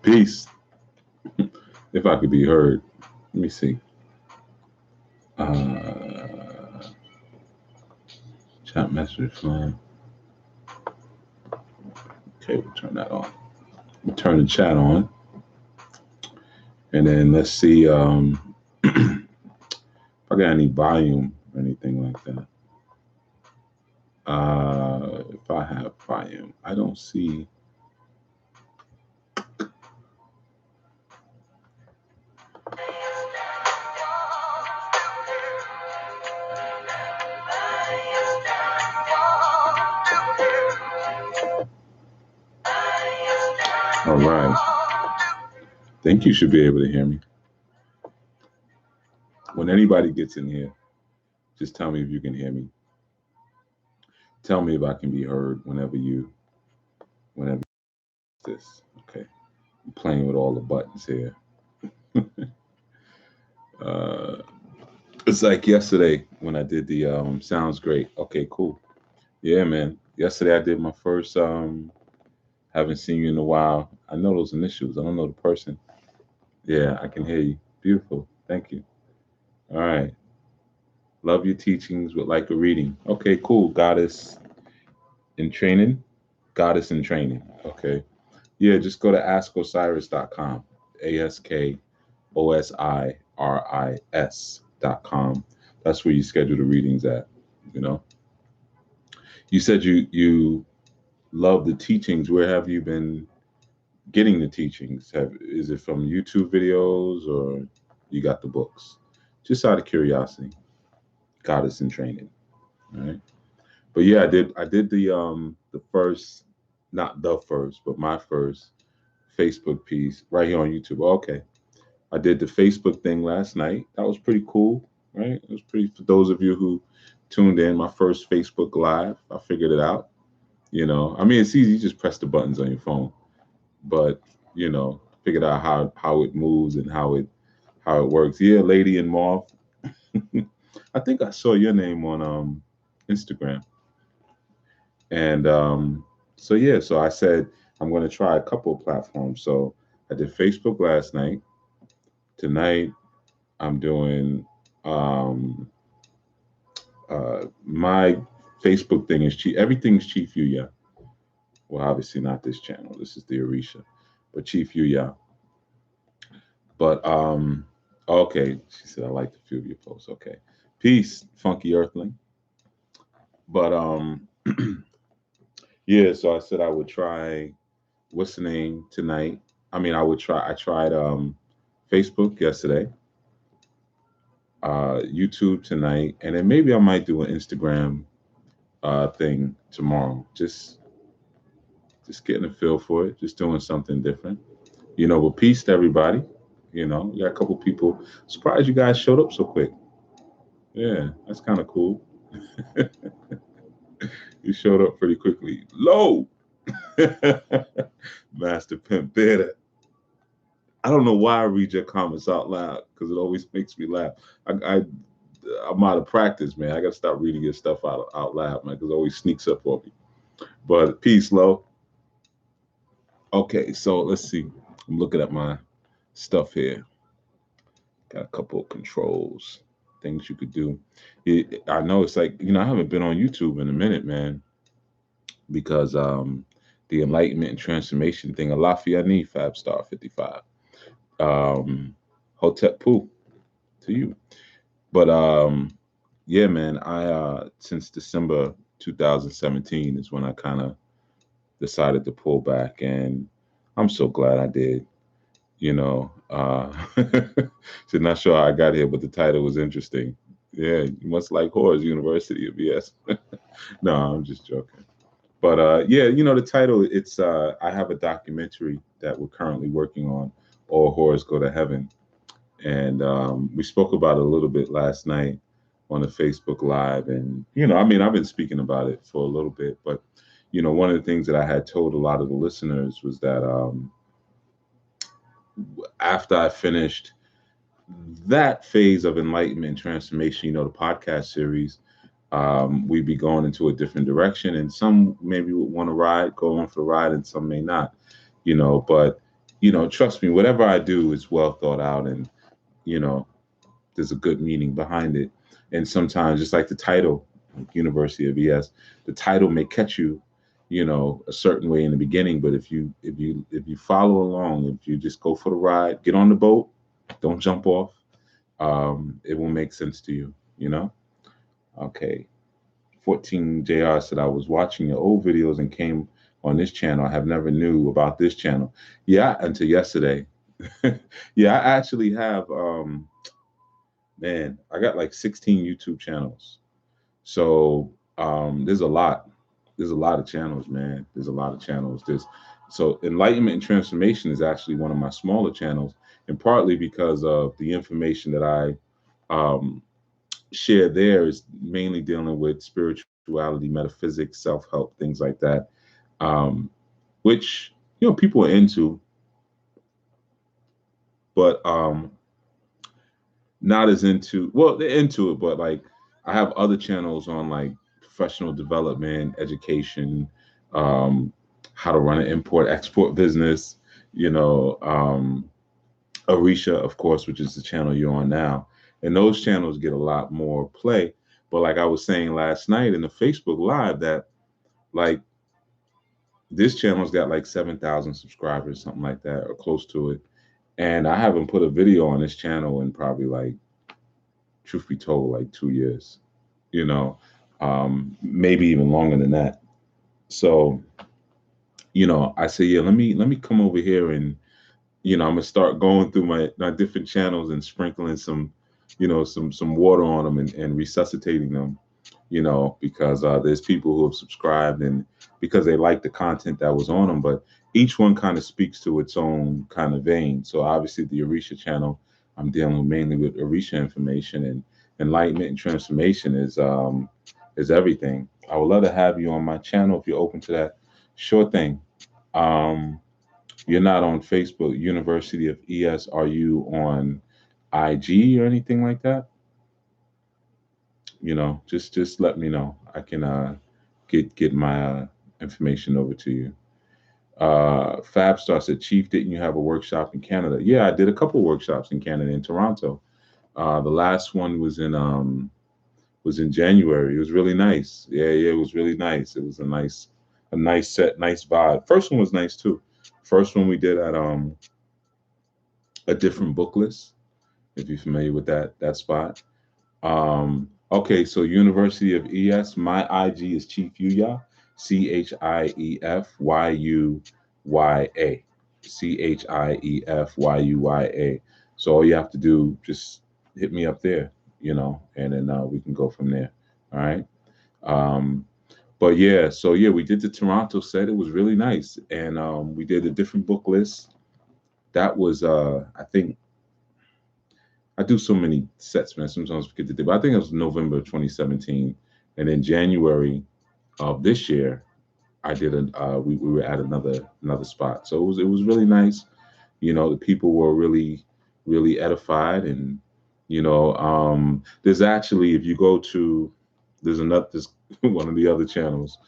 Peace. If I could be heard. Let me see. Uh, Chat message flying. Okay, we'll turn that on. We'll turn the chat on. And then let's see if I got any volume or anything like that. If I have volume, I don't see. All right. Think you should be able to hear me. When anybody gets in here, just tell me if you can hear me. Tell me if I can be heard whenever this. Okay. I'm playing with all the buttons here. uh, it's like yesterday when I did the sounds great. Okay, cool. Yeah, man. Yesterday I did my first haven't seen you in a while. I know those initials. I don't know the person. Yeah, I can hear you. Beautiful. Thank you. All right. Love your teachings with like a reading. Okay, cool. Goddess in training. Goddess in training. Okay. Yeah, just go to askosiris.com. AskOSIRIS.com. That's where you schedule the readings at. You know. You said you love the teachings. Where have you been getting the teachings? Is it from YouTube videos or you got the books? Just out of curiosity. Goddess in training. All right. But yeah, I did the first, not the first, but my first Facebook piece right here on YouTube. Okay. I did the Facebook thing last night. That was pretty cool, right? It was pretty for those of you who tuned in, my first Facebook live. I figured it out. I mean it's easy, you just press the buttons on your phone. But, figured out how it moves and how it works. Yeah, Lady and Moth. I think I saw your name on Instagram. And so yeah, so I said I'm going to try a couple of platforms. So I did Facebook last night. Tonight I'm doing my Facebook thing is Chief. Everything's Chief Yuya. Well, obviously not this channel. This is the Orisha, but Chief Yuya. But okay, she said I like the few of your posts. Okay, peace, Funky Earthling. But yeah, so I said I would try. What's the name tonight? I mean, I would try. I tried Facebook yesterday, YouTube tonight, and then maybe I might do an Instagram thing tomorrow. Just getting a feel for it, just doing something different. But peace to everybody. We got a couple people. Surprised you guys showed up so quick. Yeah, that's kind of cool. You showed up pretty quickly. Low, Master Pimp Better. I don't know why I read your comments out loud because it always makes me laugh. I'm out of practice, man. I got to stop reading your stuff out loud, man, because it always sneaks up on me. But peace, Low. Okay, so let's see. I'm looking at my stuff here. Got a couple of controls, things you could do. I know it's like, I haven't been on YouTube in a minute, man, because the enlightenment and transformation thing, Alafiani, Fab Star 55. Hotep Poo to you. But yeah, man, I since December 2017 is when I kind of decided to pull back, and I'm so glad I did. So not sure how I got here, but the title was interesting. Yeah, much like Horrors University of BS. No, I'm just joking. But yeah, the title, it's I have a documentary that we're currently working on, All Horrors Go to Heaven. And we spoke about it a little bit last night on the Facebook Live. And, I mean, I've been speaking about it for a little bit, but, one of the things that I had told a lot of the listeners was that after I finished that phase of enlightenment and transformation, the podcast series, we'd be going into a different direction. And some maybe would want to go on for the ride, and some may not, but trust me, whatever I do is well thought out, and you know, there's a good meaning behind it. And sometimes, just like the title, like University of ES, the title may catch you, a certain way in the beginning. But if you follow along, if you just go for the ride, get on the boat, don't jump off, it will make sense to you. Okay. 14 JR said, I was watching your old videos and came on this channel. I have never knew about this channel. Yeah, until yesterday. Yeah, I actually have man, I got like 16 YouTube channels. So there's a lot. There's a lot of channels, man. There's a lot of channels. So enlightenment and transformation is actually one of my smaller channels, and partly because of the information that I share there is mainly dealing with spirituality, metaphysics, self-help, things like that, um, which people are into, but not as into. Well, they're into it, but like I have other channels on like professional development, education, um, how to run an import-export business. You know, Arisha, of course, which is the channel you're on now, and those channels get a lot more play. But like I was saying last night in the Facebook Live, that like this channel's got like 7,000 subscribers, something like that, or close to it. And I haven't put a video on this channel in probably like, truth be told, like 2 years, you know, maybe even longer than that. So, I say, yeah, let me come over here, and I'm gonna start going through my different channels and sprinkling some water on them, and resuscitating them, because there's people who have subscribed, and because they like the content that was on them. But each one kind of speaks to its own kind of vein. So obviously the Orisha channel, I'm dealing mainly with Orisha information, and enlightenment and transformation is everything. I would love to have you on my channel if you're open to that. Sure thing. Um, you're not on Facebook, University of ES. Are you on IG or anything like that? Just let me know. I can get my information over to you. Fab Star said, Chief, didn't you have a workshop in Canada? Yeah, I did a couple workshops in Canada, in Toronto. The last one was in January. It was really nice. Yeah, yeah, it was really nice. It was a nice set, nice vibe. First one was nice too. First one we did at a different book list, if you're familiar with that spot. Okay, so University of ES, my IG is Chief Yuya, ChiefYuyA, ChiefYuyA. So all you have to do, just hit me up there, and then we can go from there. All right. Um, but yeah, so yeah, we did the Toronto set. It was really nice, and we did a different book list. That was, I think, I do so many sets, man. Sometimes I forget the date, but I think it was November 2017, and in January of this year, I did we were at another spot. So it was really nice. The people were really really edified, and there's actually, if you go to, there's one of the other channels,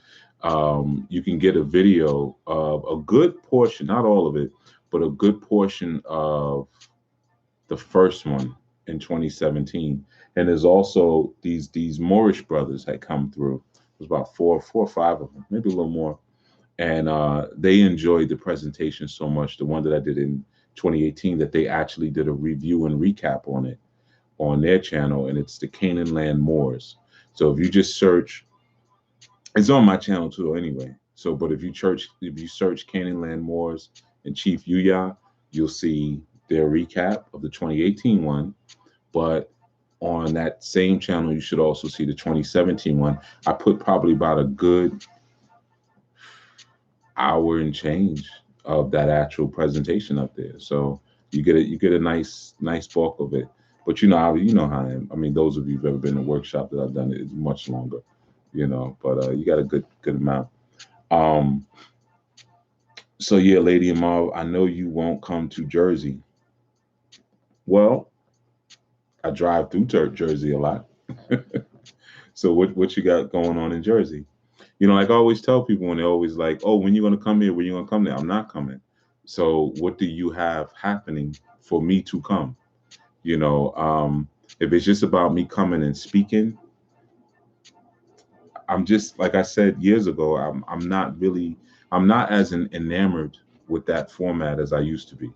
you can get a video of a good portion, not all of it, but a good portion of the first one in 2017. And there's also these Moorish brothers had come through. It was about four or five of them, maybe a little more. And they enjoyed the presentation so much, the one that I did in 2018, that they actually did a review and recap on it on their channel, and it's the Canaan Land Moors. So if you just search, it's on my channel too anyway. So, but if you search Canaan Land Moors and Chief Yuya, you'll see their recap of the 2018 one. But on that same channel, you should also see the 2017 one. I put probably about a good hour and change of that actual presentation up there. So you get a nice bulk of it. But how I am. I mean, those of you who've ever been to a workshop that I've done, it's much longer, but you got a good amount. Um, so yeah, Lady Amal, I know you won't come to Jersey. Well, I drive through Jersey a lot. So what you got going on in Jersey? Like I always tell people when they're always like, "Oh, when you gonna come here? When you gonna come there?" I'm not coming. So what do you have happening for me to come? You know, if it's just about me coming and speaking, I'm just like I said years ago. I'm not as enamored with that format as I used to be.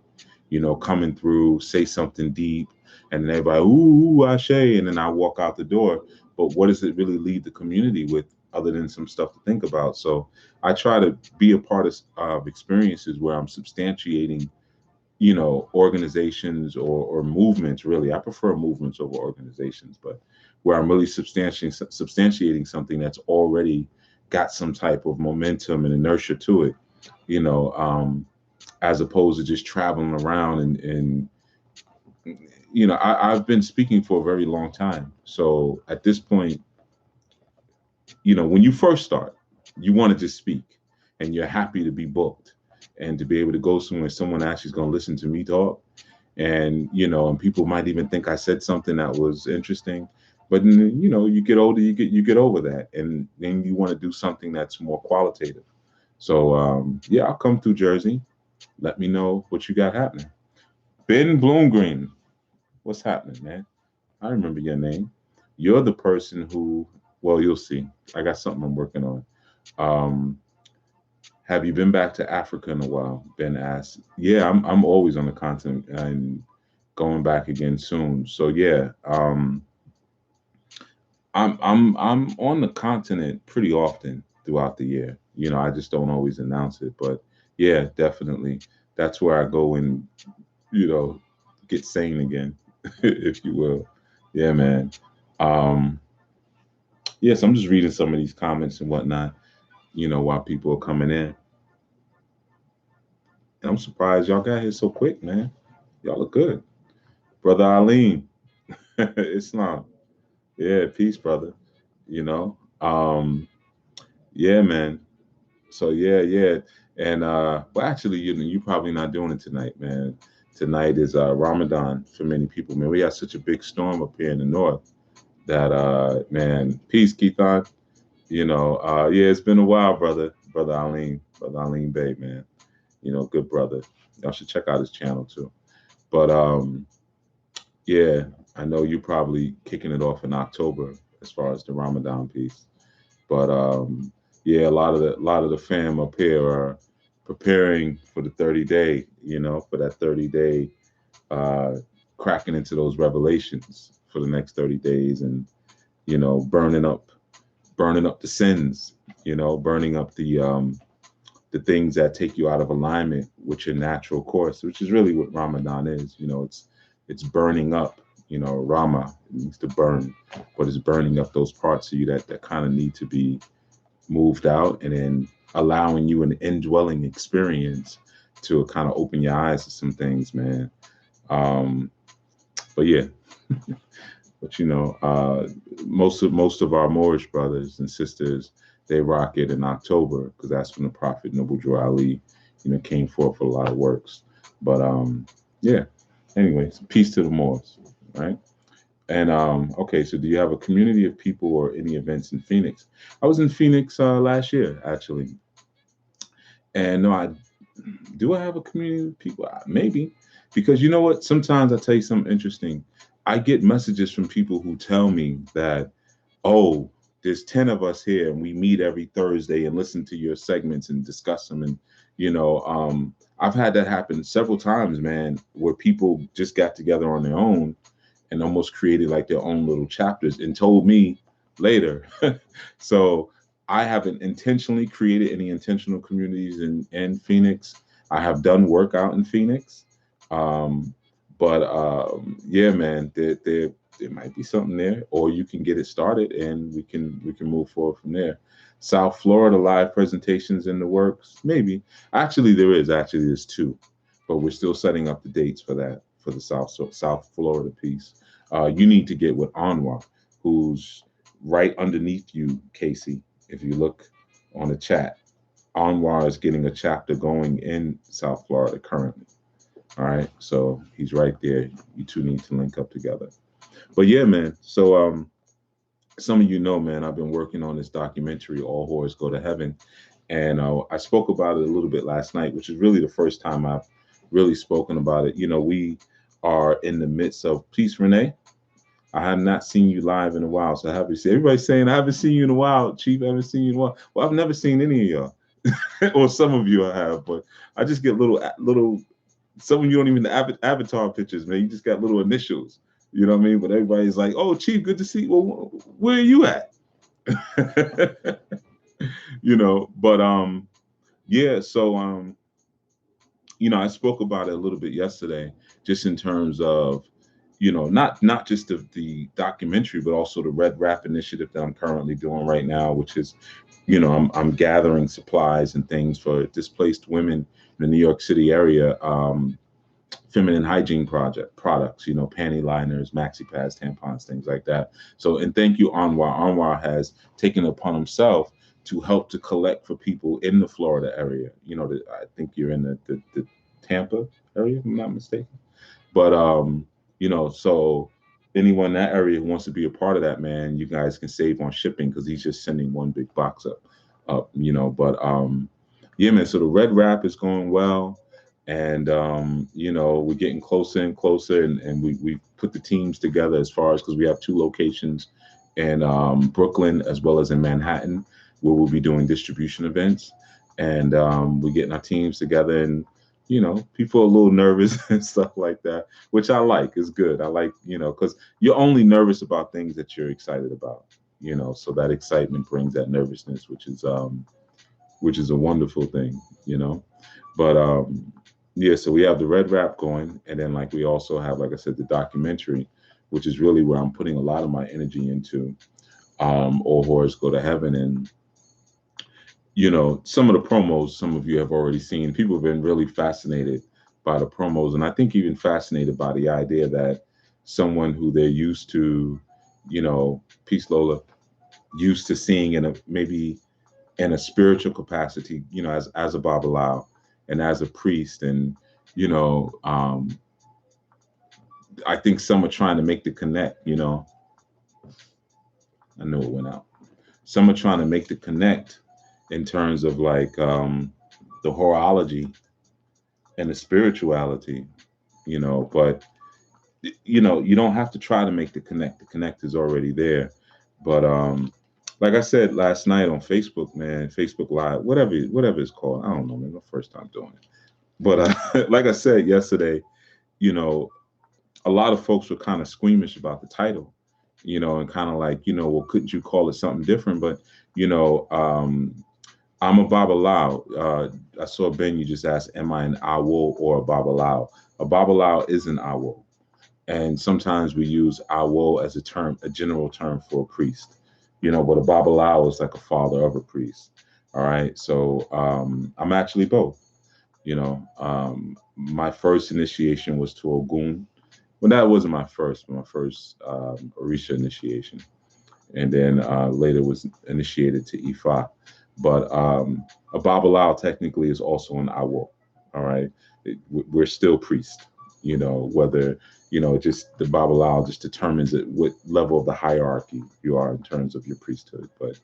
You know, coming through, say something deep, and then everybody ooh, ashe, and then I walk out the door. But what does it really leave the community with, other than some stuff to think about? So I try to be a part of experiences where I'm substantiating, organizations or movements. Really, I prefer movements over organizations, but where I'm really substantiating something that's already got some type of momentum and inertia to it, you know, as opposed to just traveling around and I've been speaking for a very long time. So at this point, when you first start, you want to just speak, and you're happy to be booked and to be able to go somewhere someone actually is going to listen to me talk. And and people might even think I said something that was interesting, but you get older, you get over that, and then you want to do something that's more qualitative. So yeah, I'll come through Jersey. Let me know what you got happening. Ben Bloomgreen, what's happening, man? I remember your name. You're the person who, well, you'll see. I got something I'm working on. um have you been back to Africa in a while? Ben asked. Yeah, I'm always on the continent and going back again soon. So yeah, I'm on the continent pretty often throughout the year. I just don't always announce it, but yeah, definitely. That's where I go and you know get sane again, if you will. Yeah, man. Um, yes, I'm just reading some of these comments and whatnot. While people are coming in, and I'm surprised y'all got here so quick, man. Y'all look good, brother Aline. Islam. Yeah, peace, brother. You know. Yeah, man. So yeah, yeah. And well actually you probably not doing it tonight, man. Tonight is Ramadan for many people, man. We got such a big storm up here in the north that man, peace, Keithon. Yeah, it's been a while, brother. Brother Aline Bay, man. Good brother. Y'all should check out his channel too. But yeah, I know you probably kicking it off in October as far as the Ramadan piece. But yeah, a lot of the fam up here are preparing for the 30 day, for that 30 day, uh, cracking into those revelations for the next 30 days, and burning up the sins, burning up the things that take you out of alignment with your natural course, which is really what Ramadan is. It's burning up. Rama, it means to burn, but it's burning up those parts of you that kind of need to be moved out, and then allowing you an indwelling experience to kind of open your eyes to some things, man. Um, but yeah, but most of our Moorish brothers and sisters, they rock it in October because that's when the Prophet Noble Drew Ali, came forth with a lot of works. But yeah. Anyways, peace to the Moors, right? And okay, so do you have a community of people or any events in Phoenix? I was in Phoenix last year, actually. And no, I have a community of people? Maybe, because you know what? Sometimes I tell you something interesting. I get messages from people who tell me that, oh, there's 10 of us here and we meet every Thursday and listen to your segments and discuss them. And I've had that happen several times, man, where people just got together on their own and almost created like their own little chapters and told me later. So I haven't intentionally created any intentional communities in Phoenix. I have done work out in Phoenix. Um, but yeah, man, there might be something there, or you can get it started and we can move forward from there. South Florida live presentations in the works, maybe. Actually there's two, but we're still setting up the dates for that, for the South Florida piece. You need to get with Anwar, who's right underneath you, Casey. If you look on the chat, Anwar is getting a chapter going in South Florida currently. All right, so he's right there. You two need to link up together. But yeah, man. So some of you know, man, I've been working on this documentary, All Whores Go to Heaven, And I spoke about it a little bit last night, which is really the first time I've really spoken about it. We are in the midst of Peace, Renee. I have not seen you live in a while, so I have to see. Everybody's saying I haven't seen you in a while, Chief. I haven't seen you in a while. Well, I've never seen any of y'all, or some of you I have, but I just get little. Some of you don't even avatar pictures, man. You just got little initials. You know what I mean? But everybody's like, "Oh, Chief, good to see you." Well, where are you at? But yeah. So I spoke about it a little bit yesterday, just in terms of, not just the documentary, but also the Red Wrap initiative that I'm currently doing right now, which is, I'm gathering supplies and things for displaced women in the New York City area. Feminine hygiene project products, panty liners, maxi pads, tampons, things like that. So, and thank you, Anwar. Anwar has taken it upon himself to help to collect for people in the Florida area. I think you're in the Tampa area, if I'm not mistaken. But so anyone in that area who wants to be a part of that, man, you guys can save on shipping because he's just sending one big box up. But yeah, man. So the red wrap is going well, and we're getting closer and closer, and we put the teams together as far as, because we have two locations in Brooklyn as well as in Manhattan, where we'll be doing distribution events, and we're getting our teams together, and people are a little nervous and stuff like that, which I like. Is good. I like, because you're only nervous about things that you're excited about. So that excitement brings that nervousness, which is a wonderful thing. But yeah, so we have the red wrap going, and then like we also have, like I said, the documentary, which is really where I'm putting a lot of my energy into. All horrors go to heaven, and some of the promos, some of you have already seen. People have been really fascinated by the promos, and I think even fascinated by the idea that someone who they're used to, peace Lola, used to seeing in a maybe in a spiritual capacity, as a babalao and as a priest, and I think some are trying to make the connect. I know it went out. Some are trying to make the connect in terms of like the horology and the spirituality, but you don't have to try to make the connect. The connect is already there. But like I said last night on Facebook, man, Facebook Live, whatever it's called, I don't know, man. My first time doing it. But like I said yesterday, you know, a lot of folks were kind of squeamish about the title, and kind of like, well, couldn't you call it something different? But I'm a Babalao. I saw Ben. You just asked, "Am I an Awo or a Babalao?" A Babalao is an Awo, and sometimes we use Awo as a term, a general term for a priest. But a Babalao is like a father of a priest. All right, so I'm actually both. My first initiation was to Ogun. Well, that wasn't my first, but my first Orisha initiation, and then later was initiated to Ifa. But a Babalao technically is also an Awo. All right, we're still priest. Whether just the Babalao just determines it what level of the hierarchy you are in terms of your priesthood. But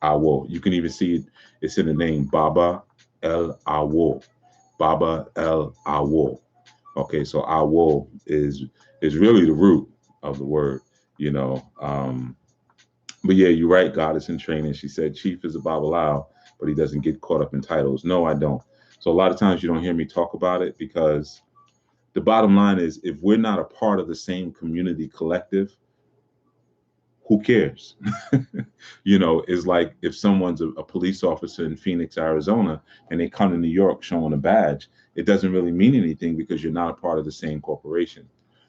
Awo, you can even see it. It's in the name Baba El Awo. Baba El Awo. Okay, so Awo is really the root of the word. You know. But yeah, you're right. God is in training. She said Chief is a Babalao, but he doesn't get caught up in titles. No, I don't. So a lot of times you don't hear me talk about it because the bottom line is, if we're not a part of the same community collective, who cares? It's like if someone's a police officer in Phoenix, Arizona, and they come to New York showing a badge, it doesn't really mean anything because you're not a part of the same corporation.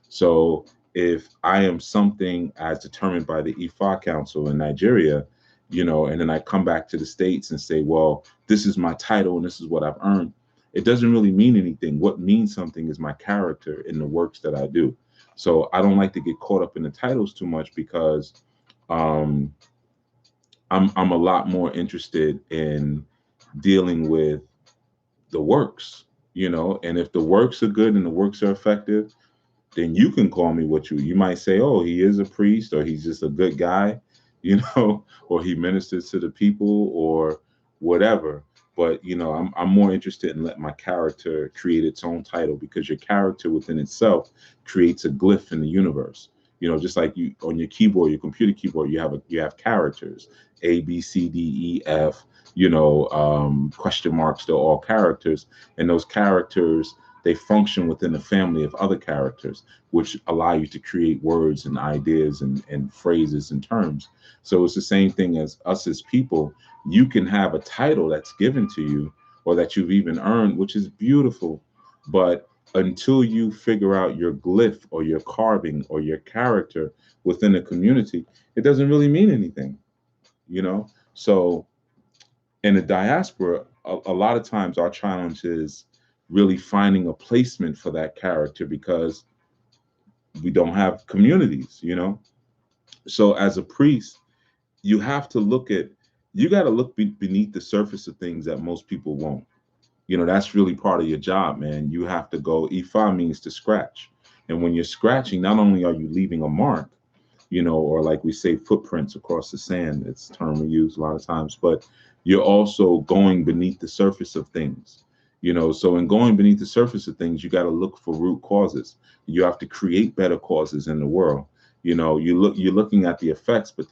So if I am something as determined by the Ifa Council in Nigeria, and then I come back to the States and say, well, this is my title and this is what I've earned, it doesn't really mean anything. What means something is my character in the works that I do. So I don't like to get caught up in the titles too much because um, I'm a lot more interested in dealing with the works, and if the works are good and the works are effective, then you can call me what you might say, oh, he is a priest, or he's just a good guy, or he ministers to the people or whatever. but I'm more interested in letting my character create its own title, because your character within itself creates a glyph in the universe. Just like you on your keyboard, your computer keyboard, you have characters, A, B, C, D, E, F. Question marks. They're all characters, and those characters, they function within a family of other characters, which allow you to create words and ideas and phrases and terms. So it's the same thing as us as people. You can have a title that's given to you, or that you've even earned, which is beautiful. But until you figure out your glyph or your carving or your character within the community, it doesn't really mean anything, you know? So in the diaspora, a lot of times our challenge is really finding a placement for that character, because we don't have communities. So as a priest, you have to look at, you got to look beneath the surface of things that most people won't. That's really part of your job, man. You have to go. Ifa means to scratch. And when you're scratching, not only are you leaving a mark, or like we say, footprints across the sand. It's a term we use a lot of times, but you're also going beneath the surface of things. So in going beneath the surface of things, you got to look for root causes. You have to create better causes in the world. You're looking at the effects, but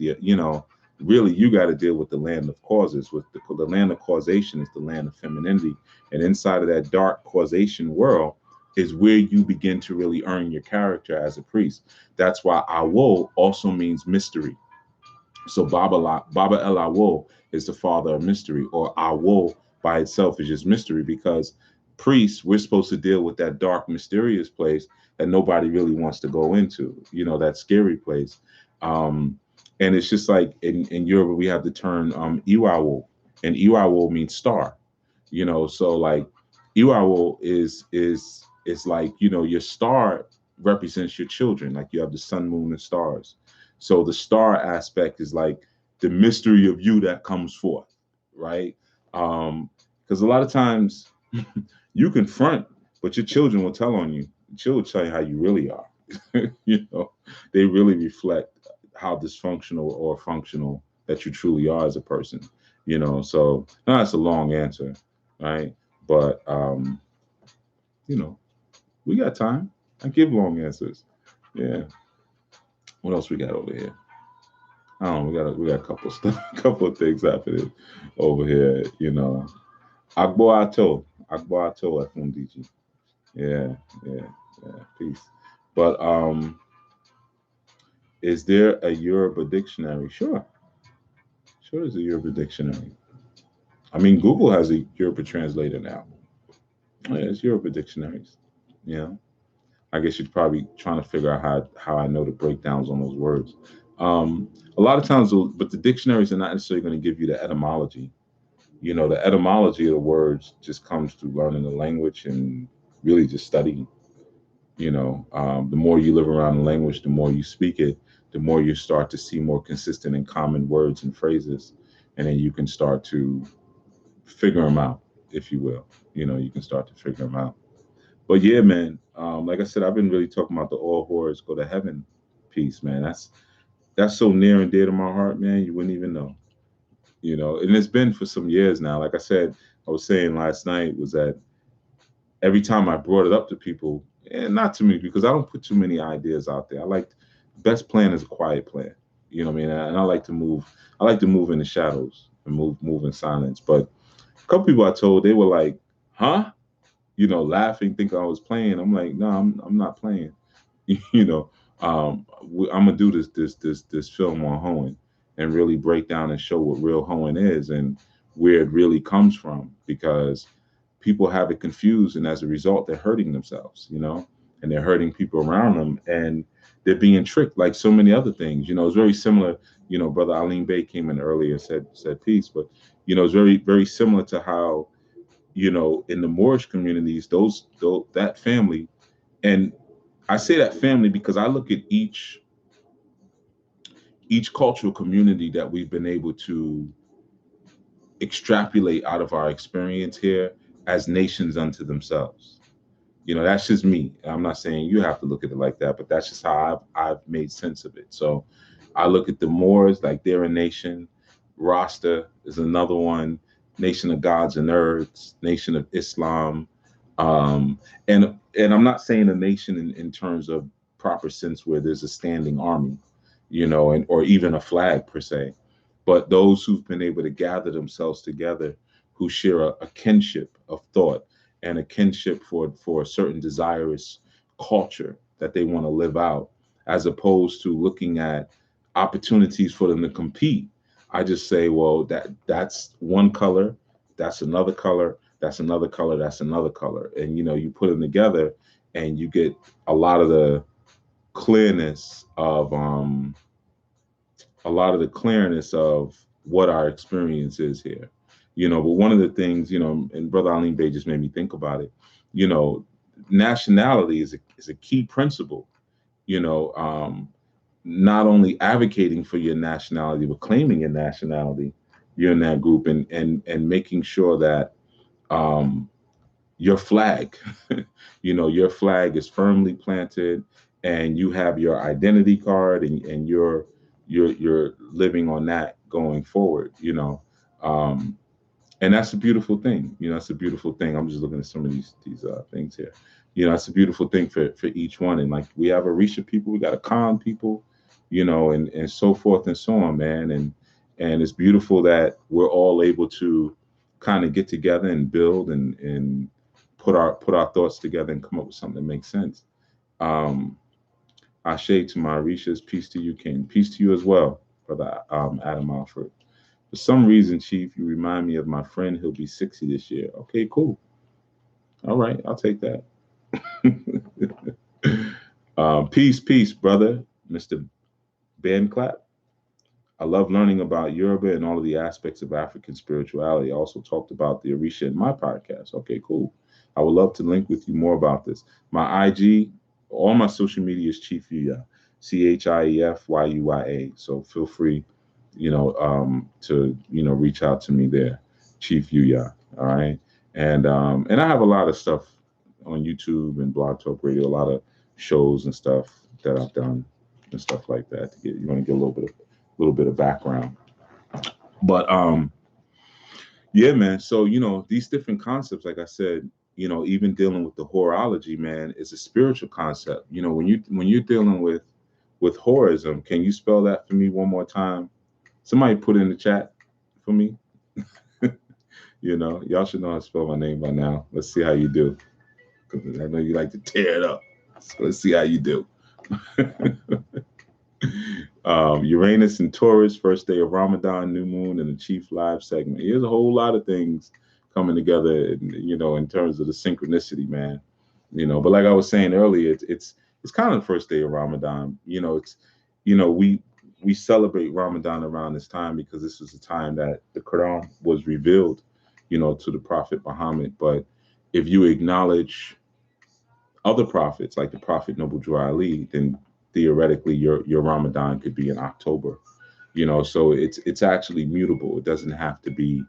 really you got to deal with the land of causes. With the land of causation is the land of femininity, and inside of that dark causation world is where you begin to really earn your character as a priest. That's why Awo also means mystery. So Baba El Awo is the father of mystery, or Awo by itself is just mystery, because priests, we're supposed to deal with that dark, mysterious place that nobody really wants to go into, that scary place. Um, and it's just like in Yoruba, we have the term Iwawo, and Iwawo means star. So like Iwawo is like, your star represents your children. Like you have the sun, moon, and stars. So the star aspect is like the mystery of you that comes forth, right? Because a lot of times you confront, but your children will tell on you. Children will tell you how you really are. you know, they really reflect how dysfunctional or functional that you truly are as a person. So no, that's a long answer, right? But you know, we got time. I give long answers. Yeah. What else we got over here? I don't know. We got a couple stuff, a couple of things happening over here. Agbo Ato FMDG. Yeah, yeah, yeah. Peace. But is there a Yoruba dictionary? Sure, sure. There's a Yoruba dictionary. I mean, Google has a Yoruba translator now. Yeah, it's Yoruba dictionaries. Yeah. I guess you're probably trying to figure out how I know the breakdowns on those words. A lot of times, but the dictionaries are not necessarily going to give you the etymology. The etymology of the words just comes through learning the language and really just studying. The more you live around the language, the more you speak it, the more you start to see more consistent and common words and phrases, and then you can start to figure them out, if you will. You can start to figure them out. But yeah, man, like I said, I've been really talking about the all whores go to heaven piece, man. That's so near and dear to my heart, man. You wouldn't even know. And it's been for some years now. Like I said, I was saying last night was that every time I brought it up to people, and not to me because I don't put too many ideas out there. I like best plan is a quiet plan. You know what I mean? And I like to move. I like to move in the shadows and move in silence. But a couple people I told, they were like, "Huh?" Laughing, thinking I was playing. I'm like, no, I'm not playing. you know, I'm gonna do this film on hoeing and really break down and show what real hoeing is and where it really comes from, because people have it confused, and as a result, they're hurting themselves, and they're hurting people around them, and they're being tricked like so many other things. It's very similar. Brother Aline Bay came in earlier and said peace, but it's very very similar to how in the Moorish communities, those that family, and I say that family because I look at each cultural community that we've been able to extrapolate out of our experience here as nations unto themselves. That's just me. I'm not saying you have to look at it like that, but that's just how I've made sense of it. So I look at the Moors like they're a nation. Rasta is another one. Nation of Gods and Earths, Nation of Islam, um, and I'm not saying a nation in terms of proper sense where there's a standing army, and or even a flag per se, but those who've been able to gather themselves together, who share a kinship of thought and a kinship for a certain desirous culture that they want to live out, as opposed to looking at opportunities for them to compete. I just say, well, that's one color, that's another color, that's another color, that's another color, and you put them together, and you get a lot of the clearness of what our experience is here. But one of the things, and Brother Alim Bey just made me think about it. You know, nationality is a key principle. You know, um, Not only advocating for your nationality, but claiming your nationality. You're in that group, and making sure that um, your flag, your flag is firmly planted, and you have your identity card, and you're living on that going forward. Um, and that's a beautiful thing. It's a beautiful thing. I'm just looking at some of these things here. It's a beautiful thing for each one. And like we have Orisha people, we got a Khan people, and so forth and so on, man. And it's beautiful that we're all able to kind of get together and build and put our thoughts together and come up with something that makes sense. Um, Ashe to my Orishas, peace to you, King. Peace to you as well, brother Adam Alfred. For some reason, Chief, you remind me of my friend. He'll be 60 this year. Okay, cool. All right, I'll take that. Peace, brother, Mr. Ben Clap. I love learning about Yoruba and all of the aspects of African spirituality. I also talked about the Orisha in my podcast. Okay, cool. I would love to link with you more about this. My IG, all my social media is Chief Yuya, ChiefYuya. So feel free, to reach out to me there, Chief Yuya. All right, and I have a lot of stuff on YouTube and Blog Talk Radio, a lot of shows and stuff that I've done and stuff like that. You want to get a little bit of background. But yeah, man. So these different concepts, like I said, even dealing with the horology, man, is a spiritual concept. When you're dealing with horism, can you spell that for me one more time? Somebody put it in the chat for me. Y'all should know how to spell my name by now. Let's see how you do, because I know you like to tear it up. So let's see how you do. Uranus and Taurus, first day of Ramadan, new moon, and the Chief Live segment. Here's a whole lot of things coming together, in terms of the synchronicity, man. But like I was saying earlier, it's kind of the first day of Ramadan. We celebrate Ramadan around this time because this was the time that the Quran was revealed, to the Prophet Muhammad. But if you acknowledge other prophets like the Prophet Noble Drew Ali, then theoretically your Ramadan could be in October. So it's actually mutable. It doesn't have to be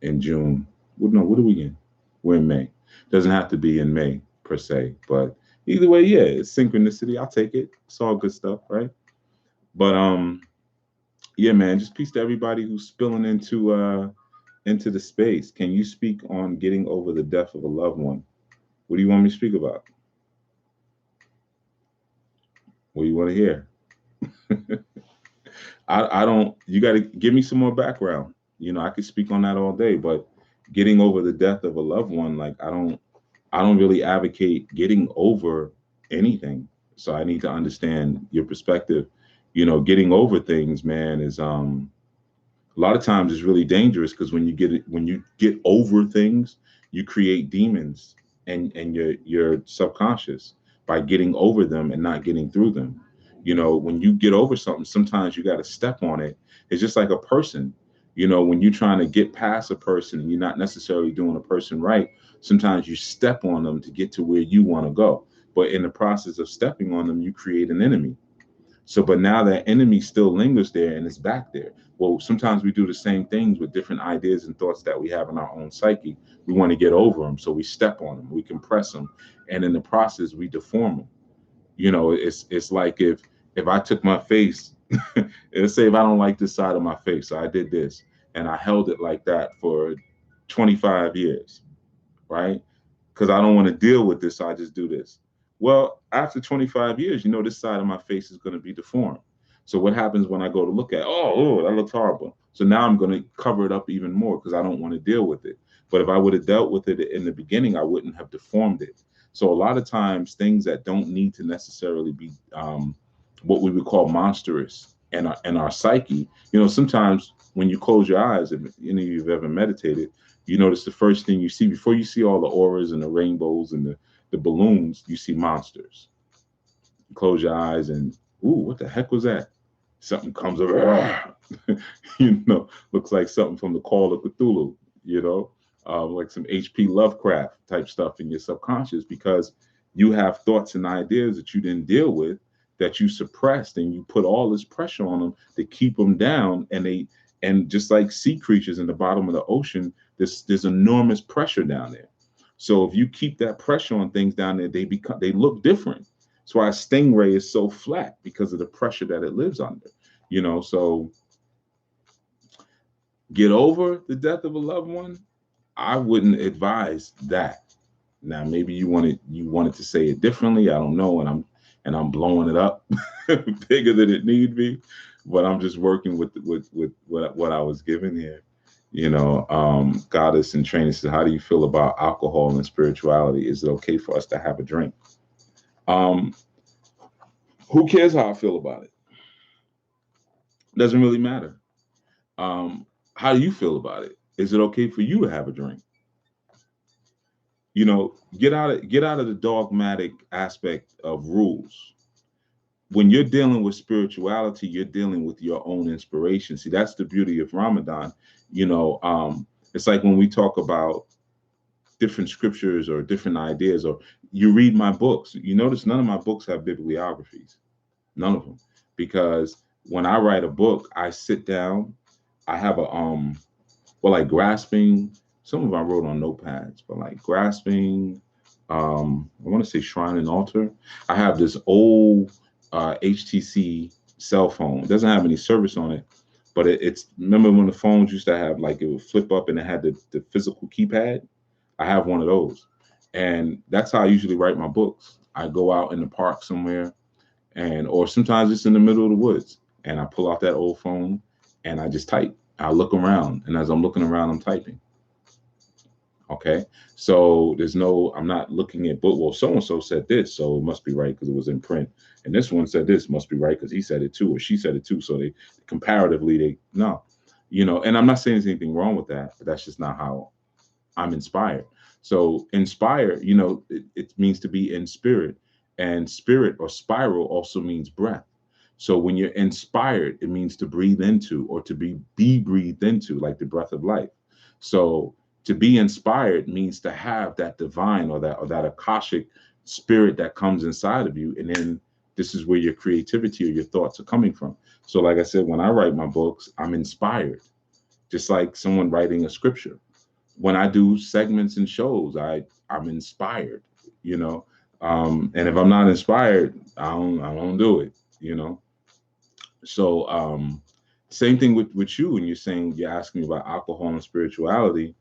in June. Well, no, what are we in? We're in May. It doesn't have to be in May per se, but either way, yeah, it's synchronicity. I'll take it. It's all good stuff, right? But yeah, man, just peace to everybody who's spilling into the space. Can you speak on getting over the death of a loved one? What do you want me to speak about? What do you want to hear? I don't. You got to give me some more background. I could speak on that all day, but getting over the death of a loved one, like I don't really advocate getting over anything. So I need to understand your perspective. Getting over things, man, is a lot of times it's really dangerous because when you get over things, you create demons and your subconscious by getting over them and not getting through them. When you get over something, sometimes you got to step on it. It's just like a person. When you're trying to get past a person and you're not necessarily doing a person right, sometimes you step on them to get to where you want to go. But in the process of stepping on them, you create an enemy. So, but now that enemy still lingers there and it's back there. Well, sometimes we do the same things with different ideas and thoughts that we have in our own psyche. We want to get over them, so we step on them, we compress them, and in the process, we deform them. It's like if I took my face, let's say if I don't like this side of my face, so I did this, and I held it like that for 25 years, right? Because I don't want to deal with this, so I just do this. Well, after 25 years, this side of my face is going to be deformed. So what happens when I go to look at, oh, that looks horrible. So now I'm going to cover it up even more because I don't want to deal with it. But if I would have dealt with it in the beginning, I wouldn't have deformed it. So a lot of times, things that don't need to necessarily be what we would call monstrous in our psyche. Sometimes when you close your eyes, if any of you've ever meditated, you notice the first thing you see before you see all the auras and the rainbows and the balloons, you see monsters. You close your eyes and, ooh, what the heck was that? Something comes over, looks like something from the Call of Cthulhu, like some H.P. Lovecraft type stuff in your subconscious because you have thoughts and ideas that you didn't deal with, that you suppressed, and you put all this pressure on them to keep them down. And just like sea creatures in the bottom of the ocean, there's enormous pressure down there. So if you keep that pressure on things down there, they look different. That's why a stingray is so flat, because of the pressure that it lives under. So get over the death of a loved one. I wouldn't advise that. Now maybe you wanted to say it differently. I don't know, and I'm blowing it up bigger than it need be, but I'm just working with what I was given here. Goddess in training says, how do you feel about alcohol and spirituality? Is it okay for us to have a drink? Um, who cares how I feel about it? Doesn't really matter. How do you feel about it? Is it okay for you to have a drink? Get out of the dogmatic aspect of rules. When you're dealing with spirituality, you're dealing with your own inspiration. See, that's the beauty of Ramadan. It's like when we talk about different scriptures or different ideas, or you read my books, you notice none of my books have bibliographies. None of them. Because when I write a book, I sit down, I have like grasping, some of them I wrote on notepads, but like grasping, I want to say shrine and altar. I have this old HTC cell phone. It doesn't have any service on it, but it's, remember when the phones used to have, like, it would flip up and it had the physical keypad? I have one of those. And that's how I usually write my books. I go out in the park somewhere, or sometimes it's in the middle of the woods, and I pull out that old phone and I just type. I look around, and as I'm looking around, I'm typing. Okay, so I'm not looking at book. Well, so and so said this, so it must be right because it was in print. And this one said this, must be right because he said it too, or she said it too. So they comparatively, no, And I'm not saying there's anything wrong with that, but that's just not how I'm inspired. So inspired, it means to be in spirit, and spirit or spiral also means breath. So when you're inspired, it means to breathe into, or to be breathed into, like the breath of life. So to be inspired means to have that divine, or that akashic spirit that comes inside of you, and then this is where your creativity or your thoughts are coming from. So like I said, when I write my books, I'm inspired, just like someone writing a scripture. When I do segments and shows, I'm inspired, and if I'm not inspired, I don't do it, So same thing with you. When you're asking me about alcohol and spirituality,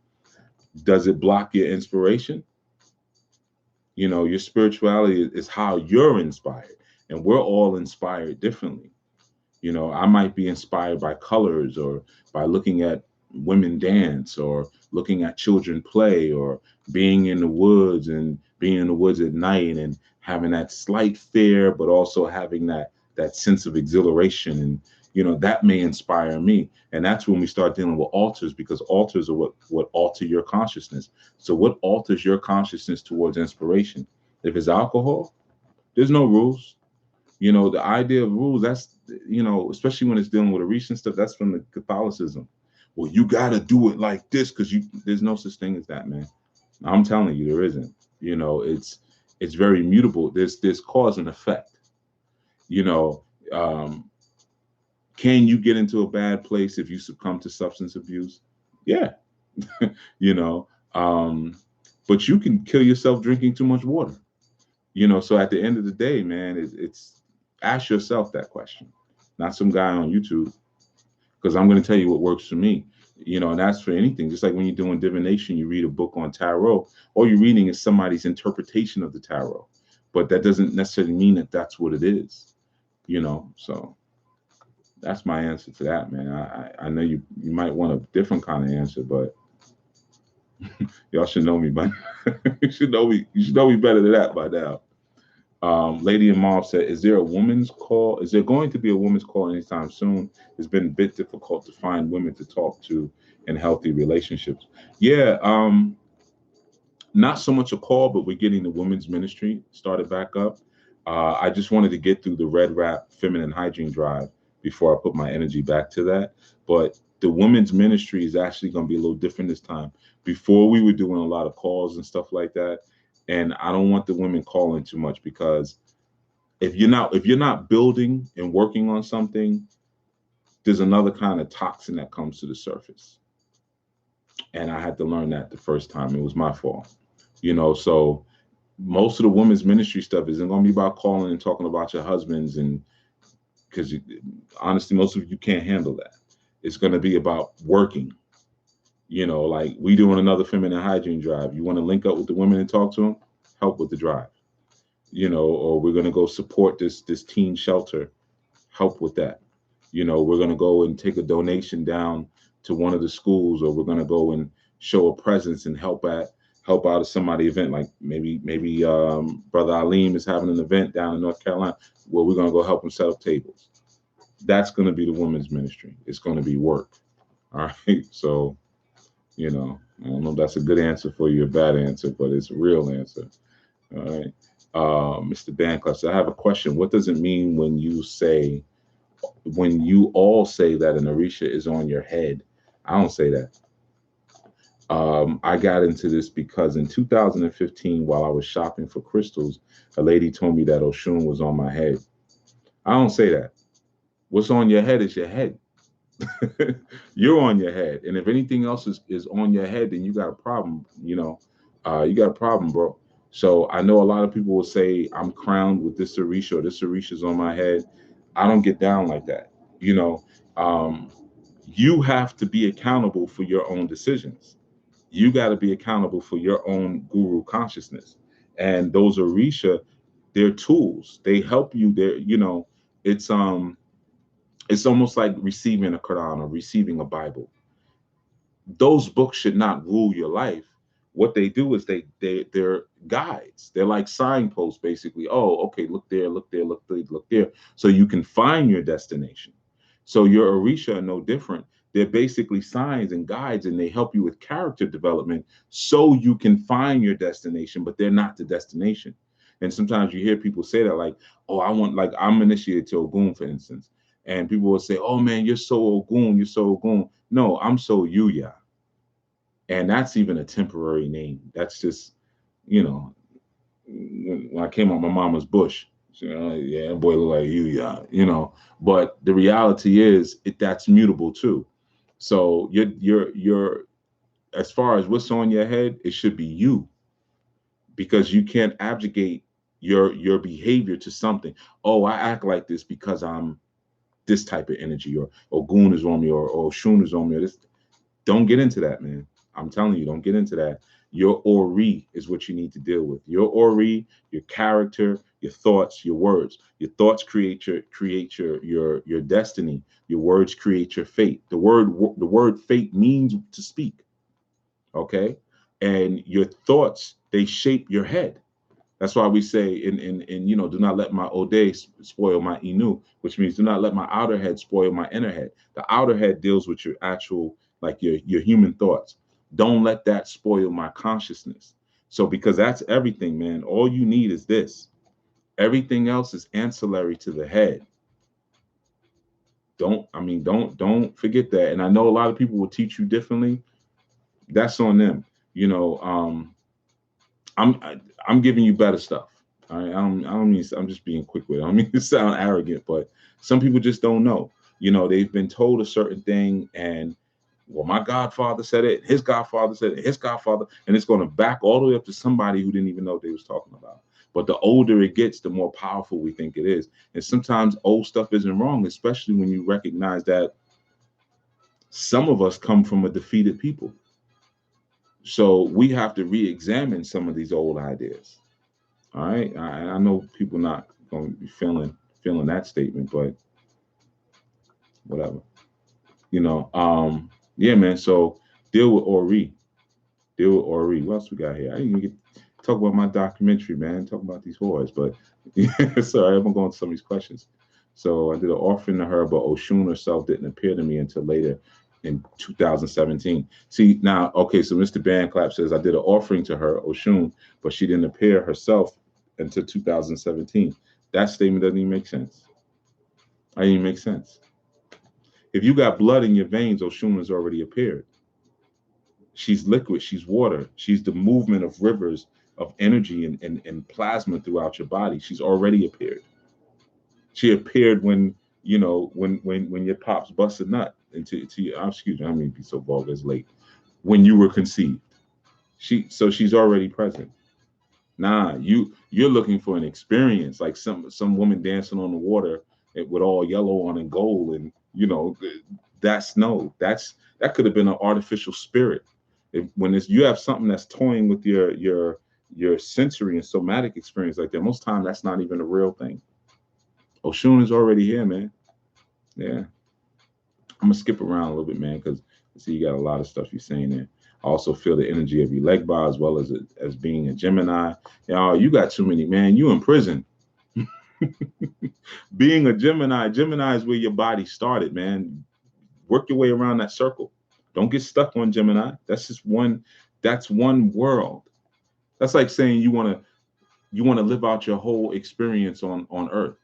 does it block your inspiration? Your spirituality is how you're inspired, and we're all inspired differently. I might be inspired by colors, or by looking at women dance, or looking at children play, or being in the woods, and being in the woods at night and having that slight fear, but also having that sense of exhilaration. And that may inspire me. And that's when we start dealing with altars, because altars are what alter your consciousness. So what alters your consciousness towards inspiration? If it's alcohol, there's no rules. The idea of rules, that's, especially when it's dealing with a recent stuff, that's from the Catholicism. Well, you got to do it like this because there's no such thing as that, man. I'm telling you, there isn't. It's very mutable. There's cause and effect. You know, um, can you get into a bad place if you succumb to substance abuse? Yeah, you know, um, but you can kill yourself drinking too much water. So at the end of the day, man, it's ask yourself that question, not some guy on YouTube, because I'm going to tell you what works for me. You know, and that's for anything. Just like when you're doing divination, you read a book on tarot, all you're reading is somebody's interpretation of the tarot, but that doesn't necessarily mean that that's what it is. You know, so that's my answer to that, man. I know you might want a different kind of answer, but y'all should know me by you should know me. You should know me better than that by now. Lady and Mom said, "Is there a woman's call? Is there going to be a woman's call anytime soon? It's been a bit difficult to find women to talk to in healthy relationships." Yeah, not so much a call, but we're getting the women's ministry started back up. I just wanted to get through the Red Wrap Feminine Hygiene Drive before I put my energy back to that. But the women's ministry is actually going to be a little different this time. Before we were doing a lot of calls and stuff like that, and I don't want the women calling too much because if you're not building and working on something, there's another kind of toxin that comes to the surface. And I had to learn that the first time. It was my fault. So most of the women's ministry stuff isn't going to be about calling and talking about your husbands, and because honestly, most of you can't handle that. It's going to be about working. Like we doing another feminine hygiene drive. You want to link up with the women and talk to them, help with the drive. Or we're going to go support this teen shelter, help with that. We're going to go and take a donation down to one of the schools, or we're going to go and show a presence and help out at somebody event. Like maybe Brother Aleem is having an event down in North Carolina where we're going to go help him set up tables. That's going to be the women's ministry. It's going to be work. All right. So, I don't know if that's a good answer for you, a bad answer, but it's a real answer. All right. Mr. Bancroft, I have a question. What does it mean when you all say that an Orisha is on your head? I don't say that. I got into this because in 2015, while I was shopping for crystals, a lady told me that Oshun was on my head. I don't say that. What's on your head is your head. You're on your head. And if anything else is on your head, then you got a problem, you got a problem, bro. So I know a lot of people will say, I'm crowned with this Orisha, or this Orisha's on my head. I don't get down like that. You know, um, you have to be accountable for your own decisions. You got to be accountable for your own guru consciousness. And those Orisha, they're tools. They help you. It's almost like receiving a Quran or receiving a Bible. Those books should not rule your life. What they do is they're guides. They're like signposts, basically. Oh, okay, look there, look there, look there, look there, so you can find your destination. So your Orisha are no different. They're basically signs and guides, and they help you with character development so you can find your destination, but they're not the destination. And sometimes you hear people say that, like, oh, like I'm initiated to Ogun, for instance. And people will say, oh man, you're so Ogun, you're so Ogun. No, I'm so Yuya. And that's even a temporary name. That's just, you know, when I came out my mama's bush, yeah, boy look like Yuya. But the reality is that's mutable too. So you're as far as what's on your head, it should be you, because you can't abdicate your behavior to something. Oh, I act like this because I'm this type of energy, or Goon is on me, or Shun is on me, or this. Don't get into that, man. I'm telling you, don't get into that. Your ori is what you need to deal with. Your ori, your character, your thoughts, your words. Your thoughts create your destiny. Your words create your fate. The word fate means to speak. Okay, and your thoughts, they shape your head. That's why we say do not let my ode spoil my inu, which means do not let my outer head spoil my inner head. The outer head deals with your actual, like your human thoughts. Don't let that spoil my consciousness. So because that's everything, man. All you need is this. Everything else is ancillary to the head. Don't forget that. And I know a lot of people will teach you differently. That's on them. You know, I'm I'm giving you better stuff. All right, I don't mean, I'm just being quick with it. I don't mean to sound arrogant, but some people just don't know. They've been told a certain thing, and well, my godfather said it, his godfather said it, his godfather, and it's going to back all the way up to somebody who didn't even know what they was talking about. But the older it gets, the more powerful we think it is. And sometimes old stuff isn't wrong, especially when you recognize that Some of us come from a defeated people. So we have to re-examine some of these old ideas. All right. I know people not going to be feeling that statement, but whatever. You know, yeah, man. So deal with Ori. Deal with Ori. What else we got here? I didn't even get talk about my documentary, man. Talk about these whores, but yeah, sorry, I'm gonna go into some of these questions. So I did an offering to her, but Oshun herself didn't appear to me until later in 2017. See now, okay, so Mr. Bandclap says I did an offering to her, Oshun, but she didn't appear herself until 2017. That statement doesn't even make sense. That doesn't even make sense. If you got blood in your veins, Oshun has already appeared. She's liquid, she's water, she's the movement of rivers of energy and plasma throughout your body. She's already appeared. She appeared when, when your pops busted nut into your, excuse me, I mean be so vulgar, it's late. When you were conceived. She's already present. Nah, you're looking for an experience, like some woman dancing on the water with all yellow on and gold, and that's no, that could have been an artificial spirit. When it's you have something that's toying with your sensory and somatic experience like that, most time that's not even a real thing. Oshun is already here, man. Yeah, I'm gonna skip around a little bit, man, because I see you got a lot of stuff you're saying there. I also feel the energy of Elegba as well as being a Gemini. You got too many, man. You in prison. Being a Gemini is where your body started, man. Work your way around that circle. Don't get stuck on Gemini. That's just one. That's one world. That's like saying you want to live out your whole experience on Earth.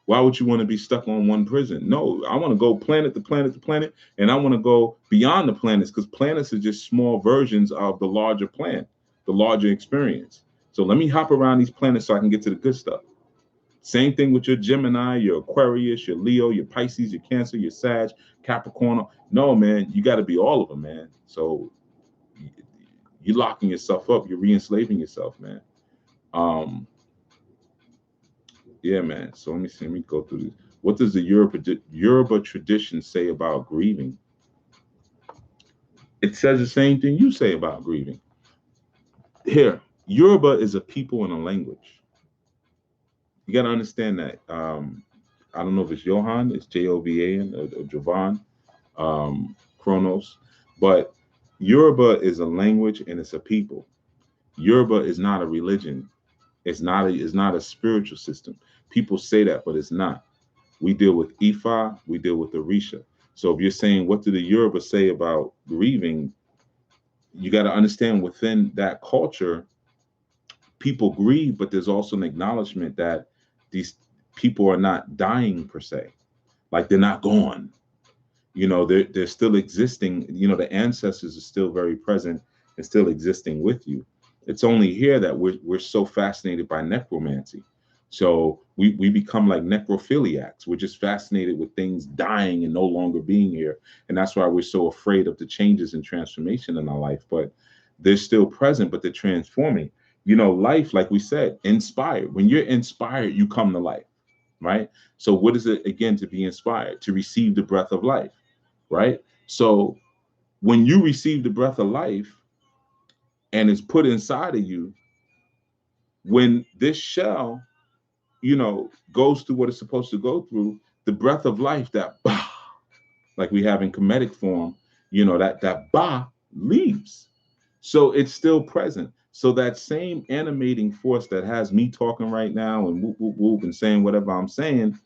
Why would you want to be stuck on one prison? No, I want to go planet to planet to planet, and I want to go beyond the planets because planets are just small versions of the larger plan, the larger experience. So let me hop around these planets so I can get to the good stuff. Same thing with your Gemini, your Aquarius, your Leo, your Pisces, your Cancer, your Sag, Capricorn. No, man, you got to be all of them, man. So you're locking yourself up. You're re-enslaving yourself, man. Um, Yeah, man. So let me see. Let me go through this. What does the Yoruba tradition say about grieving? It says the same thing you say about grieving. Here, Yoruba is a people and a language. You got to understand that. I don't know if it's Johan, it's Jovan, or Jovan, Chronos, but Yoruba is a language and it's a people. Yoruba is not a religion. It's not a spiritual system. People say that, but it's not. We deal with Ifa, we deal with Orisha. So if you're saying what do the Yoruba say about grieving, you got to understand within that culture, people grieve, but there's also an acknowledgement that these people are not dying per se, like they're not gone. They're still existing. The ancestors are still very present and still existing with you. It's only here that we're so fascinated by necromancy. So we become like necrophiliacs. We're just fascinated with things dying and no longer being here. And that's why we're so afraid of the changes and transformation in our life. But they're still present, but they're transforming. Life, like we said, inspired. When you're inspired, you come to life, right? So what is it again to be inspired? To receive the breath of life, right? So when you receive the breath of life and it's put inside of you, when this shell, goes through what it's supposed to go through, the breath of life, that bah, like we have in comedic form, that bah leaves. So it's still present. So that same animating force that has me talking right now and whoop, whoop, whoop, and saying whatever I'm saying,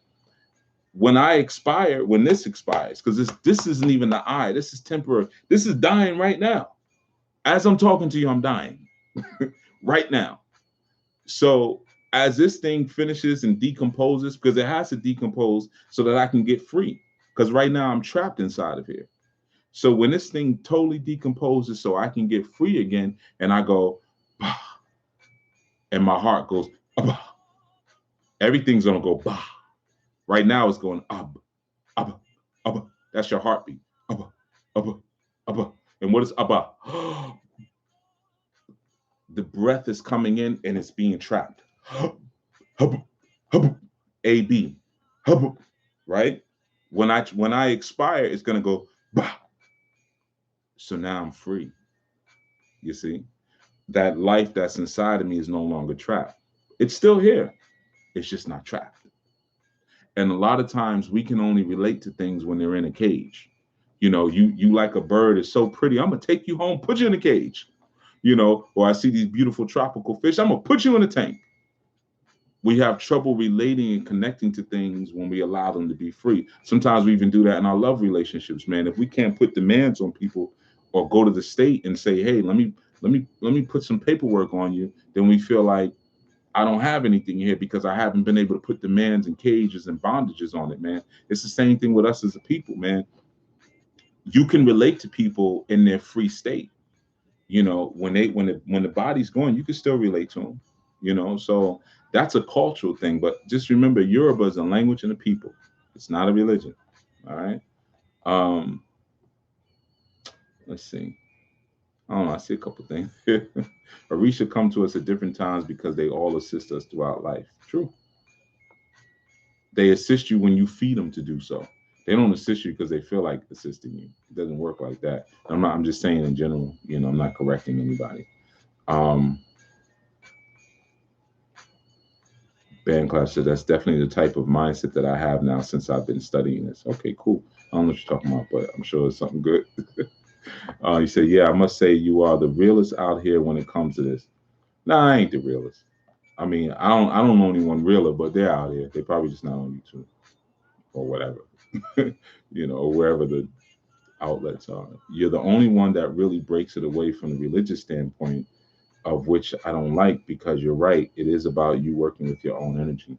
when this expires, because this isn't even the I, this is temporary. This is dying right now. As I'm talking to you, I'm dying right now. So as this thing finishes and decomposes, because it has to decompose so that I can get free. Because right now I'm trapped inside of here. So when this thing totally decomposes so I can get free again, and I go, bah, and my heart goes, bah, everything's gonna go bah. Right now it's going abba, abba. That's your heartbeat. Abba, abba, abba. And what is abba? The breath is coming in and it's being trapped. Hubba, hubba, A B, hubba, right? When I expire, it's gonna go bah. So now I'm free. You see, that life that's inside of me is no longer trapped. It's still here. It's just not trapped. And a lot of times we can only relate to things when they're in a cage. You like a bird is so pretty. I'm gonna take you home, put you in a cage. Or I see these beautiful tropical fish. I'm gonna put you in a tank. We have trouble relating and connecting to things when we allow them to be free. Sometimes we even do that in our love relationships, man. If we can't put demands on people or go to the state and say, hey, let me put some paperwork on you, then we feel like I don't have anything here because I haven't been able to put demands and cages and bondages on it, man. It's the same thing with us as a people, man. You can relate to people in their free state. When the body's going, you can still relate to them. So that's a cultural thing. But just remember, Yoruba is a language and a people. It's not a religion. All right. Um, let's see. I don't know. I see a couple things. Arisha come to us at different times because they all assist us throughout life. True. They assist you when you feed them to do so. They don't assist you because they feel like assisting you. It doesn't work like that. I'm just saying in general. I'm not correcting anybody. Um, Band class said that's definitely the type of mindset that I have now since I've been studying this. Okay, cool. I don't know what you're talking about, but I'm sure it's something good. You said, yeah, I must say you are the realest out here when it comes to this. Nah, I ain't the realest. I mean, I don't know anyone realer, but they're out here. They probably just not on YouTube or whatever, or wherever the outlets are. You're the only one that really breaks it away from the religious standpoint, of which I don't like, because you're right. It is about you working with your own energy.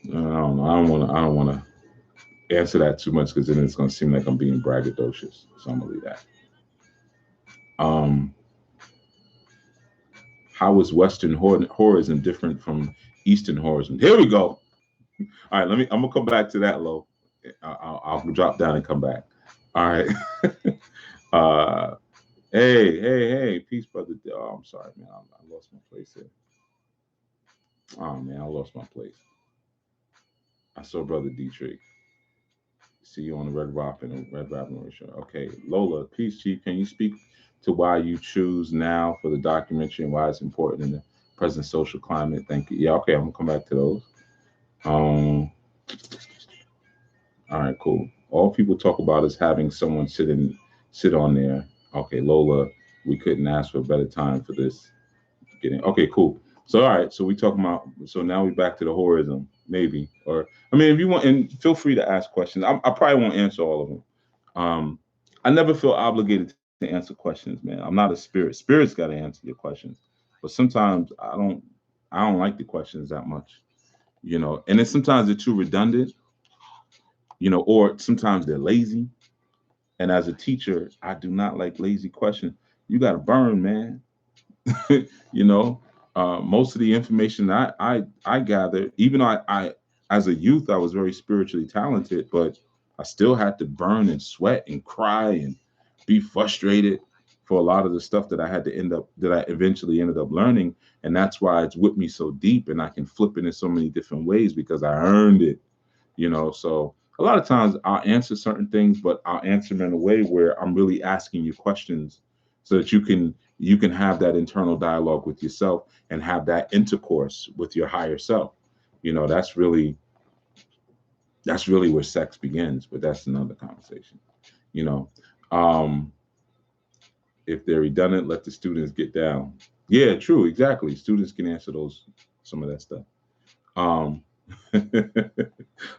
I don't know. I don't want to answer that too much because then it's going to seem like I'm being braggadocious. So I'm gonna leave that. Um, how is Western horism different from Eastern horism? Here we go. All right, I'm gonna come back to that, Lo. I'll drop down and come back. All right. uh, hey, peace, brother. Oh, I'm sorry, man. I lost my place here. Oh man, I lost my place. I saw brother Dietrich. See you on the Red Robin and Red Robin show. Okay, Lola, peace, Chief. Can you speak to why you choose now for the documentary and why it's important in the present social climate? Thank you. Yeah, okay, I'm gonna come back to those. Um, all right, cool. All people talk about is having someone sit on there. Okay, Lola, we couldn't ask for a better time for this. Okay, cool. So all right, so we talking about, so now we back to the horism, maybe. Or I mean, if you want, and feel free to ask questions. I probably won't answer all of them. um I never feel obligated to answer questions, man. I'm not a spirit. Spirits got to answer your questions, but sometimes I don't like the questions that much. And then sometimes they're too redundant, or sometimes they're lazy. And as a teacher, I do not like lazy questions. You got to burn, man. you know Most of the information that I gathered, even though I as a youth I was very spiritually talented, but I still had to burn and sweat and cry and be frustrated for a lot of the stuff that I eventually ended up learning. And that's why it's with me so deep, and I can flip it in so many different ways because I earned it. So a lot of times I'll answer certain things, but I'll answer them in a way where I'm really asking you questions so that you can have that internal dialogue with yourself and have that intercourse with your higher self. That's really where sex begins, but that's another conversation. You know, um, if they're redundant, let the students get down. Yeah, true, exactly. Students can answer some of that stuff. Um,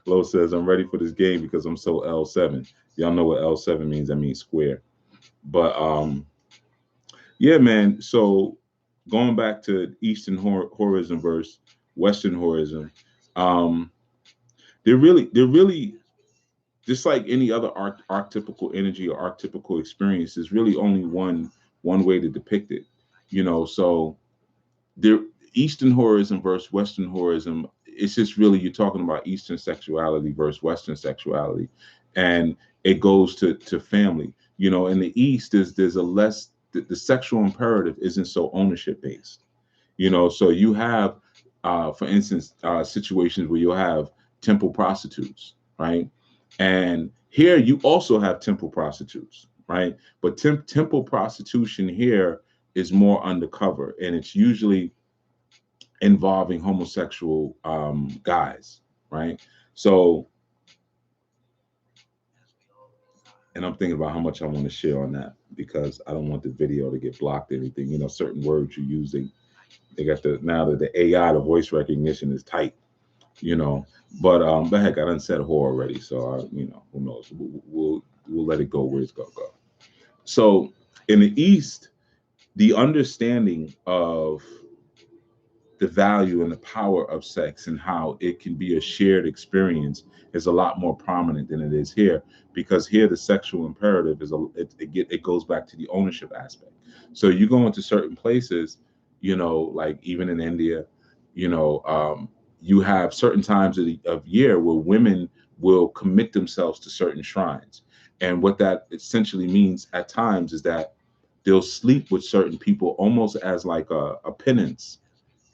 Lo says, I'm ready for this game because I'm so L7. Y'all know what L7 means. That means square. But yeah, man. So going back to Eastern horism versus Western horism, um, they're really just like any other archetypical energy or archetypical experience. There's really only one way to depict it. So there, Eastern horism versus Western horism, it's just really, you're talking about Eastern sexuality versus Western sexuality, and it goes to family. In the East, there's a less, the sexual imperative isn't so ownership based. So you have, for instance, situations where you'll have temple prostitutes, right? And here you also have temple prostitutes, right? But temple prostitution here is more undercover, and it's usually involving homosexual guys, right? So, and I'm thinking about how much I want to share on that because I don't want the video to get blocked or anything. You know, certain words you're using, they got the now that the AI, the voice recognition is tight, you know. But heck, I done said whore already, so who knows? We'll let it go where it's gonna go. So in the East, the understanding of the value and the power of sex and how it can be a shared experience is a lot more prominent than it is here, because here the sexual imperative is it goes back to the ownership aspect. So you go into certain places, like even in India, you have certain times of year where women will commit themselves to certain shrines, and what that essentially means at times is that they'll sleep with certain people almost as like a penance.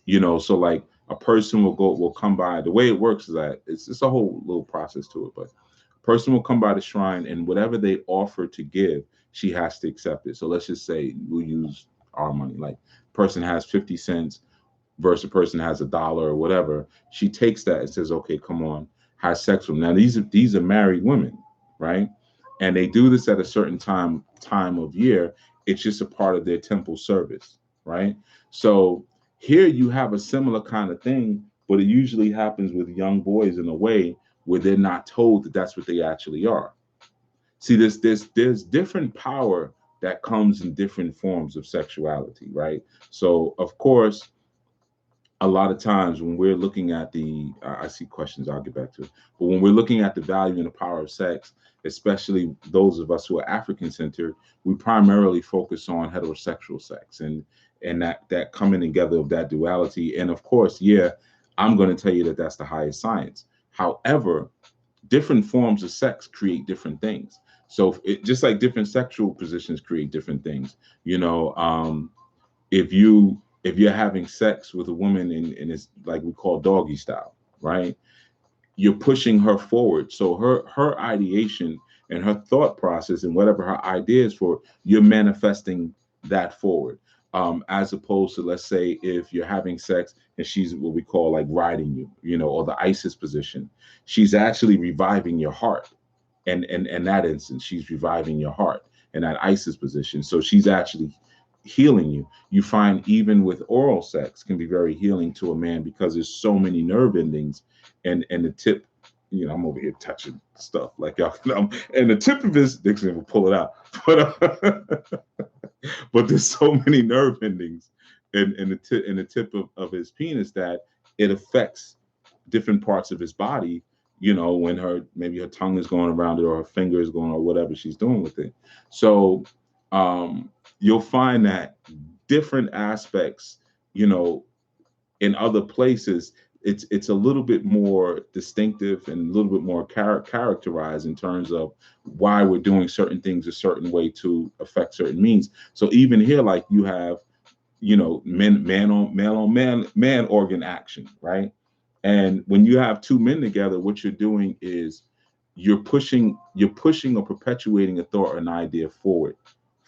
So like a person will come by. The way it works is that it's a whole little process to it, but a person will come by the shrine, and whatever they offer to give, she has to accept it. So let's just say we'll use our money. Like person has 50 cents versus a person has $1 or whatever. She takes that and says, okay, come on, have sex with them. Now these are married women, right? And they do this at a certain time of year. It's just a part of their temple service, right? So here you have a similar kind of thing, but it usually happens with young boys in a way where they're not told that that's what they actually are. See, there's different power that comes in different forms of sexuality, right? So of course, a lot of times when we're looking at I see questions, I'll get back to it, but when we're looking at the value and the power of sex, especially those of us who are African centered, we primarily focus on heterosexual sex and that coming together of that duality. And of course, yeah, I'm going to tell you that that's the highest science. However, different forms of sex create different things. So just like different sexual positions create different things, if you're having sex with a woman and it's like we call doggy style, right? You're pushing her forward. So her ideation and her thought process and whatever her idea is for, you're manifesting that forward. As opposed to, let's say, if you're having sex and she's what we call like riding you, or the ISIS position, she's actually reviving your heart. And in that instance, she's reviving your heart in that ISIS position. So she's actually healing you. You find even with oral sex can be very healing to a man because there's so many nerve endings and the tip. I'm over here touching stuff like y'all know, and the tip of his Dixon will pull it out, but there's so many nerve endings in the tip of his penis that it affects different parts of his body. When maybe her tongue is going around it or her finger is going or whatever she's doing with it. So you'll find that different aspects, in other places, it's a little bit more distinctive and a little bit more characterized in terms of why we're doing certain things a certain way to affect certain means. So even here, like you have, man organ action, right? And when you have two men together, what you're doing is you're pushing or perpetuating a thought or an idea forward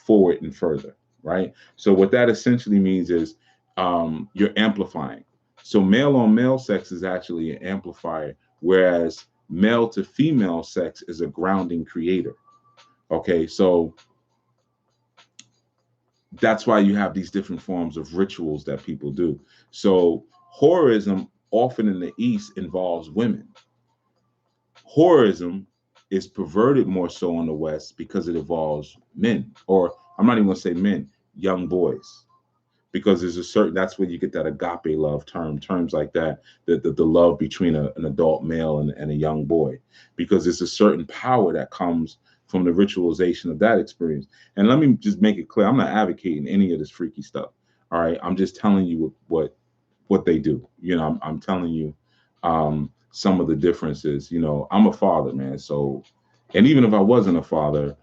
and further, right? So what that essentially means is you're amplifying. So male on male sex is actually an amplifier, whereas male to female sex is a grounding creator. Okay, so that's why you have these different forms of rituals that people do. So horrorism often in the East involves women. Horrorism is perverted more so in the West because it involves men, or I'm not even going to say men, young boys, because there's a certain, that's where you get that agape love terms like that, the love between an adult male and a young boy, because there's a certain power that comes from the ritualization of that experience. And let me just make it clear, I'm not advocating any of this freaky stuff. All right, I'm just telling you what they do. I'm telling you some of the differences. I'm a father, man. So, and even if I wasn't a father,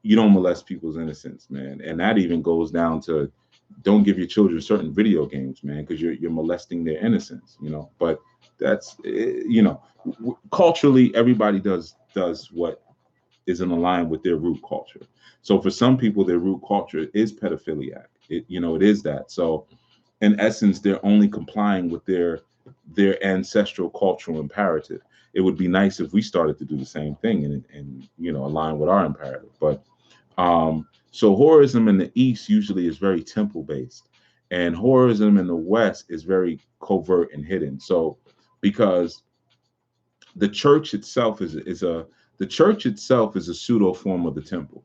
you don't molest people's innocence, man. And that even goes down to don't give your children certain video games, man, because you're molesting their innocence. But that's culturally everybody does does what isn't aligned with their root culture. So for some people, their root culture is pedophiliac. It is that. So in essence, they're only complying with their ancestral cultural imperative. It would be nice if we started to do the same thing and align with our imperative. But so horrorism in the East usually is very temple based, and horrorism in the West is very covert and hidden. So because the church itself is a pseudo form of the temple,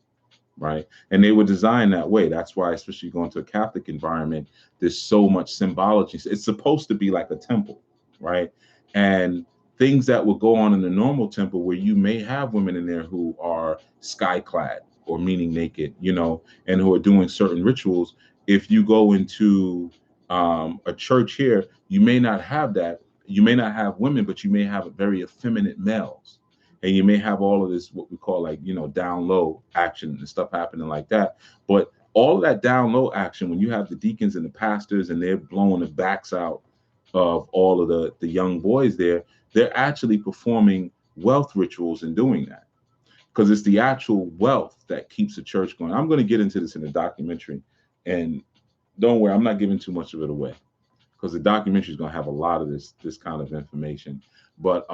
right? And they were designed that way. That's why, especially going to a Catholic environment, there's so much symbology. It's supposed to be like a temple, right? And things that would go on in the normal temple, where you may have women in there who are sky clad or meaning naked, and who are doing certain rituals. If you go into a church here, you may not have that. You may not have women, but you may have very effeminate males, and you may have all of this what we call like down low action and stuff happening like that. But all of that down low action, when you have the deacons and the pastors and they're blowing the backs out of all of the young boys there, they're actually performing wealth rituals and doing that, because it's the actual wealth that keeps the church going. I'm going to get into this in the documentary, and don't worry, I'm not giving too much of it away, because the documentary is going to have a lot of this kind of information. But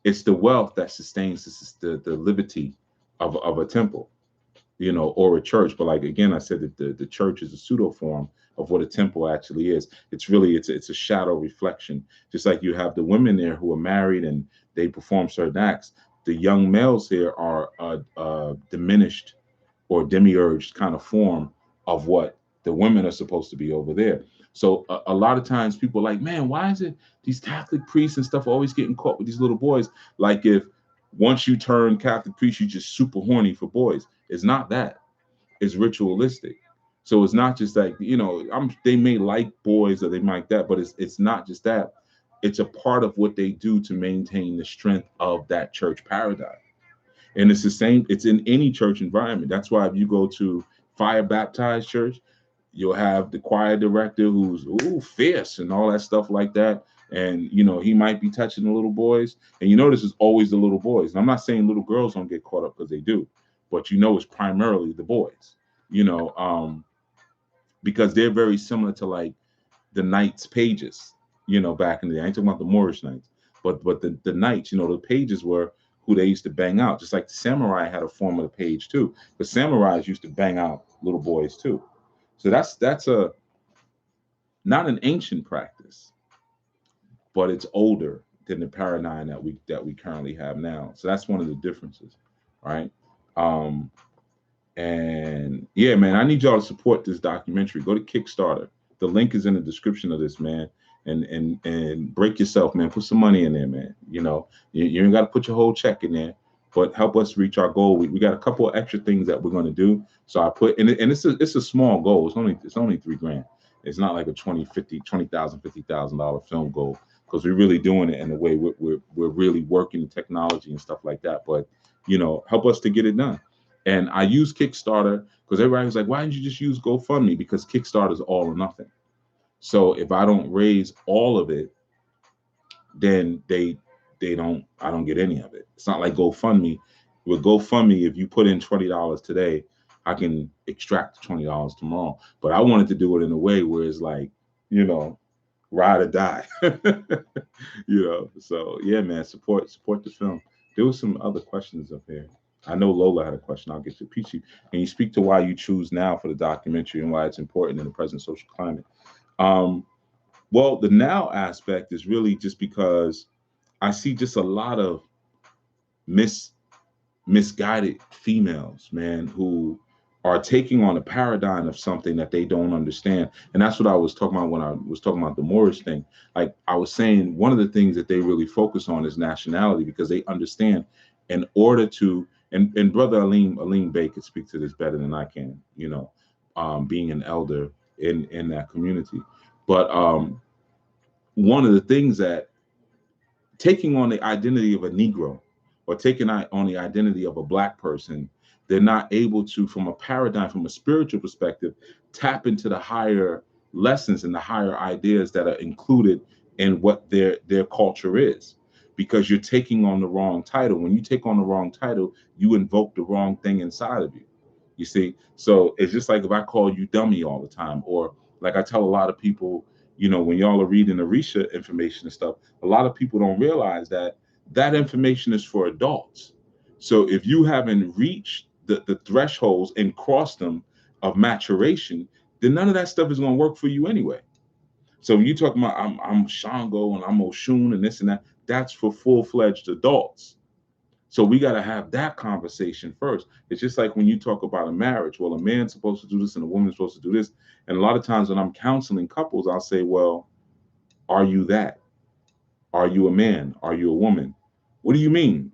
it's the wealth that sustains the liberty of a temple, or a church. But like again, I said that the church is a pseudo form of what a temple actually is. It's a shadow reflection. Just like you have the women there who are married and they perform certain acts, the young males here are a diminished or demiurged kind of form of what the women are supposed to be over there. So a lot of times people are like, man, why is it these Catholic priests and stuff always getting caught with these little boys? Like, if once you turn Catholic priest, you're just super horny for boys. It's not that. It's ritualistic. So it's not just like, they may like boys or they might that, but it's not just that. It's a part of what they do to maintain the strength of that church paradigm. And it's the same, it's in any church environment. That's why if you go to fire baptized church, you'll have the choir director who's fierce and all that stuff like that. And he might be touching the little boys. And this is always the little boys. And I'm not saying little girls don't get caught up, because they do, but it's primarily the boys, because they're very similar to like the Knights pages, back in the day. I ain't talking about the Moorish Knights, but the Knights, the pages were who they used to bang out. Just like the samurai had a form of the page too. But samurais used to bang out little boys too. So that's a not an ancient practice, but it's older than the paradigm that we currently have now. So that's one of the differences, right? Um, and yeah, man, I need y'all to support this documentary. Go to Kickstarter. The link is in the description of this, man. And break yourself, man. Put some money in there, man. You ain't got to put your whole check in there, but help us reach our goal. We got a couple of extra things that we're going to do. So I put and it's a small goal. It's only $3,000. It's not like a $20,000 film goal, because we're really doing it in a way we're really working the technology and stuff like that. But help us to get it done. And I use Kickstarter because everybody was like, why didn't you just use GoFundMe? Because Kickstarter is all or nothing. So if I don't raise all of it, then I don't get any of it. It's not like GoFundMe. With GoFundMe, if you put in $20 today, I can extract $20 tomorrow. But I wanted to do it in a way where it's like, ride or die. So yeah, man, support the film. There was some other questions up here. I know Lola had a question. I'll get to Peachy. Can you speak to why you choose now for the documentary and why it's important in the present social climate? Well, the now aspect is really just because I see just a lot of misguided females, man, who are taking on a paradigm of something that they don't understand. And that's what I was talking about when I was talking about the Moorish thing. Like I was saying, one of the things that they really focus on is nationality, because they understand in order to, and Brother Aleem Bey could speak to this better than I can, being an elder in that community. But one of the things that taking on the identity of a Negro or taking on the identity of a Black person, they're not able to, from a paradigm, from a spiritual perspective, tap into the higher lessons and the higher ideas that are included in what their culture is. because you're taking on the wrong title. When you take on the wrong title, you invoke the wrong thing inside of you. You see? So it's just like if I call you dummy all the time, or like I tell a lot of people, when y'all are reading the Risha information and stuff, a lot of people don't realize that that information is for adults. So if you haven't reached the thresholds and crossed them of maturation, then none of that stuff is going to work for you anyway. So when you talk about I'm Shango and I'm Oshun and this and that, that's for full-fledged adults. So we got to have that conversation first. It's just like when you talk about a marriage. Well, a man's supposed to do this and a woman's supposed to do this. And a lot of times when I'm counseling couples, I'll say, well, are you that? Are you a man? Are you a woman? What do you mean?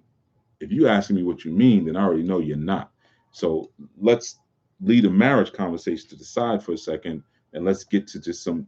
If you asking me what you mean, then I already know you're not. So let's lead a marriage conversation to the side for a second, and let's get to just some.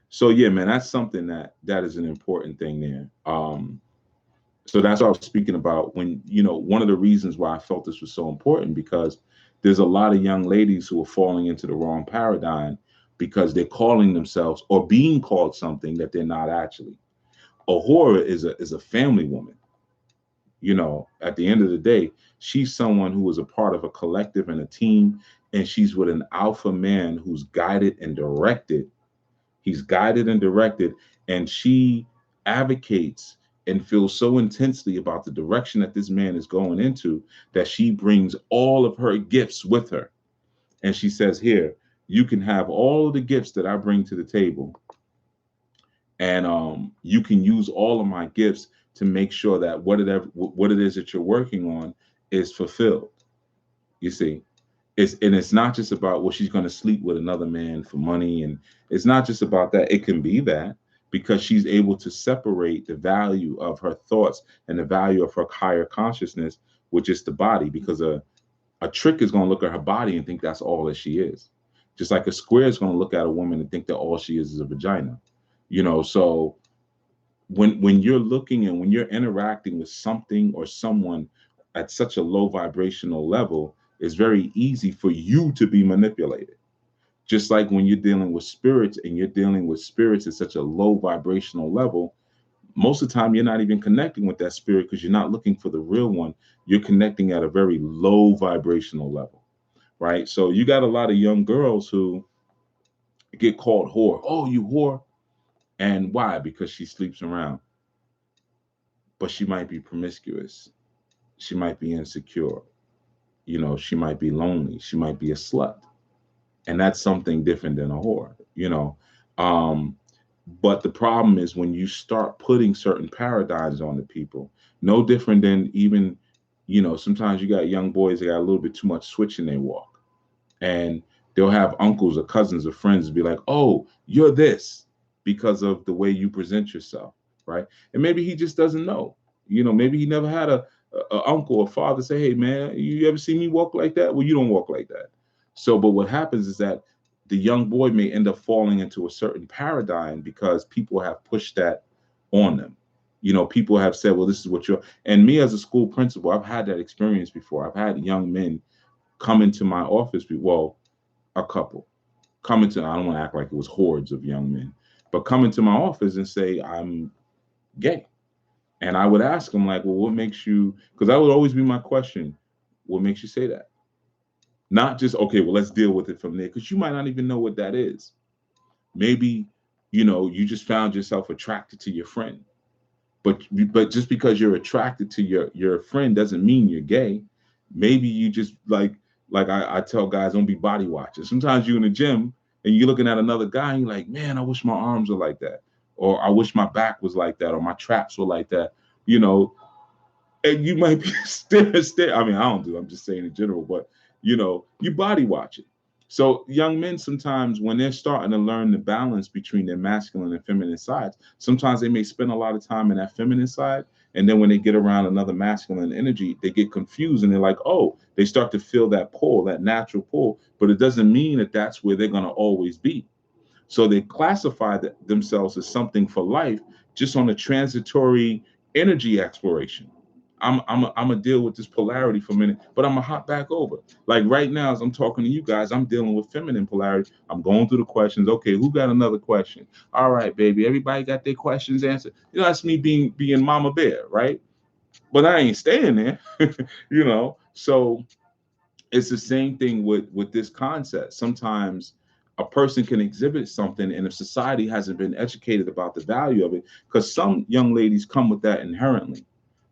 So yeah, man, that's something that is an important thing there. So that's what I was speaking about when, one of the reasons why I felt this was so important, because there's a lot of young ladies who are falling into the wrong paradigm because they're calling themselves or being called something that they're not actually. A whore is a family woman. At the end of the day, she's someone who is a part of a collective and a team, and she's with an alpha man who's guided and directed. He's guided and directed, and she advocates and feels so intensely about the direction that this man is going into that she brings all of her gifts with her. And she says, here, you can have all of the gifts that I bring to the table, and you can use all of my gifts to make sure that what it is that you're working on is fulfilled. You see, it's not just about, well, she's going to sleep with another man for money, and it's not just about that. It can be that, because she's able to separate the value of her thoughts and the value of her higher consciousness with just the body, because a trick is going to look at her body and think that's all that she is, just like a square is going to look at a woman and think that all she is a vagina. So when you're looking and when you're interacting with something or someone at such a low vibrational level, it's very easy for you to be manipulated. Just like when you're dealing with spirits and you're dealing with spirits at such a low vibrational level, most of the time you're not even connecting with that spirit because you're not looking for the real one. You're connecting at a very low vibrational level, right? So you got a lot of young girls who get called whore. Oh, you whore. And why? Because she sleeps around. But she might be promiscuous. She might be insecure. She might be lonely. She might be a slut. And that's something different than a whore. Um, but the problem is when you start putting certain paradigms on the people, no different than even, sometimes you got young boys that got a little bit too much switch in their walk. And they'll have uncles or cousins or friends be like, oh, you're this because of the way you present yourself, right? And maybe he just doesn't know. Maybe he never had a uncle or father say, hey, man, you ever see me walk like that? Well, you don't walk like that. So, but what happens is that the young boy may end up falling into a certain paradigm because people have pushed that on them. People have said, well, this is what you're, and me as a school principal, I've had that experience before. I've had young men come into my office, well, a couple come into, I don't want to act like it was hordes of young men, but come into my office and say, I'm gay. And I would ask them, like, well, what makes you, because that would always be my question, what makes you say that? Not just, okay, well, let's deal with it from there, because you might not even know what that is. Maybe, you just found yourself attracted to your friend. But just because you're attracted to your friend doesn't mean you're gay. Maybe you just like I tell guys, don't be body watching. Sometimes you're in the gym and you're looking at another guy and you're like, man, I wish my arms were like that, or I wish my back was like that, or my traps were like that. You know, and you might be stare. I mean, I don't do. I'm just saying in general, but you body watch it. So young men sometimes, when they're starting to learn the balance between their masculine and feminine sides, sometimes they may spend a lot of time in that feminine side, and then when they get around another masculine energy, they get confused and they're like, oh, they start to feel that pull, that natural pull, but it doesn't mean that that's where they're going to always be. So they classify themselves as something for life just on a transitory energy exploration. I'm gonna deal with this polarity for a minute, but I'm gonna hop back over. Like right now, as I'm talking to you guys, I'm dealing with feminine polarity. I'm going through the questions. Okay, who got another question? All right, baby. Everybody got their questions answered. That's me being Mama Bear, right? But I ain't staying there, So it's the same thing with this concept. Sometimes a person can exhibit something, and if society hasn't been educated about the value of it, because some young ladies come with that inherently,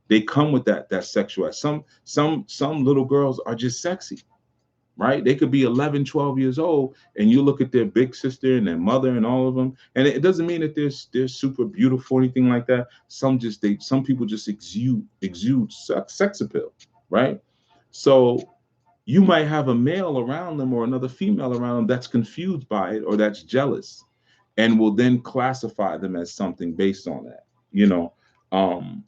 they come with that sexual. Some little girls are just sexy, right? They could be 11, 12 years old, and you look at their big sister and their mother and all of them, and it doesn't mean that they're super beautiful or anything like that. Some people just exude sex appeal, right? So you might have a male around them or another female around them that's confused by it or that's jealous, and will then classify them as something based on that. You know, um,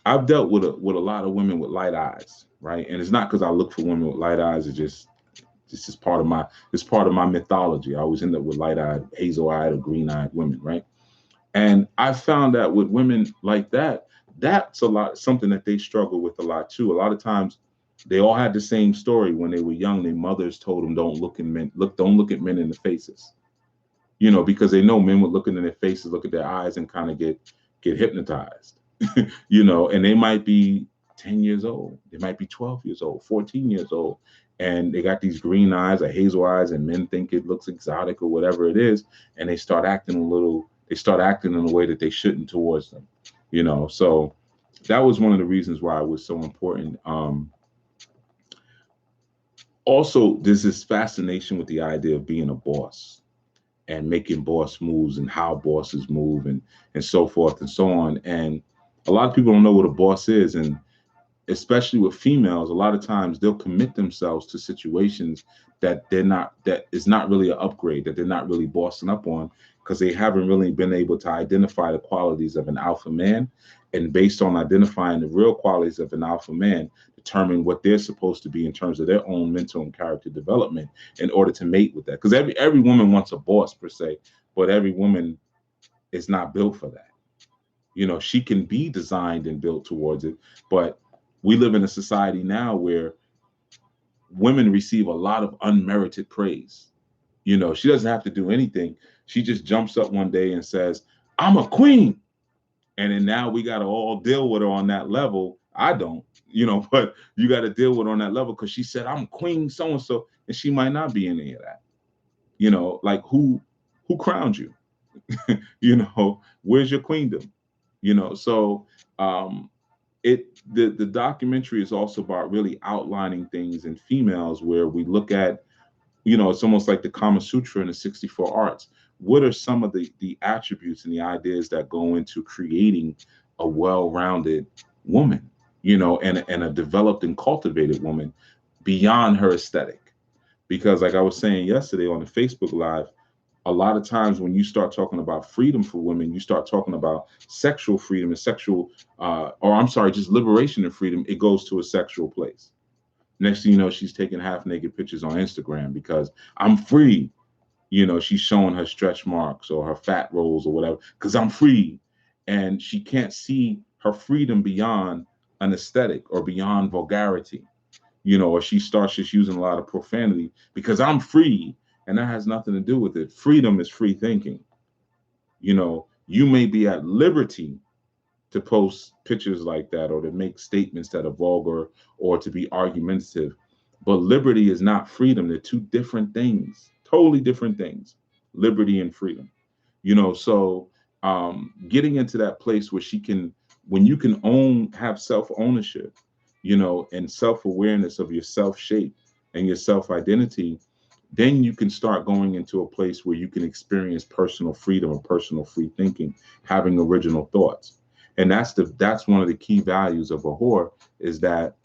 I've dealt with a lot of women with light eyes, right? And it's not because I look for women with light eyes. It's just this is part of my mythology. I always end up with light eyed, hazel eyed, or green eyed women, right? And I found that with women like that, that's a lot something that they struggle with a lot too. A lot of times, they all had the same story when they were young. Their mothers told them, don't look at men in the faces, because they know men would look in their faces, look at their eyes, and kind of get hypnotized, and they might be 10 years old, they might be 12 years old, 14 years old, and they got these green eyes or hazel eyes, and men think it looks exotic or whatever it is, and they start acting in a way that they shouldn't towards them, So that was one of the reasons why it was so important. Also, there's this fascination with the idea of being a boss and making boss moves and how bosses move and so forth and so on. And a lot of people don't know what a boss is. And especially with females, a lot of times they'll commit themselves to situations that is not really an upgrade, that they're not really bossing up on, because they haven't really been able to identify the qualities of an alpha man. And based on identifying the real qualities of an alpha man, determine what they're supposed to be in terms of their own mental and character development in order to mate with that. Because every woman wants a boss per se, but every woman is not built for that. She can be designed and built towards it, but we live in a society now where women receive a lot of unmerited praise. She doesn't have to do anything. She just jumps up one day and says, I'm a queen. And then now we got to all deal with her on that level. I don't, but you got to deal with her on that level because she said, I'm queen so and so. And she might not be any of that. Like who crowned you? Where's your queendom? So the documentary is also about really outlining things in females where we look at, it's almost like the Kama Sutra and the 64 arts. What are some of the attributes and the ideas that go into creating a well-rounded woman, and a developed and cultivated woman beyond her aesthetic? Because like I was saying yesterday on the Facebook Live, a lot of times when you start talking about freedom for women, you start talking about sexual freedom and just liberation and freedom, it goes to a sexual place. Next thing you know, she's taking half naked pictures on Instagram because I'm free. She's showing her stretch marks or her fat rolls or whatever because I'm free. And she can't see her freedom beyond an aesthetic or beyond vulgarity, or she starts just using a lot of profanity because I'm free. And that has nothing to do with it. Freedom is free thinking. You may be at liberty to post pictures like that or to make statements that are vulgar or to be argumentative. But liberty is not freedom. They're two different things, totally different things, liberty and freedom. So getting into that place where when you can have self ownership, and self awareness of your self shape and your self identity, then you can start going into a place where you can experience personal freedom or personal free thinking, having original thoughts. And that's one of the key values of a whore, is that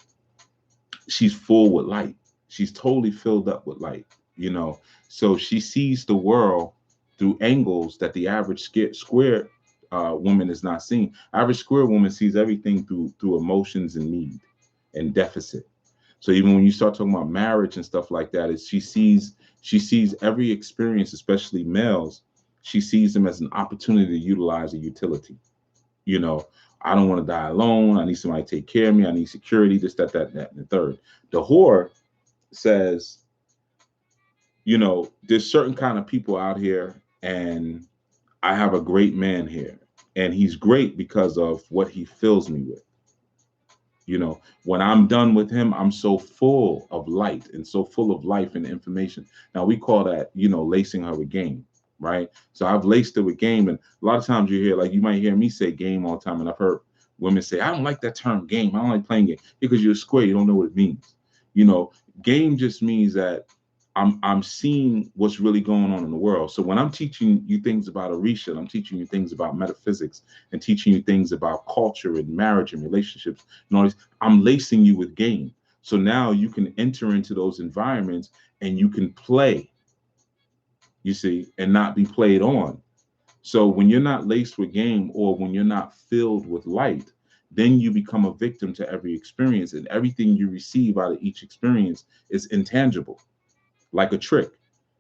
she's full with light. She's totally filled up with light, So she sees the world through angles that the average square woman is not seeing. Average square woman sees everything through emotions and need and deficit. So even when you start talking about marriage and stuff like that, she sees every experience, especially males, she sees them as an opportunity to utilize a utility, you know. I don't want to die alone. I need somebody to take care of me. I need security, this, that, and the third. The whore says, there's certain kind of people out here, and I have a great man here. And he's great because of what he fills me with. When I'm done with him, I'm so full of light and so full of life and information. Now we call that, lacing her with game, right? So I've laced her with game, and a lot of times you hear, like, you might hear me say game all the time, and I've heard women say, I don't like that term game. I don't like playing game, because you're a square. You don't know what it means. Game just means that I'm seeing what's really going on in the world. So when I'm teaching you things about Orisha, I'm teaching you things about metaphysics and teaching you things about culture and marriage and relationships and all this, I'm lacing you with game. So now you can enter into those environments and you can play, you see, and not be played on. So when you're not laced with game, or when you're not filled with light, then you become a victim to every experience, and everything you receive out of each experience is intangible, like a trick.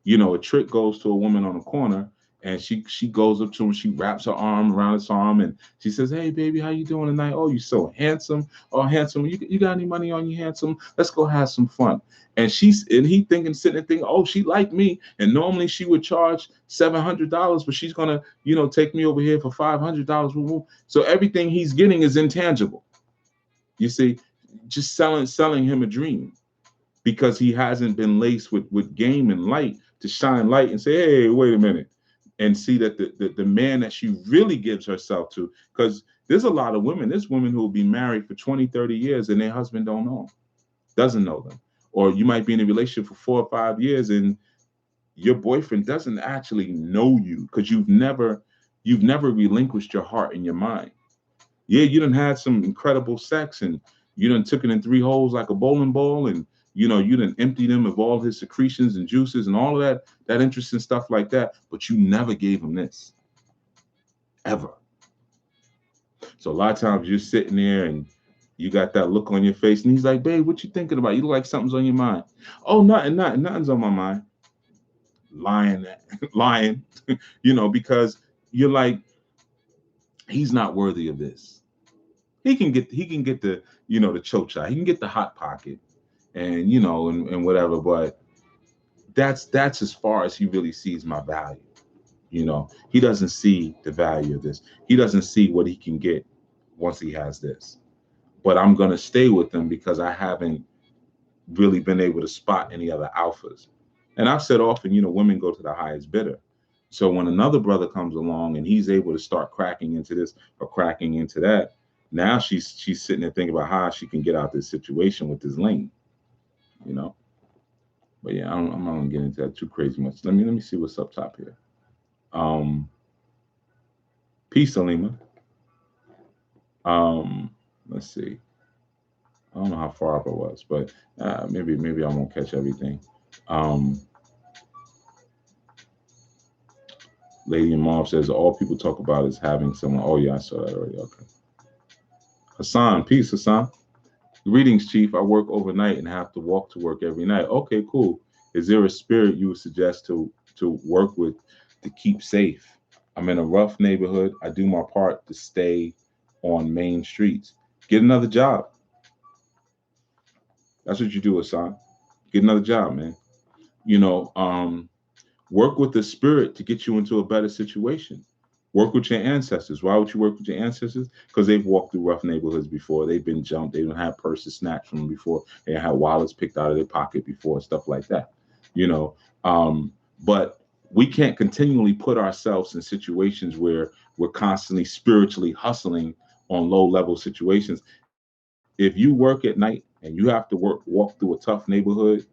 A trick goes to a woman on a corner, and she goes up to him, she wraps her arm around his arm, and she says, "Hey, baby, how you doing tonight? Oh, you so handsome. Oh, handsome. You got any money on you, handsome? Let's go have some fun." And he thinking, sitting and thinking, "Oh, she like me, and normally she would charge $700, but she's gonna, take me over here for $500." So everything he's getting is intangible. You see, just selling him a dream, because he hasn't been laced with game and light to shine light and say, hey, wait a minute, and see that the man that she really gives herself to, because there's women who will be married for 20, 30 years and their husband doesn't know them. Or you might be in a relationship for 4 or 5 years and your boyfriend doesn't actually know you, because you've never relinquished your heart and your mind. Yeah, you done had some incredible sex, and you done took it in three holes like a bowling ball, and you done emptied him of all his secretions and juices and all of that interesting stuff like that, but you never gave him this, ever. So a lot of times you're sitting there and you got that look on your face, and he's like, babe, what you thinking about? You look like something's on your mind. Oh, nothing's on my mind. Lying, lying, because you're like, he's not worthy of this. He can get the, the choke shot. He can get the hot pocket, and and whatever, but that's as far as he really sees my value. He doesn't see the value of this. He doesn't see what he can get once he has this. But I'm going to stay with him because I haven't really been able to spot any other alphas. And I've said often, women go to the highest bidder. So when another brother comes along and he's able to start cracking into this or cracking into that, now she's sitting there thinking about how she can get out this situation with this lane, you know. But yeah, I'm not gonna get into that too crazy much. Let me see what's up top here. Um, Peace, Alima. Let's see. I don't know how far up I was, but maybe I won't catch everything. Um, Lady in Mauve says all people talk about is having someone. Oh yeah, I saw that already. Okay. Hassan, peace, Hassan. Greetings, Chief. I work overnight and have to walk to work every night. Okay, cool. Is there a spirit you would suggest to work with to keep safe? I'm in a rough neighborhood. I do my part to stay on main streets. Get another job. That's what you do, Hassan. Get another job, man. You know, work with the spirit to get you into a better situation. Work with your ancestors. Why would you work with your ancestors? Because they've walked through rough neighborhoods before. They've been jumped. They don't have purses snatched from them before. They had wallets picked out of their pocket before, stuff like that. You know, but we can't continually put ourselves in situations where we're constantly spiritually hustling on low level situations. If you work at night and you have to walk through a tough neighborhood,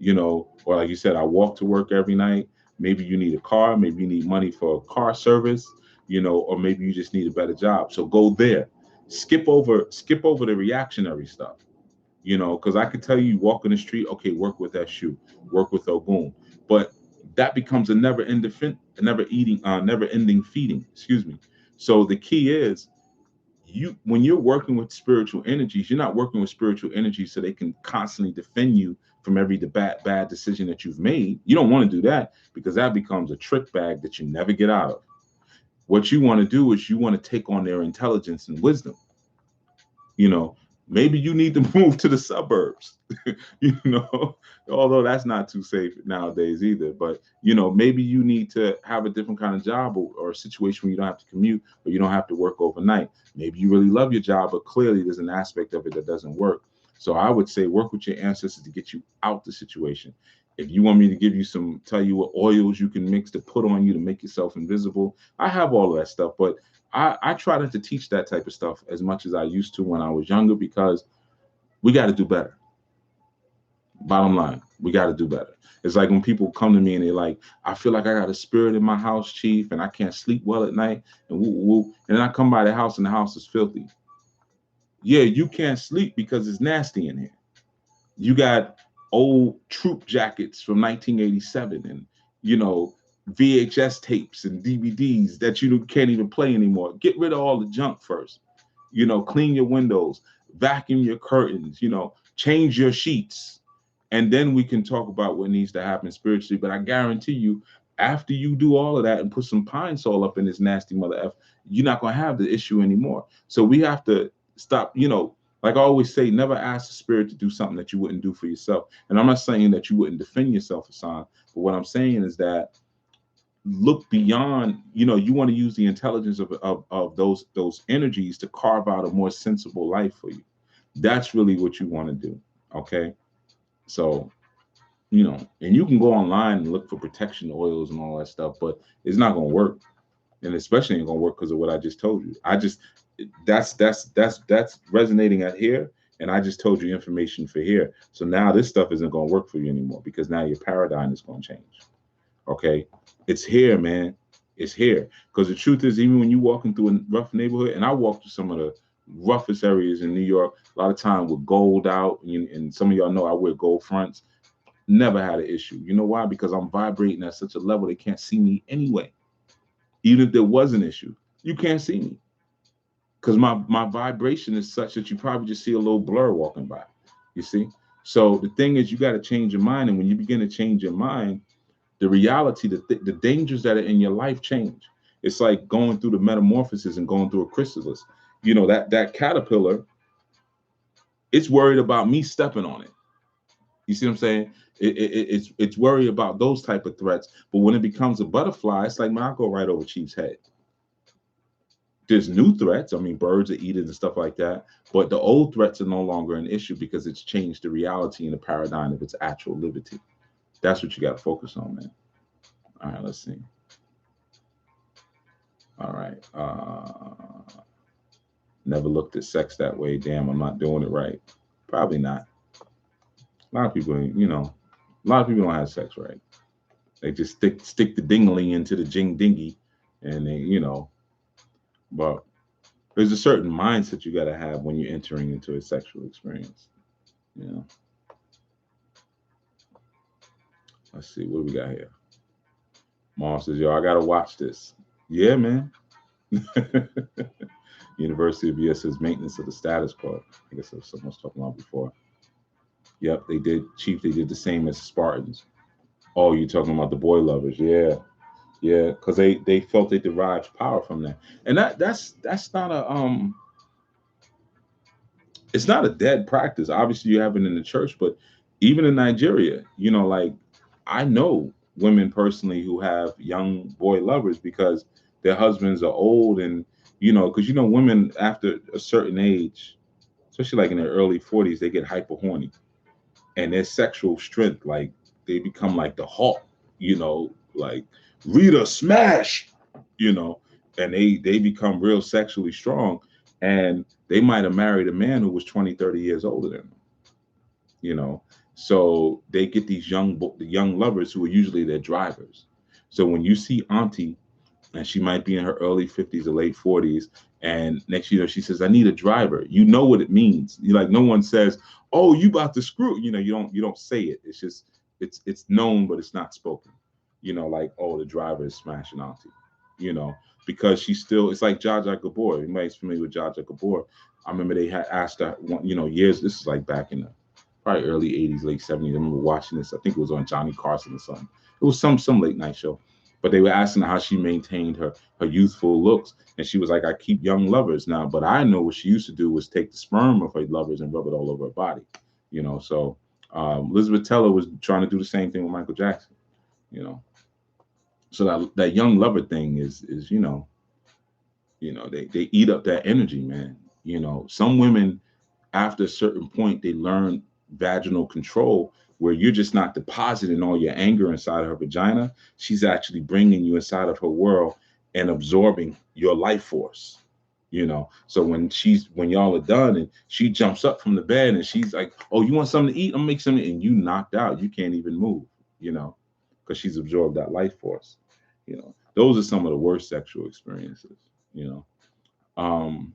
or like you said, I walk to work every night. Maybe you need a car, maybe you need money for a car service, or maybe you just need a better job. So go there. Skip over the reactionary stuff, because I could tell you walk in the street, okay, work with that shoe, work with Ogun. But that becomes a never ending feeding, excuse me. So the key is, when you're working with spiritual energies, you're not working with spiritual energies so they can constantly defend you from every bad decision that you've made. You don't want to do that, because that becomes a trick bag that you never get out of. What you want to do is you want to take on their intelligence and wisdom. You know, maybe you need to move to the suburbs. you know, although that's not too safe nowadays either. But maybe you need to have a different kind of job, or a situation where you don't have to commute, or you don't have to work overnight. Maybe you really love your job, but clearly there's an aspect of it that doesn't work. So I would say work with your ancestors to get you out the situation. If you want me to tell you what oils you can mix to put on you to make yourself invisible, I have all of that stuff. But I try not to teach that type of stuff as much as I used to when I was younger, because we got to do better. Bottom line, we got to do better. It's like when people come to me and they're like, I feel like I got a spirit in my house, chief, and I can't sleep well at night. And woo, woo. And then I come by the house and the house is filthy. Yeah, you can't sleep because it's nasty in here. You got old troop jackets from 1987 and, you know, VHS tapes and DVDs that you can't even play anymore. Get rid of all the junk first. Clean your windows, vacuum your curtains, change your sheets, and then we can talk about what needs to happen spiritually. But I guarantee you, after you do all of that and put some pine sol up in this nasty mother F, you're not going to have the issue anymore. So we have to stop, like I always say, never ask the spirit to do something that you wouldn't do for yourself. And I'm not saying that you wouldn't defend yourself, Hassan, but what I'm saying is that look beyond, you want to use the intelligence of those energies to carve out a more sensible life for you. That's really what you want to do. Okay. So, and you can go online and look for protection oils and all that stuff, but it's not going to work. And especially ain't going to work because of what I just told you. That's resonating at here. And I just told you information for here. So now this stuff isn't going to work for you anymore, because now your paradigm is going to change. Okay. It's here, man. It's here. Because the truth is, even when you walking through a rough neighborhood, and I walked through some of the roughest areas in New York, a lot of time with gold out, and some of y'all know I wear gold fronts. Never had an issue. You know why? Because I'm vibrating at such a level they can't see me anyway. Even if there was an issue, you can't see me. Because my vibration is such that you probably just see a little blur walking by. You see? So the thing is, you got to change your mind. And when you begin to change your mind, the reality, the dangers that are in your life change. It's like going through the metamorphosis and going through a chrysalis. That caterpillar, it's worried about me stepping on it. You see what I'm saying? It's worried about those type of threats. But when it becomes a butterfly, it's like, man, I'll go right over Chief's head. There's new threats. I mean, birds are eating and stuff like that. But the old threats are no longer an issue because it's changed the reality and the paradigm of its actual liberty. That's what you got to focus on, man. All right, let's see. All right. Never looked at sex that way. Damn, I'm not doing it right. Probably not. A lot of people, a lot of people don't have sex right. They just stick the dingling into the jing dingy, and they, but there's a certain mindset you got to have when you're entering into a sexual experience. Let's see, what do we got here? Mom says, yo, I got to watch this. Yeah, man. University of VS says maintenance of the status quo. I guess that's someone was talking about before. Yep, they did. Chief, they did the same as Spartans. Oh, you're talking about the boy lovers. Yeah. Yeah, because they felt they derived power from that. And that's not it's not a dead practice. Obviously you have it in the church, but even in Nigeria, like I know women personally who have young boy lovers because their husbands are old, and because women after a certain age, especially like in their early 40s, they get hyper horny, and their sexual strength, like they become like the Hulk, like Rita smash, and they become real sexually strong, and they might have married a man who was 20, 30 years older than them, so they get these young lovers who are usually their drivers. So when you see auntie, and she might be in her early 50s or late 40s, and next year she says, I need a driver, what it means. You like, no one says, oh, you about to screw, you don't say it. It's just it's known, but it's not spoken. Like, oh, the driver is smashing auntie, because she's still, it's like Jaja Gabor. Anybody's familiar with Jaja Gabor? I remember they had asked her, years, this is like back in the probably early 80s, late 70s. I remember watching this. I think it was on Johnny Carson or something. It was some late night show. But they were asking her how she maintained her youthful looks, and she was like, "I keep young lovers now." But I know what she used to do was take the sperm of her lovers and rub it all over her body. So Elizabeth Taylor was trying to do the same thing with Michael Jackson. You know, so that young lover thing is they eat up that energy, man. Some women after a certain point, they learn vaginal control where you're just not depositing all your anger inside of her vagina. She's actually bringing you inside of her world and absorbing your life force. So when y'all are done and she jumps up from the bed and she's like, "Oh, you want something to eat? I'm gonna make something," and you knocked out. You can't even move. You know, because she's absorbed that life force. Those are some of the worst sexual experiences. You know. Um,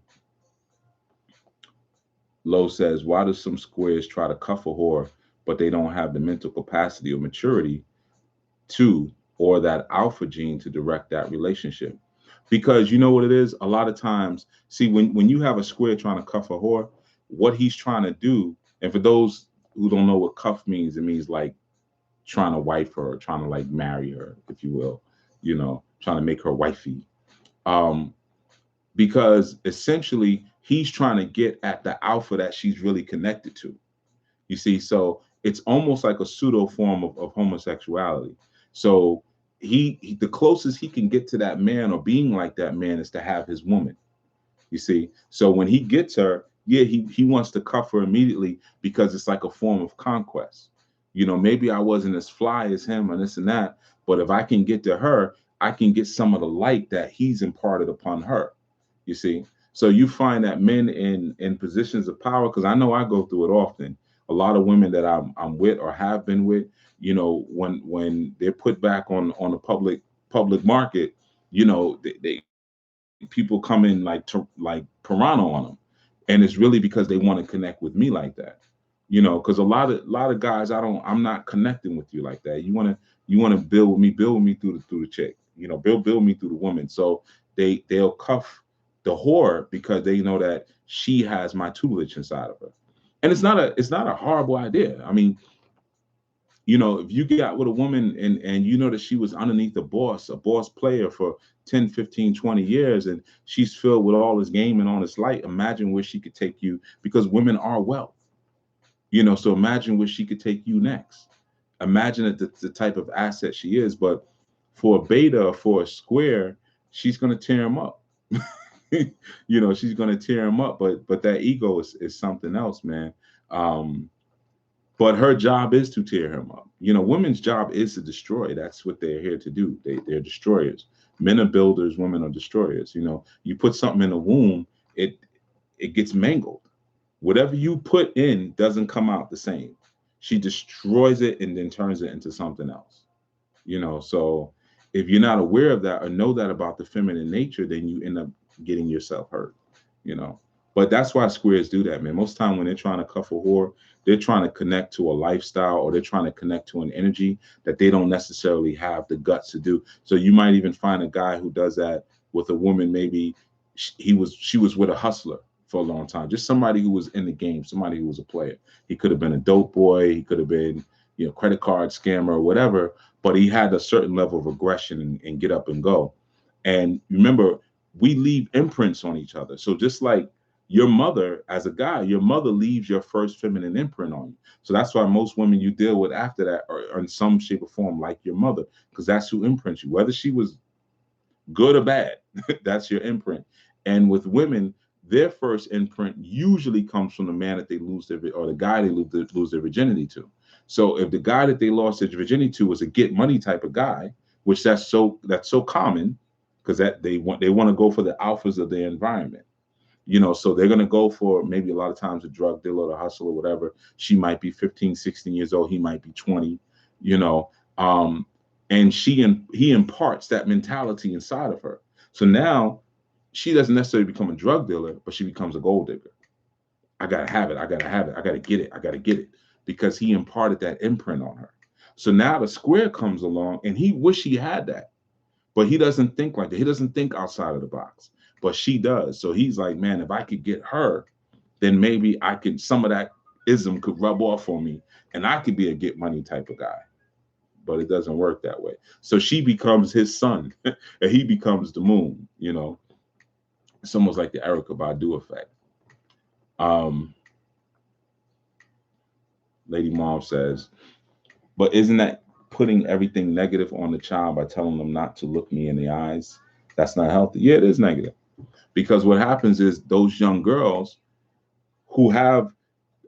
Lowe says, why do some squares try to cuff a whore, but they don't have the mental capacity or maturity to, or that alpha gene to direct that relationship? Because you know what it is? A lot of times, see, when you have a square trying to cuff a whore, what he's trying to do, and for those who don't know what cuff means, it means like trying to wife her, trying to like marry her, if you will, trying to make her wifey. Um, because essentially he's trying to get at the alpha that she's really connected to. You see, so it's almost like a pseudo form of homosexuality. So the closest he can get to that man or being like that man is to have his woman. You see, so when he gets her, yeah, he wants to cuff her immediately because it's like a form of conquest. Maybe I wasn't as fly as him and this and that, but if I can get to her, I can get some of the light that he's imparted upon her. You see, so you find that men in positions of power, because I know I go through it often. A lot of women that I'm with or have been with, when they're put back on the public market, they people come in like piranha on them, and it's really because they want to connect with me like that. Because a lot of guys, I'm not connecting with you like that. You want to build with me through the chick. Build me through the woman. So they'll cuff the whore because they know that she has my tutelage inside of her, and it's not a horrible idea. I mean, if you got with a woman and you know that she was underneath a boss player for 10, 15, 20 years, and she's filled with all this game and all this light, imagine where she could take you, because women are wealth. So imagine where she could take you next. Imagine the type of asset she is. But for a beta or for a square, she's going to tear him up. She's going to tear him up. But that ego is something else, man. But her job is to tear him up. Women's job is to destroy. That's what they're here to do. They're destroyers. Men are builders, women are destroyers. You put something in the womb, it gets mangled. Whatever you put in doesn't come out the same. She destroys it and then turns it into something else. So if you're not aware of that or know that about the feminine nature, then you end up getting yourself hurt. you know but that's why squares do that, man. Most time when they're trying to cuff a whore, they're trying to connect to a lifestyle, or they're trying to connect to an energy that they don't necessarily have the guts to do. So you might even find a guy who does that with a woman. Maybe she was with a hustler for a long time, just somebody who was in the game, somebody who was a player. He could have been a dope boy, he could have been credit card scammer or whatever, but he had a certain level of aggression and get up and go. And remember, we leave imprints on each other. So just like your mother, as a guy, your mother leaves your first feminine imprint on you. So that's why most women you deal with after that are in some shape or form like your mother, because that's who imprints you, whether she was good or bad. That's your imprint. And with women, their first imprint usually comes from the man that they lose or the guy they lose their virginity to. So if the guy that they lost their virginity to was a get money type of guy, which that's so common, because that they want to go for the alphas of their environment. So they're going to go for maybe a lot of times a drug dealer, or a hustler, or whatever. She might be 15, 16 years old. He might be 20, you know. And he imparts that mentality inside of her. So now she doesn't necessarily become a drug dealer, but she becomes a gold digger. I got to have it. I got to have it. I got to get it. I got to get it, because he imparted that imprint on her. So now the square comes along and he wish he had that. But he doesn't think like that. He doesn't think outside of the box. But she does. So he's like, man, if I could get her, then maybe I could, some of that ism could rub off on me, and I could be a get money type of guy. but it doesn't work that way. So she becomes his sun, and he becomes the moon. It's almost like the Erica Badu effect. Um, Lady Mom says, but isn't that putting everything negative on the child by telling them not to look me in the eyes? That's not healthy. Yeah, it is negative, because what happens is those young girls who have,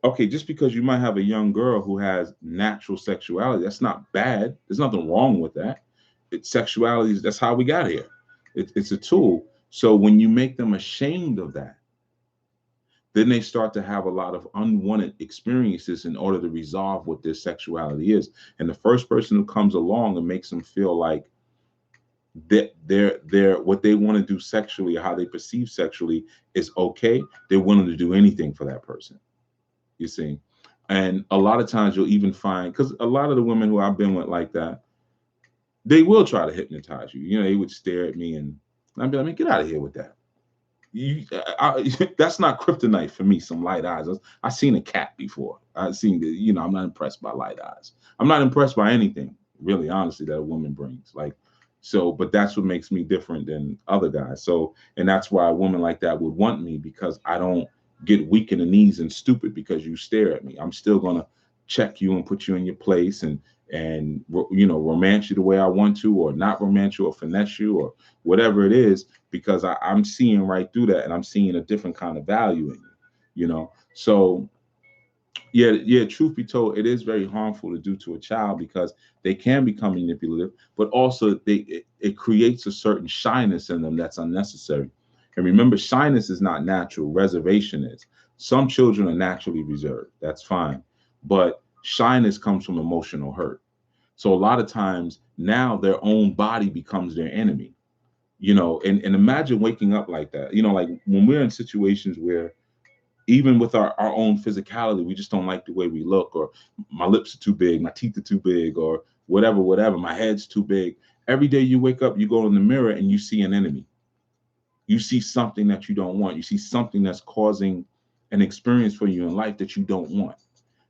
okay, just because you might have a young girl who has natural sexuality, that's not bad. There's nothing wrong with that. Sexuality, that's how we got here. It's a tool. So when you make them ashamed of that, then they start to have a lot of unwanted experiences in order to resolve what their sexuality is. And the first person who comes along and makes them feel like that they're what they want to do sexually, or how they perceive sexually, is okay, they're willing to do anything for that person. You see? And a lot of times you'll even find, because a lot of the women who I've been with like that, they will try to hypnotize you. They would stare at me and I'd be like, "Man, get out of here with that. That's not kryptonite for me, some light eyes. I've seen a cat before. I've seen, I'm not impressed by light eyes. I'm not impressed by anything, really, honestly, that a woman brings. But that's what makes me different than other guys. So, and that's why a woman like that would want me, because I don't get weak in the knees and stupid because you stare at me. I'm still going to check you and put you in your place, and romance you the way I want to, or not romance you, or finesse you, or whatever it is, because I'm seeing right through that, and I'm seeing a different kind of value in you. So yeah, truth be told, it is very harmful to do to a child, because they can become manipulative, but also it creates a certain shyness in them that's unnecessary. And remember, shyness is not natural, reservation is. Some children are naturally reserved, that's fine, but shyness comes from emotional hurt. So a lot of times now their own body becomes their enemy. And imagine waking up like that. Like when we're in situations where, even with our own physicality, we just don't like the way we look, or my lips are too big, my teeth are too big, or whatever, my head's too big. Every day you wake up, you go in the mirror and you see an enemy. You see something that you don't want. You see something that's causing an experience for you in life that you don't want.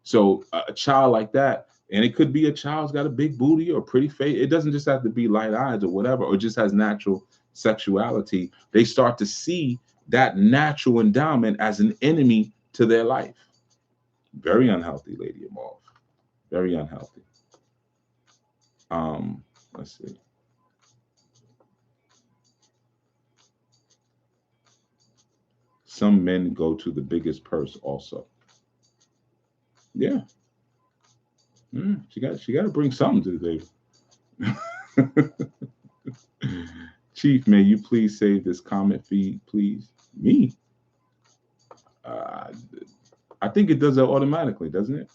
So a child like that, and it could be a child's got a big booty or pretty face. It doesn't just have to be light eyes or whatever, or just has natural sexuality. They start to see that natural endowment as an enemy to their life. Very unhealthy, Lady Evolve. Very unhealthy. Let's see. Some men go to the biggest purse also. Yeah. She got to bring something to the table. Chief, may you please save this comment feed, please? Me? Uh, I think it does that automatically, doesn't it?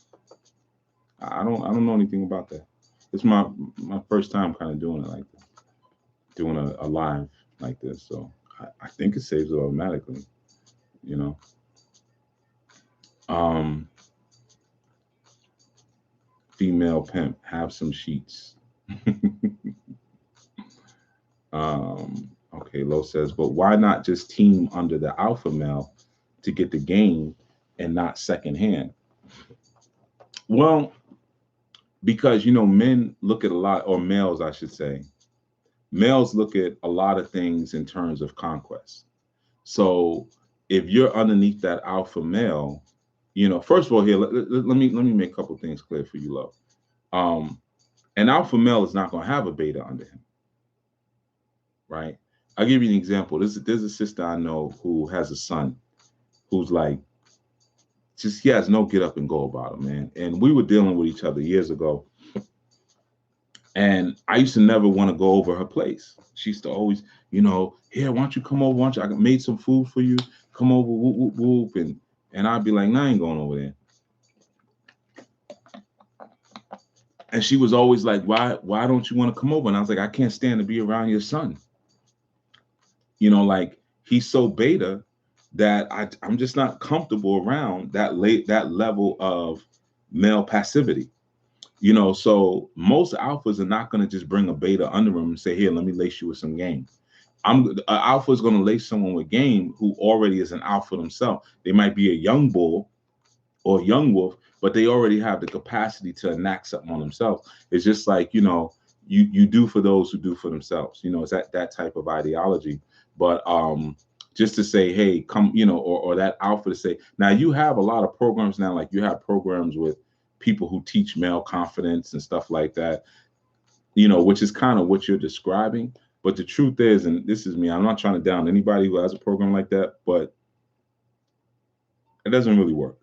I don't know anything about that. It's my first time kind of doing it like this, doing a live like this. So I think it saves it automatically. You know. Um, Female pimp, have some sheets. Okay, Lo says, but why not just team under the alpha male to get the game and not secondhand? Well, because men look at a lot, or males, I should say, males look at a lot of things in terms of conquest. So if you're underneath that alpha male, first of all, here let me make a couple things clear for you, Lo. Um, an alpha male is not going to have a beta under him, right? I'll give you an example. There's a sister I know who has a son who's like, just he has no get up and go about him, man. And we were dealing with each other years ago, and I used to never want to go over her place. She used to always, here, why don't you come over? Why don't you? I made some food for you. Come over, whoop whoop whoop, and I'd be like, nah, I ain't going over there. And she was always like, why don't you want to come over? And I was like, I can't stand to be around your son. Like he's so beta that I'm just not comfortable around that level of male passivity. So most alphas are not going to just bring a beta under them and say, here, let me lace you with some game. Alpha is going to lace someone with game who already is an alpha themselves. They might be a young bull or a young wolf, but they already have the capacity to enact something on themselves. It's just like, you do for those who do for themselves. It's that type of ideology. But just to say, hey, come, or that alpha to say, now you have a lot of programs now, like you have programs with people who teach male confidence and stuff like that, which is kind of what you're describing. But the truth is, and this is me, I'm not trying to down anybody who has a program like that, but it doesn't really work.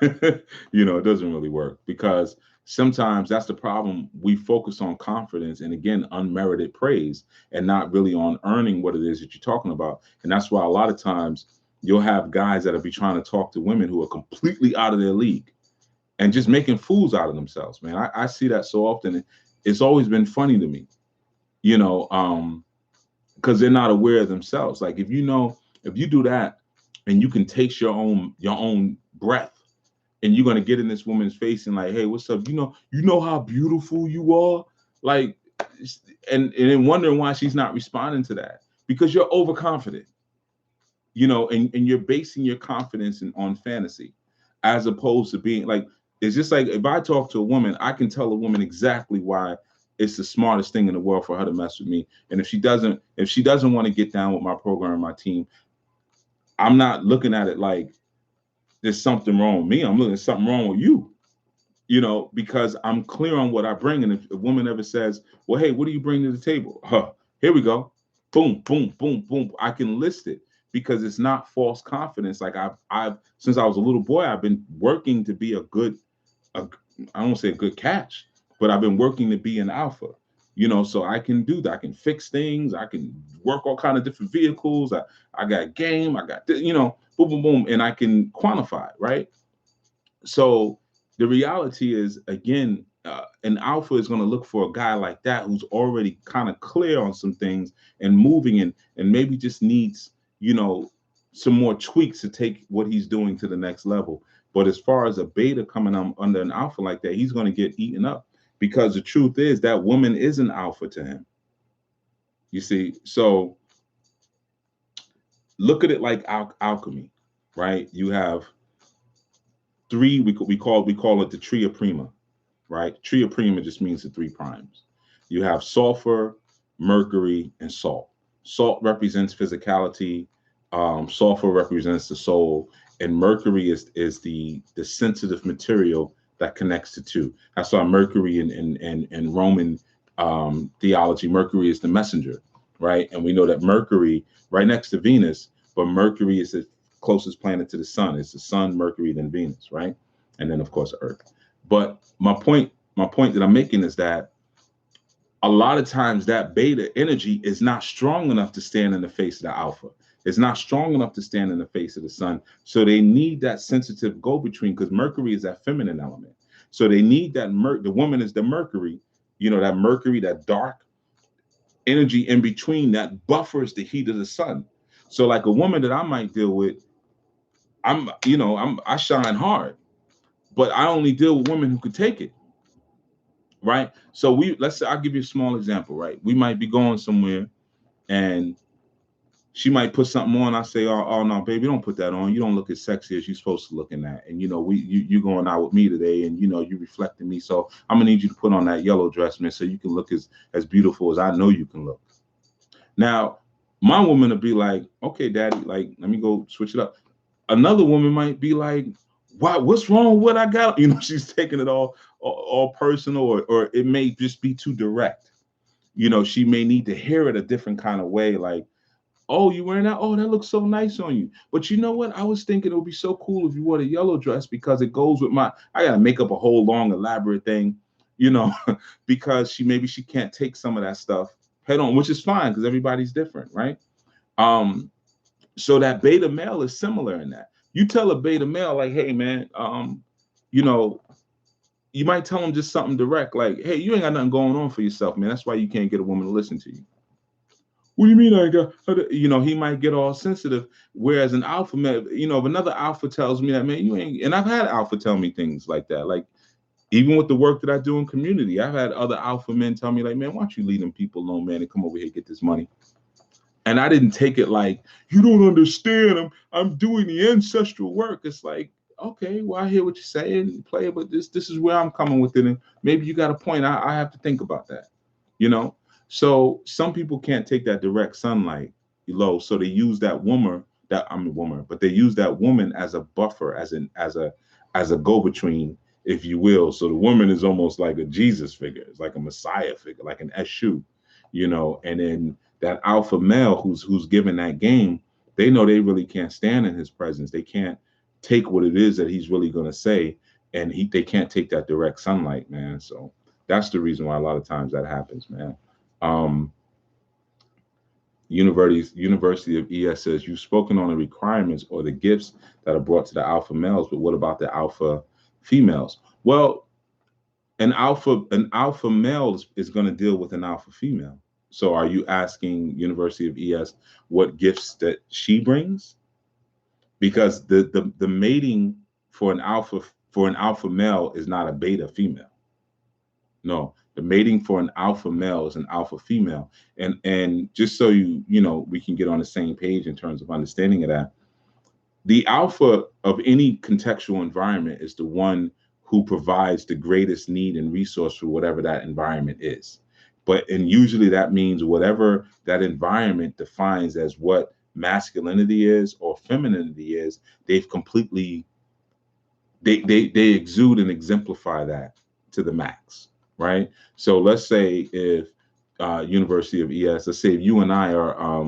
It doesn't really work, because sometimes that's the problem. We focus on confidence and, again, unmerited praise, and not really on earning what it is that you're talking about. And that's why a lot of times you'll have guys that'll be trying to talk to women who are completely out of their league and just making fools out of themselves, man. I see that so often. It's always been funny to me, because they're not aware of themselves. Like, if you do that and you can taste your own breath, and you're gonna get in this woman's face and like, hey, what's up? You know how beautiful you are, like, and then wondering why she's not responding to that, because you're overconfident, and you're basing your confidence on fantasy, as opposed to being like, it's just like, if I talk to a woman, I can tell a woman exactly why it's the smartest thing in the world for her to mess with me. And if she doesn't want to get down with my program and my team, I'm not looking at it like there's something wrong with me. I'm looking at something wrong with you, because I'm clear on what I bring. And if a woman ever says, well, hey, what do you bring to the table? Here we go. Boom, boom, boom, boom. I can list it, because it's not false confidence. Like, I've since I was a little boy, I've been working to be I don't want to say a good catch, but I've been working to be an alpha, so I can do that. I can fix things. I can work all kind of different vehicles. I got game. I got, boom, boom, boom. And I can quantify it, right? So the reality is, again, an alpha is going to look for a guy like that, who's already kind of clear on some things and moving, and maybe just needs, some more tweaks to take what he's doing to the next level. But as far as a beta coming under an alpha like that, he's going to get eaten up, because the truth is that woman is an alpha to him. You see, so look at it like alchemy, right? You have three. We call it the tria prima, right? Tria prima just means the three primes. You have sulfur, mercury, and salt. Salt represents physicality. Sulfur represents the soul, and mercury is the sensitive material that connects the two. That's why Mercury in Roman theology, Mercury is the messenger, right? And we know that Mercury, right next to Venus, but Mercury is the closest planet to the sun. It's the sun, Mercury, then Venus, right? And then, of course, Earth. But my point that I'm making is that a lot of times that beta energy is not strong enough to stand in the face of the alpha. It's not strong enough to stand in the face of the sun. So they need that sensitive go-between, because Mercury is that feminine element. So they need that the woman is the Mercury, that Mercury, that dark energy in between that buffers the heat of the sun. So like a woman that I might deal with, I shine hard, but I only deal with women who could take it. Right. So let's say, I'll give you a small example, right? We might be going somewhere and she might put something on. I say, oh no, baby, don't put that on. You don't look as sexy as you're supposed to look in that. And you going out with me today, and you reflecting me. So I'm gonna need you to put on that yellow dress, man, so you can look as beautiful as I know you can look. Now, my woman will be like, okay, daddy, like, let me go switch it up. Another woman might be like, what's wrong with what I got? She's taking it all personal, or it may just be too direct. She may need to hear it a different kind of way, like, oh, you wearing that? Oh, that looks so nice on you. But you know what? I was thinking it would be so cool if you wore the yellow dress, because it goes with I gotta make up a whole long, elaborate thing, because she can't take some of that stuff head on, which is fine, because everybody's different, right? So that beta male is similar in that. You tell a beta male, like, hey man, you might tell him just something direct, like, hey, you ain't got nothing going on for yourself, man. That's why you can't get a woman to listen to you. What do you mean I got? He might get all sensitive. Whereas an alpha male, if another alpha tells me that, man, you ain't. And I've had alpha tell me things like that. Like, even with the work that I do in community, I've had other alpha men tell me, like, man, why don't you leave them people alone, man, and come over here and get this money. And I didn't take it like, you don't understand. I'm doing the ancestral work. It's like, okay, well, I hear what you're saying, player, but this is where I'm coming with it, and maybe you got a point. I have to think about that, you know. So some people can't take that direct sunlight low, so they use that woman, that I'm the woman, but they use that woman as a buffer, as a go between, if you will. So the woman is almost like a Jesus figure, it's like a Messiah figure, like an Eshu, and then that alpha male who's given that game, they know they really can't stand in his presence. They can't take what it is that he's really going to say, and they can't take that direct sunlight, man. So that's the reason why a lot of times that happens, man. um University of ES says you've spoken on the requirements or the gifts that are brought to the alpha males, but what about the alpha females? Well, an alpha male is going to deal with an alpha female. So are you asking University of ES what gifts that she brings? Because the mating for an alpha male is not a beta female. No, the mating for an alpha male is an alpha female. And just so we can get on the same page in terms of understanding of that, the alpha of any contextual environment is the one who provides the greatest need and resource for whatever that environment is. And usually that means whatever that environment defines as what masculinity is or femininity is, they've completely they exude and exemplify that to the max, right? So let's say if University of ES, let's say if you and I are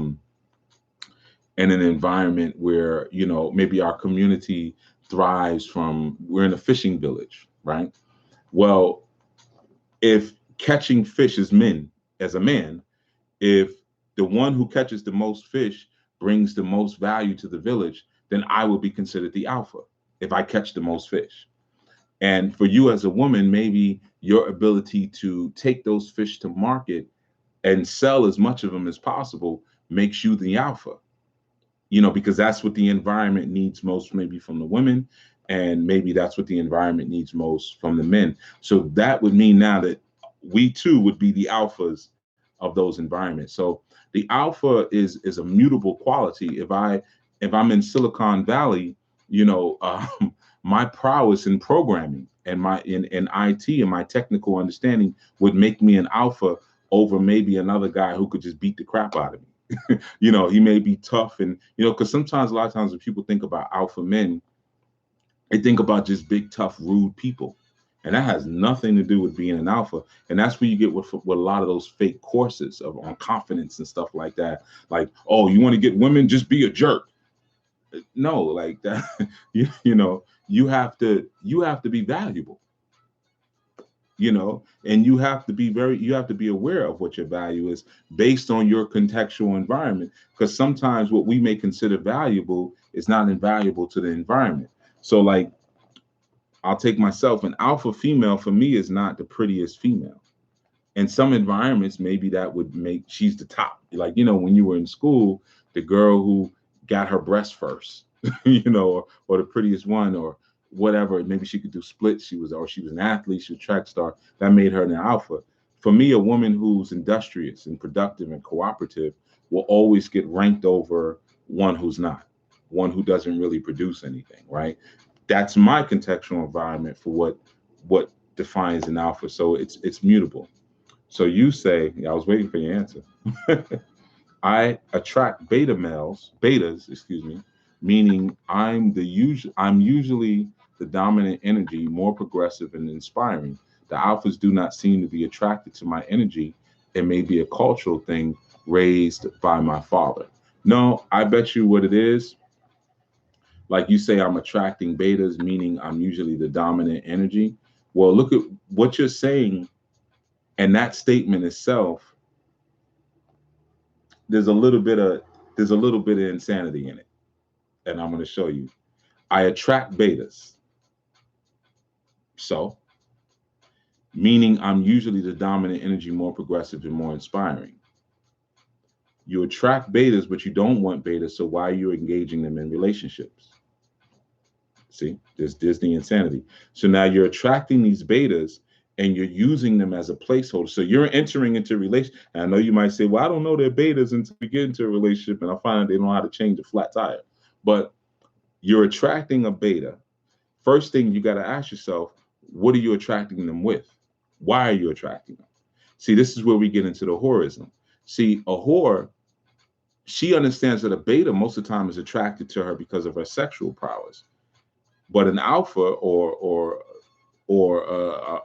in an environment where maybe our community thrives from, we're in a fishing village, right? Well, if catching fish is men, as a man, if the one who catches the most fish brings the most value to the village, then I will be considered the alpha if I catch the most fish. And for you as a woman, maybe your ability to take those fish to market and sell as much of them as possible makes you the alpha, because that's what the environment needs most, maybe from the women, and maybe that's what the environment needs most from the men. So that would mean now that we too would be the alphas of those environments. So the alpha is a mutable quality. If I'm in Silicon Valley, my prowess in programming and my in IT and my technical understanding would make me an alpha over maybe another guy who could just beat the crap out of me. He may be tough, and because sometimes, a lot of times, when people think about alpha men, they think about just big, tough, rude people, and that has nothing to do with being an alpha. And that's where you get with a lot of those fake courses on confidence and stuff like that. Like, oh, you want to get women, just be a jerk. No, like that. You have to be valuable, and you have to be aware of what your value is based on your contextual environment, because sometimes what we may consider valuable is not invaluable to the environment. So, like, I'll take myself, an alpha female for me is not the prettiest female. In some environments, maybe that would make she's the top. Like, when you were in school, the girl who got her breast first, or the prettiest one, or whatever. Maybe she could do splits. She was an athlete. She was a track star. That made her an alpha. For me, a woman who's industrious and productive and cooperative will always get ranked over one who's not, one who doesn't really produce anything, right? That's my contextual environment for what defines an alpha. So it's mutable. So you say, yeah, I was waiting for your answer. I attract betas, excuse me, meaning I'm usually the dominant energy, more progressive and inspiring. The alphas do not seem to be attracted to my energy. It may be a cultural thing raised by my father. No, I bet you what it is. Like you say, I'm attracting betas, meaning I'm usually the dominant energy. Well, look at what you're saying, and that statement itself, there's a little bit of insanity in it, and I'm going to show you. I attract betas, so meaning I'm usually the dominant energy, more progressive and more inspiring. You attract betas, but you don't want betas, so why are you engaging them in relationships? See, there's the insanity. So now you're attracting these betas and you're using them as a placeholder. So you're entering into a relation. And I know you might say, well, I don't know they're betas until we get into a relationship and I find out they know how to change a flat tire. But you're attracting a beta First thing you got to ask yourself, what are you attracting them with? Why are you attracting them? See, this is where we get into the whorism. See, a whore, she understands that a beta most of the time is attracted to her because of her sexual prowess. But an alpha or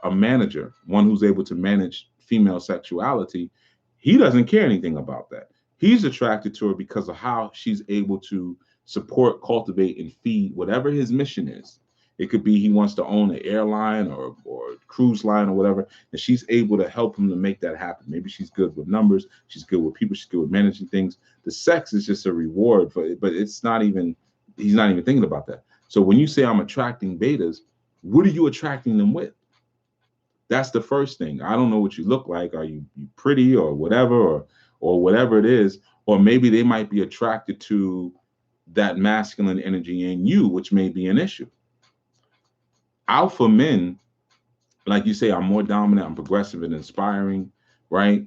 a manager, one who's able to manage female sexuality, he doesn't care anything about that. He's attracted to her because of how she's able to support, cultivate, and feed whatever his mission is. It could be he wants to own an airline or cruise line or whatever, and she's able to help him to make that happen. Maybe she's good with numbers, she's good with people, she's good with managing things. The sex is just a reward for it, but it's not even, he's not even thinking about that. So when you say I'm attracting betas, what are you attracting them with? That's the first thing. I don't know what you look like. Are you pretty or whatever, or whatever it is, or maybe they might be attracted to that masculine energy in you, which may be an issue. Alpha men, like you say, I'm more dominant, I'm progressive and inspiring, right?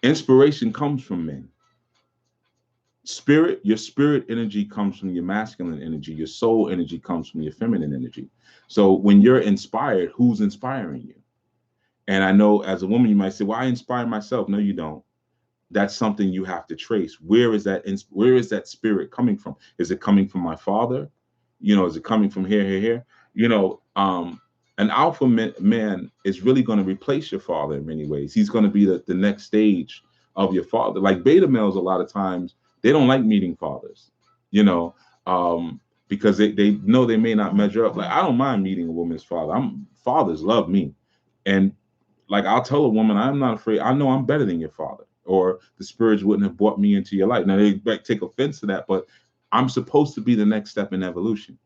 Inspiration comes from men. Spirit, your spirit energy comes from your masculine energy. Your soul energy comes from your feminine energy. So when you're inspired, who's inspiring you? And I know as a woman, you might say, well, I inspire myself. No, you don't. That's something you have to trace. Where is that spirit coming from? Is it coming from my father? Is it coming from here? An alpha man is really going to replace your father in many ways. He's going to be the next stage of your father. Like beta males, a lot of times, they don't like meeting fathers, you know, because they know they may not measure up. Like, I don't mind meeting a woman's father. Fathers love me. And like, I'll tell a woman, I'm not afraid. I know I'm better than your father, or the spirits wouldn't have brought me into your life. Now, they might take offense to that, but I'm supposed to be the next step in evolution.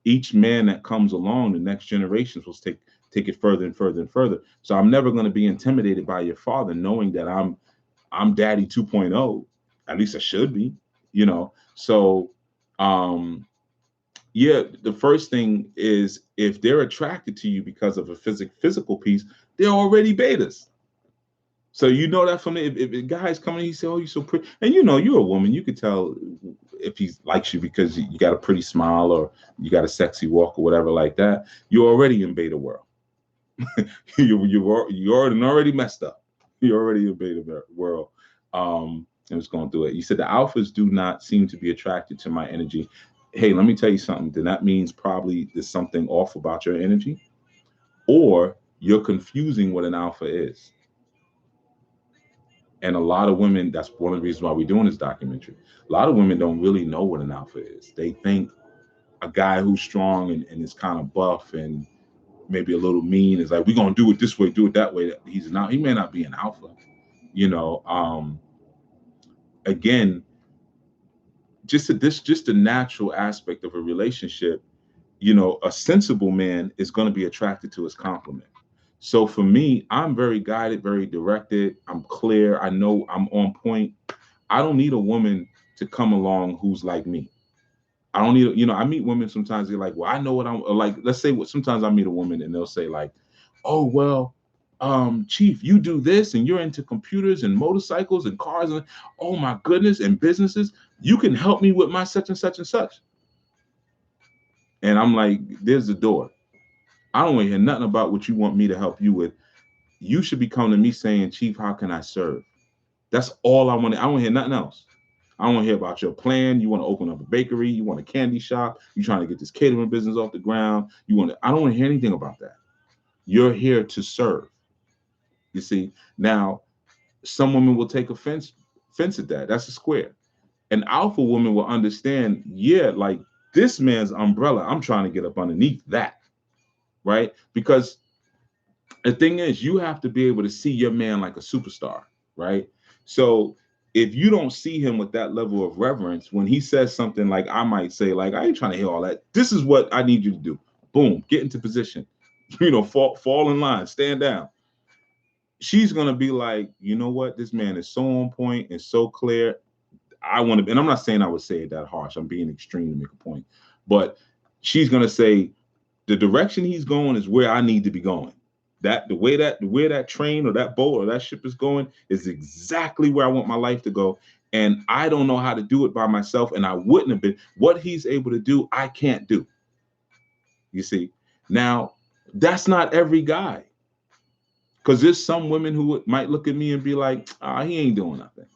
Each man that comes along, the next generations will take it further and further and further. So I'm never going to be intimidated by your father, knowing that I'm daddy 2.0. At least I should be, So yeah, the first thing is, if they're attracted to you because of a physical piece, they're already betas. So that from if a guy's coming, he say, "Oh, you're so pretty," and you're a woman, you could tell if he likes you because you got a pretty smile or you got a sexy walk or whatever like that. You're already in beta world. you already messed up. You're already in beta world. And it's going through it. You said the alphas do not seem to be attracted to my energy. Hey, let me tell you something. Then that means probably there's something off about your energy, or you're confusing what an alpha is. And a lot of women, that's one of the reasons why we're doing this documentary. A lot of women don't really know what an alpha is. They think a guy who's strong and is kind of buff and maybe a little mean is like, we're going to do it this way, do it that way. He may not be an alpha, again, just a natural aspect of a relationship. A sensible man is going to be attracted to his complement. So for me, I'm very guided, very directed. I'm clear. I know I'm on point. I don't need a woman to come along who's like me. I don't need, I meet women sometimes, they're like, well, I know what I'm like. Let's say sometimes I meet a woman and they'll say like, oh, well, Chief, you do this and you're into computers and motorcycles and cars. And oh my goodness, and businesses, you can help me with my such and such and such. And I'm like, there's the door. I don't want to hear nothing about what you want me to help you with. You should be coming to me saying, Chief, how can I serve? That's all I want. I don't want to hear nothing else. I don't want to hear about your plan. You want to open up a bakery. You want a candy shop. You're trying to get this catering business off the ground. I don't want to hear anything about that. You're here to serve. You see, now some women will take offense at that. That's a square. An alpha woman will understand, yeah, like this man's umbrella, I'm trying to get up underneath that, right? Because the thing is, you have to be able to see your man like a superstar, right? So if you don't see him with that level of reverence, when he says something like, I might say, like, I ain't trying to hear all that. This is what I need you to do. Boom, get into position. Fall in line, stand down. She's gonna be like, you know what? This man is so on point and so clear. I want to, and I'm not saying I would say it that harsh. I'm being extreme to make a point, but she's gonna say the direction he's going is where I need to be going. That the way that train or that boat or that ship is going is exactly where I want my life to go. And I don't know how to do it by myself, and I wouldn't have been. What he's able to do, I can't do. You see, now that's not every guy, because there's some women who might look at me and be like, ah, he ain't doing nothing.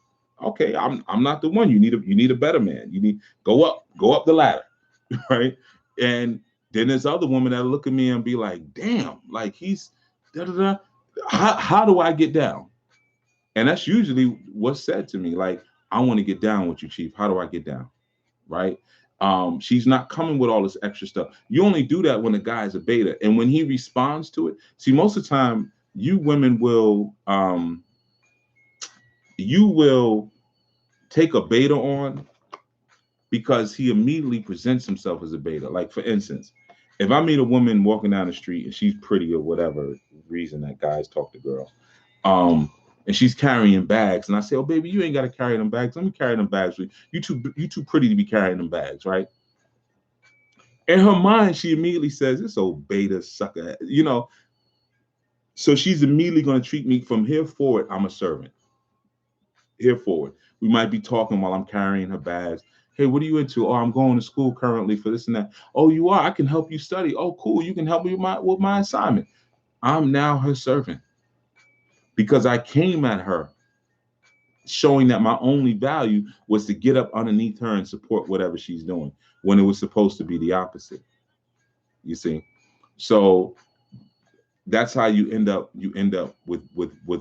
Okay, I'm not the one. You need a better man. You need go up the ladder, right? And then there's other women that look at me and be like, damn, like he's da da da. How do I get down? And that's usually what's said to me. Like, I want to get down with you, Chief. How do I get down? Right? She's not coming with all this extra stuff. You only do that when the guy is a beta. And when he responds to it, see, most of the time, you women will take a beta on because he immediately presents himself as a beta. Like, for instance, if I meet a woman walking down the street and she's pretty or whatever reason that guys talk to girls, um, and she's carrying bags, and I say, "Oh, baby, you ain't got to carry them bags. Let me carry them bags with you. You too pretty to be carrying them bags, right?" In her mind, she immediately says, "This old beta sucker," you know. So she's immediately going to treat me from here forward. I'm a servant. Here forward, we might be talking while I'm carrying her bags. Hey, what are you into? Oh, I'm going to school currently for this and that. Oh, you are? I can help you study. Oh, cool. You can help me with my assignment. I'm now her servant because I came at her showing that my only value was to get up underneath her and support whatever she's doing when it was supposed to be the opposite. You see? So that's how you end up with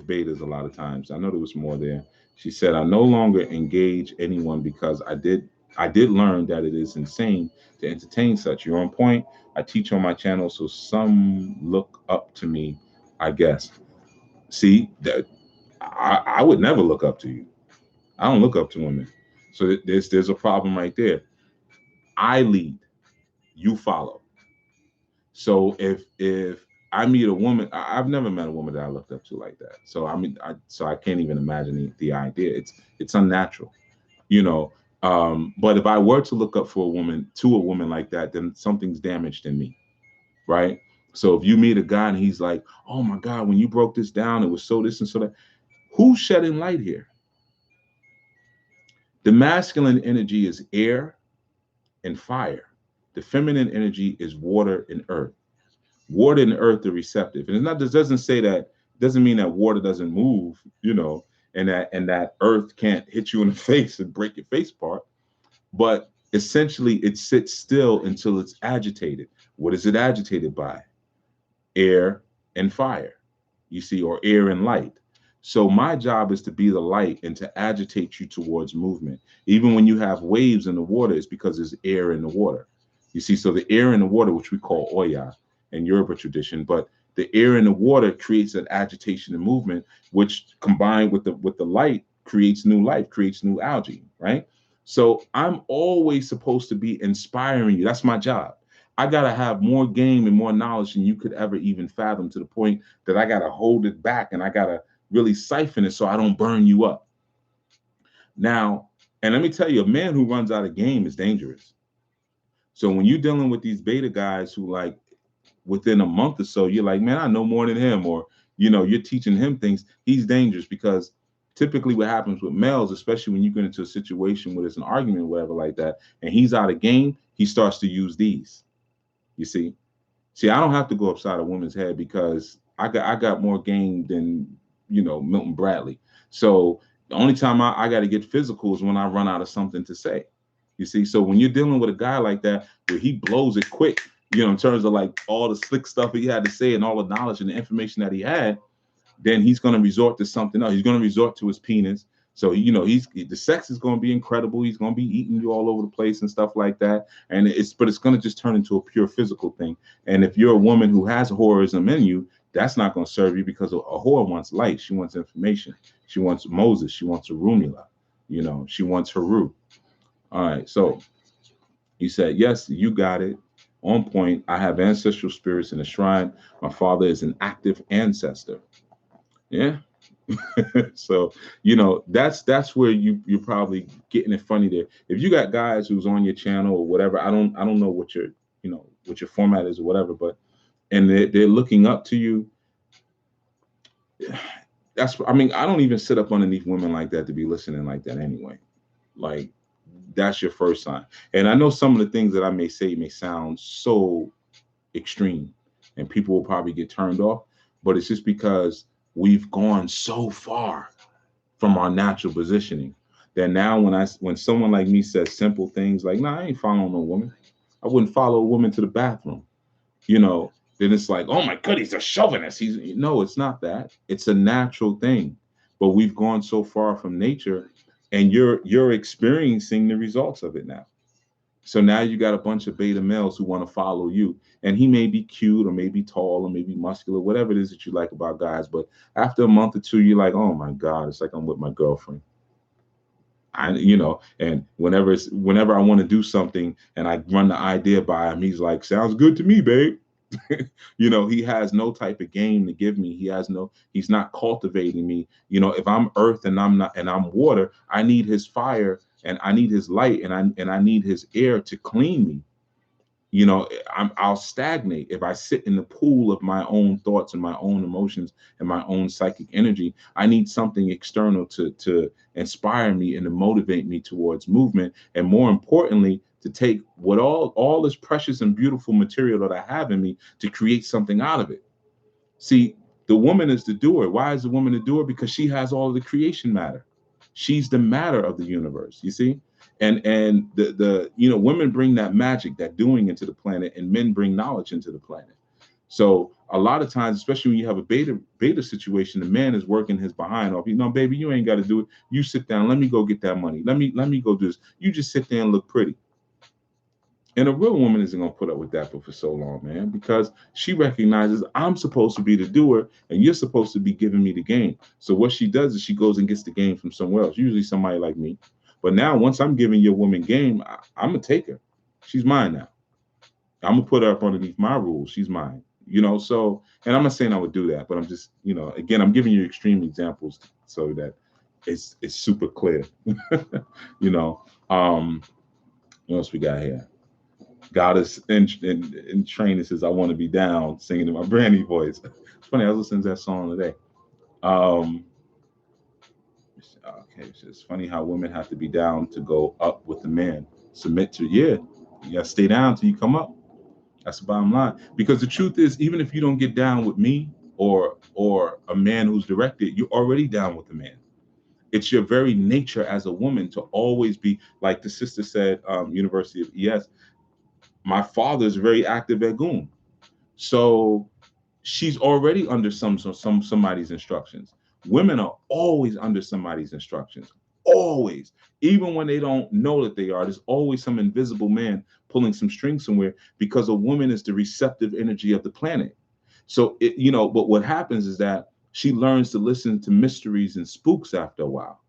betas a lot of times. I know there was more there. She said, I no longer engage anyone because I did learn that it is insane to entertain such. You're on point. I teach on my channel, so some look up to me, I guess. See, that I would never look up to you. I don't look up to women. So there's a problem right there. I lead, you follow. So if I meet a woman, I've never met a woman that I looked up to like that. So I mean, I can't even imagine the idea. It's unnatural, you know. But if I were to look up for a woman like that, then something's damaged in me, right? So if you meet a guy and he's like, "Oh my God, when you broke this down, it was so this and so that," who's shedding light here? The masculine energy is air and fire. The feminine energy is water and earth. Water and earth are receptive, and it's not. This doesn't say that. Doesn't mean that water doesn't move, and that earth can't hit you in the face and break your face apart. But essentially, it sits still until it's agitated. What is it agitated by? Air and fire, you see, or air and light. So my job is to be the light and to agitate you towards movement. Even when you have waves in the water, it's because there's air in the water. You see, so the air in the water, which we call Oya in Yoruba tradition, but the air in the water creates an agitation and movement, which combined with the light creates new life, creates new algae, right? So I'm always supposed to be inspiring you. That's my job. I gotta have more game and more knowledge than you could ever even fathom, to the point that I gotta hold it back and I gotta really siphon it so I don't burn you up. Now, and let me tell you, a man who runs out of game is dangerous. So when you're dealing with these beta guys who, like, within a month or so, you're like, man, I know more than him, or you're teaching him things, he's dangerous, because typically what happens with males, especially when you get into a situation where there's an argument or whatever like that, and he's out of game, he starts to use these. You see? See, I don't have to go upside a woman's head because I got more game than Milton Bradley. So the only time I got to get physical is when I run out of something to say. You see, so when you're dealing with a guy like that, where he blows it quick, in terms of like all the slick stuff he had to say and all the knowledge and the information that he had, then he's going to resort to something else. He's going to resort to his penis. So he's the sex is going to be incredible. He's going to be eating you all over the place and stuff like that. And it's going to just turn into a pure physical thing. And if you're a woman who has whorism in you, that's not going to serve you, because a whore wants light. She wants information. She wants Moses. She wants Arunila. She wants Haru. All right. So he said, yes, you got it. On point. I have ancestral spirits in the shrine. My father is an active ancestor. Yeah. So that's where you're probably getting it funny there. If you got guys who's on your channel or whatever, I don't know what your format is or whatever, but and they're looking up to you. I don't even sit up underneath women like that to be listening like that anyway. Like, that's your first sign. And I know some of the things that I may say may sound so extreme, and people will probably get turned off. But it's just because we've gone so far from our natural positioning that now when someone like me says simple things like, "Nah, I ain't following no woman. I wouldn't follow a woman to the bathroom," you know, then it's like, "Oh my God, he's a chauvinist." He's no, it's not that. It's a natural thing, but we've gone so far from nature, and you're experiencing the results of it now. So now you got a bunch of beta males who want to follow you. And he may be cute or maybe tall or maybe muscular, whatever it is that you like about guys. But after a month or two, you're like, oh my God, it's like I'm with my girlfriend. And whenever I want to do something and I run the idea by him, he's like, sounds good to me, babe. He has no type of game to give me. He's not cultivating me. If I'm earth and I'm water, I need his fire and I need his light and I need his air to clean me. I'll stagnate if I sit in the pool of my own thoughts and my own emotions and my own psychic energy. I need something external to inspire me and to motivate me towards movement, and more importantly, to take what all this precious and beautiful material that I have in me to create something out of it. See, the woman is the doer. Why is the woman the doer? Because she has all of the creation matter. She's the matter of the universe. You see, and the women bring that magic, that doing into the planet, and men bring knowledge into the planet. So a lot of times, especially when you have a beta situation, the man is working his behind off. Baby, you ain't got to do it. You sit down. Let me go get that money. Let me go do this. You just sit there and look pretty. And a real woman isn't gonna put up with that for so long, man, because she recognizes I'm supposed to be the doer and you're supposed to be giving me the game. So what she does is she goes and gets the game from somewhere else, usually somebody like me. But now, once I'm giving your woman game, I'm gonna take her. She's mine now. I'm gonna put her up underneath my rules. She's mine. So, and I'm not saying I would do that, but I'm just, again, I'm giving you extreme examples so that it's super clear. you know. What else we got here? God is in training says, I want to be down, singing in my Brandy voice. It's funny, I was listening to that song today. Um, okay, it's funny how women have to be down to go up with the man. Submit to, yeah, you gotta stay down till you come up. That's the bottom line. Because the truth is, even if you don't get down with me or a man who's directed, you're already down with the man. It's your very nature as a woman to always be, like the sister said, University of ES, my father is very active at Goon. So she's already under somebody's instructions. Women are always under somebody's instructions. Always. Even when they don't know that they are, there's always some invisible man pulling some strings somewhere, because a woman is the receptive energy of the planet. So but what happens is that she learns to listen to mysteries and spooks after a while.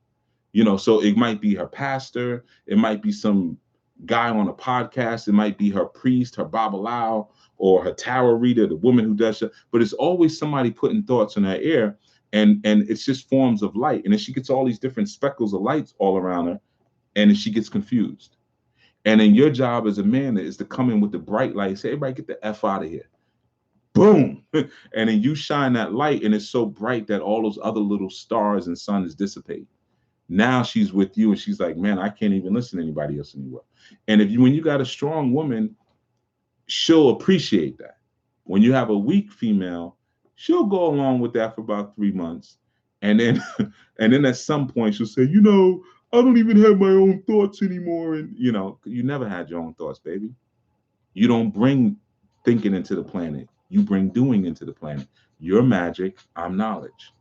So it might be her pastor, it might be some guy on a podcast, it might be her priest, her babalao, or her tarot reader, the woman who does it, but it's always somebody putting thoughts in her ear, and it's just forms of light. And then she gets all these different speckles of lights all around her, and then she gets confused. And then your job as a man is to come in with the bright light, say, everybody get the F out of here. Boom. And then you shine that light, and it's so bright that all those other little stars and suns dissipate. Now she's with you and she's like, man, I can't even listen to anybody else anymore. And when you got a strong woman, she'll appreciate that. When you have a weak female, she'll go along with that for about 3 months. And then and then at some point she'll say, I don't even have my own thoughts anymore. And you never had your own thoughts, baby. You don't bring thinking into the planet. You bring doing into the planet. You're magic, I'm knowledge.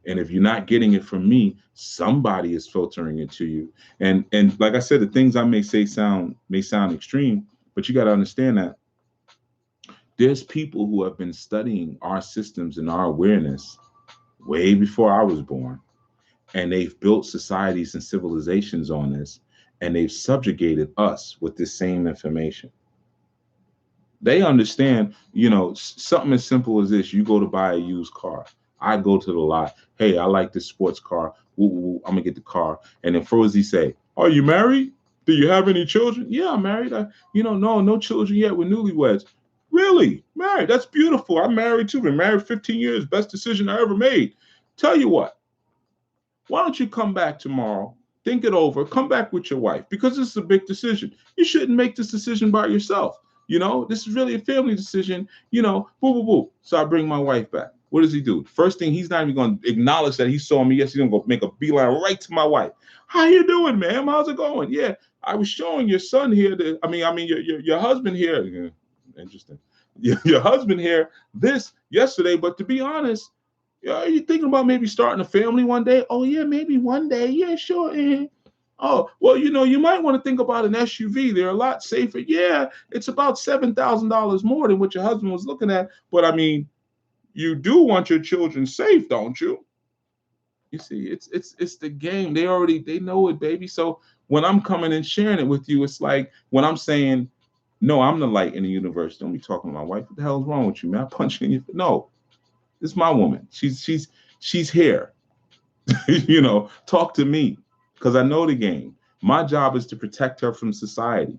And if you're not getting it from me, somebody is filtering it to you. And like I said, the things I may say may sound extreme, but you got to understand that there's people who have been studying our systems and our awareness way before I was born. And they've built societies and civilizations on this, and they've subjugated us with this same information. They understand, something as simple as this. You go to buy a used car. I go to the lot. Hey, I like this sports car. Woo, woo, woo, I'm going to get the car. And then Frozy say, are you married? Do you have any children? Yeah, I'm married. No children yet. We're newlyweds. Really? Married? That's beautiful. I'm married too. Been married 15 years. Best decision I ever made. Tell you what. Why don't you come back tomorrow? Think it over. Come back with your wife, because this is a big decision. You shouldn't make this decision by yourself. You know, this is really a family decision. You know, boo, boo, boo. So I bring my wife back. What does he do? First thing, he's not even going to acknowledge that he saw me. Yes, he's going to go make a beeline right to my wife. How you doing, ma'am? How's it going? Yeah, I was showing your son here. Your husband here. Yeah, interesting. Your husband here this yesterday. But to be honest, yeah, are you thinking about maybe starting a family one day? Oh yeah, maybe one day. Yeah, sure. Oh, well, you know, you might want to think about an SUV. They're a lot safer. Yeah, it's about $7,000 more than what your husband was looking at. But I mean, you do want your children safe, don't you? You see, it's the game. They know it, baby. So when I'm coming and sharing it with you, it's like when I'm saying, no, I'm the light in the universe. Don't be talking to my wife. What the hell is wrong with you, man? I punch you in your no. This is my woman. She's here. You know, talk to me because I know the game. My job is to protect her from society.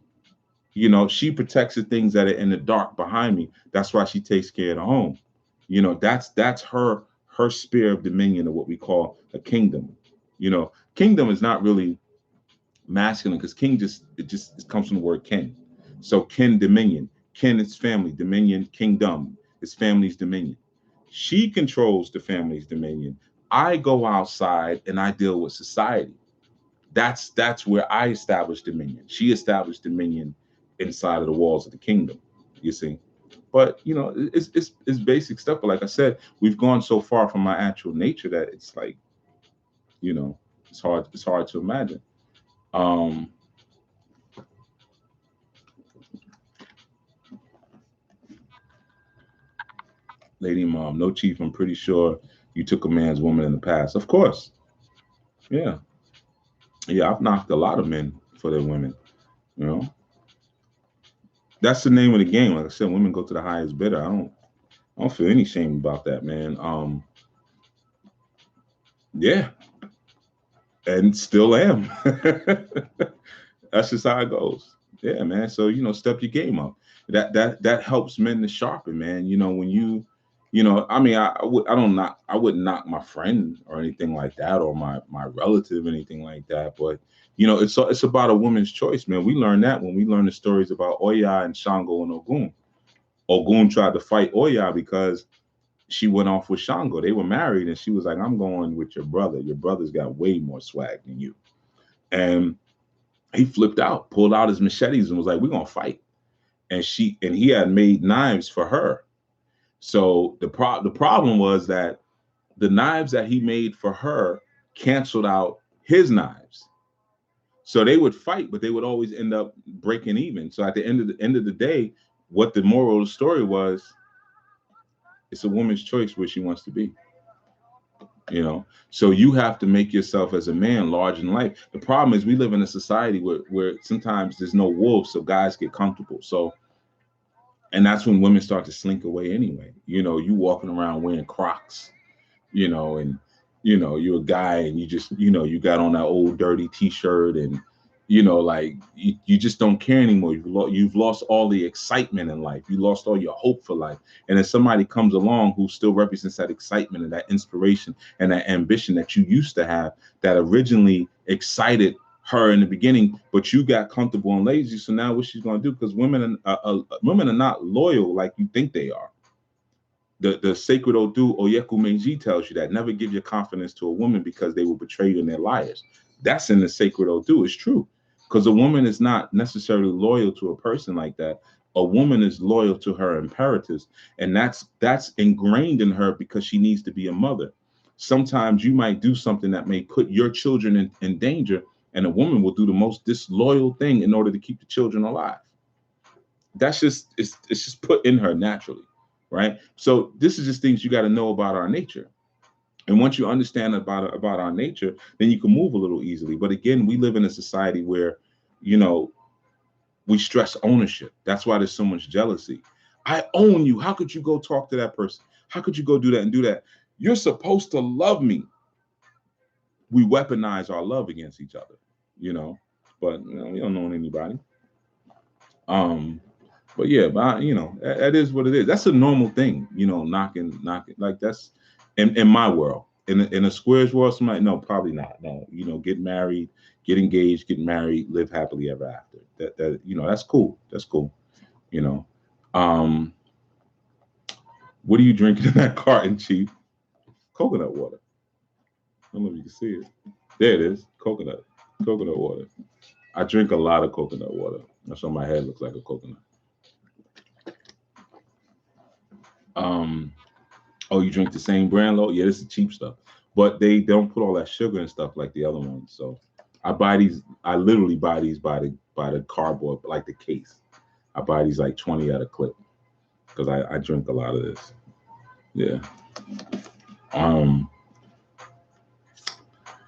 You know, she protects the things that are in the dark behind me. That's why she takes care of the home. You know, that's her sphere of dominion of what we call a kingdom. You know, kingdom is not really masculine because king just it comes from the word kin. So kin dominion. Kin is family, dominion, kingdom. It's family's dominion. She controls the family's dominion. I go outside and I deal with society. That's where I establish dominion. She established dominion inside of the walls of the kingdom. You see, but you know, it's basic stuff. But like I said, we've gone so far from my actual nature that it's like, you know, it's hard to imagine. Um, Lady Mom, no chief. I'm pretty sure you took a man's woman in the past. Of course, yeah, yeah. I've knocked a lot of men for their women. You know, that's the name of the game. Like I said, women go to the highest bidder. I don't feel any shame about that, man. Yeah, and still am. That's just how it goes. Yeah, man. So you know, step your game up. That helps men to sharpen, man. You know, when you know, I mean, I wouldn't knock my friend or anything like that, or my relative, anything like that. But you know, it's about a woman's choice, man. We learned that when we learned the stories about Oya and Shango and Ogun. Ogun tried to fight Oya because she went off with Shango. They were married, and she was like, "I'm going with your brother. Your brother's got way more swag than you." And he flipped out, pulled out his machetes, and was like, "We're gonna fight." And he had made knives for her. So the problem was that the knives that he made for her canceled out his knives. So they would fight, but they would always end up breaking even. So at the end of the day, what the moral of the story was, it's a woman's choice where she wants to be. You know, so you have to make yourself as a man large in life. The problem is we live in a society where sometimes there's no wolves, so guys get comfortable. So and that's when women start to slink away anyway. You know, you walking around wearing Crocs, you know, and you know, you're a guy and you just, you know, you got on that old dirty t-shirt and you know, like you just don't care anymore. You've lost all the excitement in life. You lost all your hope for life. And then somebody comes along who still represents that excitement and that inspiration and that ambition that you used to have that originally excited her in the beginning, but you got comfortable and lazy. So now what she's going to do? Because women are not loyal like you think they are. The sacred Odu Oyeku Meiji tells you that never give your confidence to a woman because they will betray you and they're liars. That's in the sacred Odu. It's true. Because a woman is not necessarily loyal to a person like that. A woman is loyal to her imperatives, and that's ingrained in her because she needs to be a mother. Sometimes you might do something that may put your children in danger, and a woman will do the most disloyal thing in order to keep the children alive. That's just it's just put in her naturally, right? So this is just things you got to know about our nature. And once you understand about our nature, then you can move a little easily. But again, we live in a society where, you know, we stress ownership. That's why there's so much jealousy. I own you. How could you go talk to that person? How could you go do that and do that? You're supposed to love me. We weaponize our love against each other, you know. But you know, we don't know anybody. Um, but yeah, but you know, that is what it is. That's a normal thing, you know, knocking like that's in my world. In a squares world, somebody no, probably not. No, you know, get married, get engaged, get married, live happily ever after. That you know, that's cool. That's cool. you know. Um, what are you drinking in that carton, Chief? Coconut water. I don't know if you can see it. There it is. Coconut water. I drink a lot of coconut water. That's why my head looks like a coconut. Um, oh, you drink the same brand, low? Yeah, this is cheap stuff, but they don't put all that sugar and stuff like the other ones. So I buy these. I literally buy these by the cardboard, like the case. I buy these like 20 at a clip because I drink a lot of this. Yeah. Um.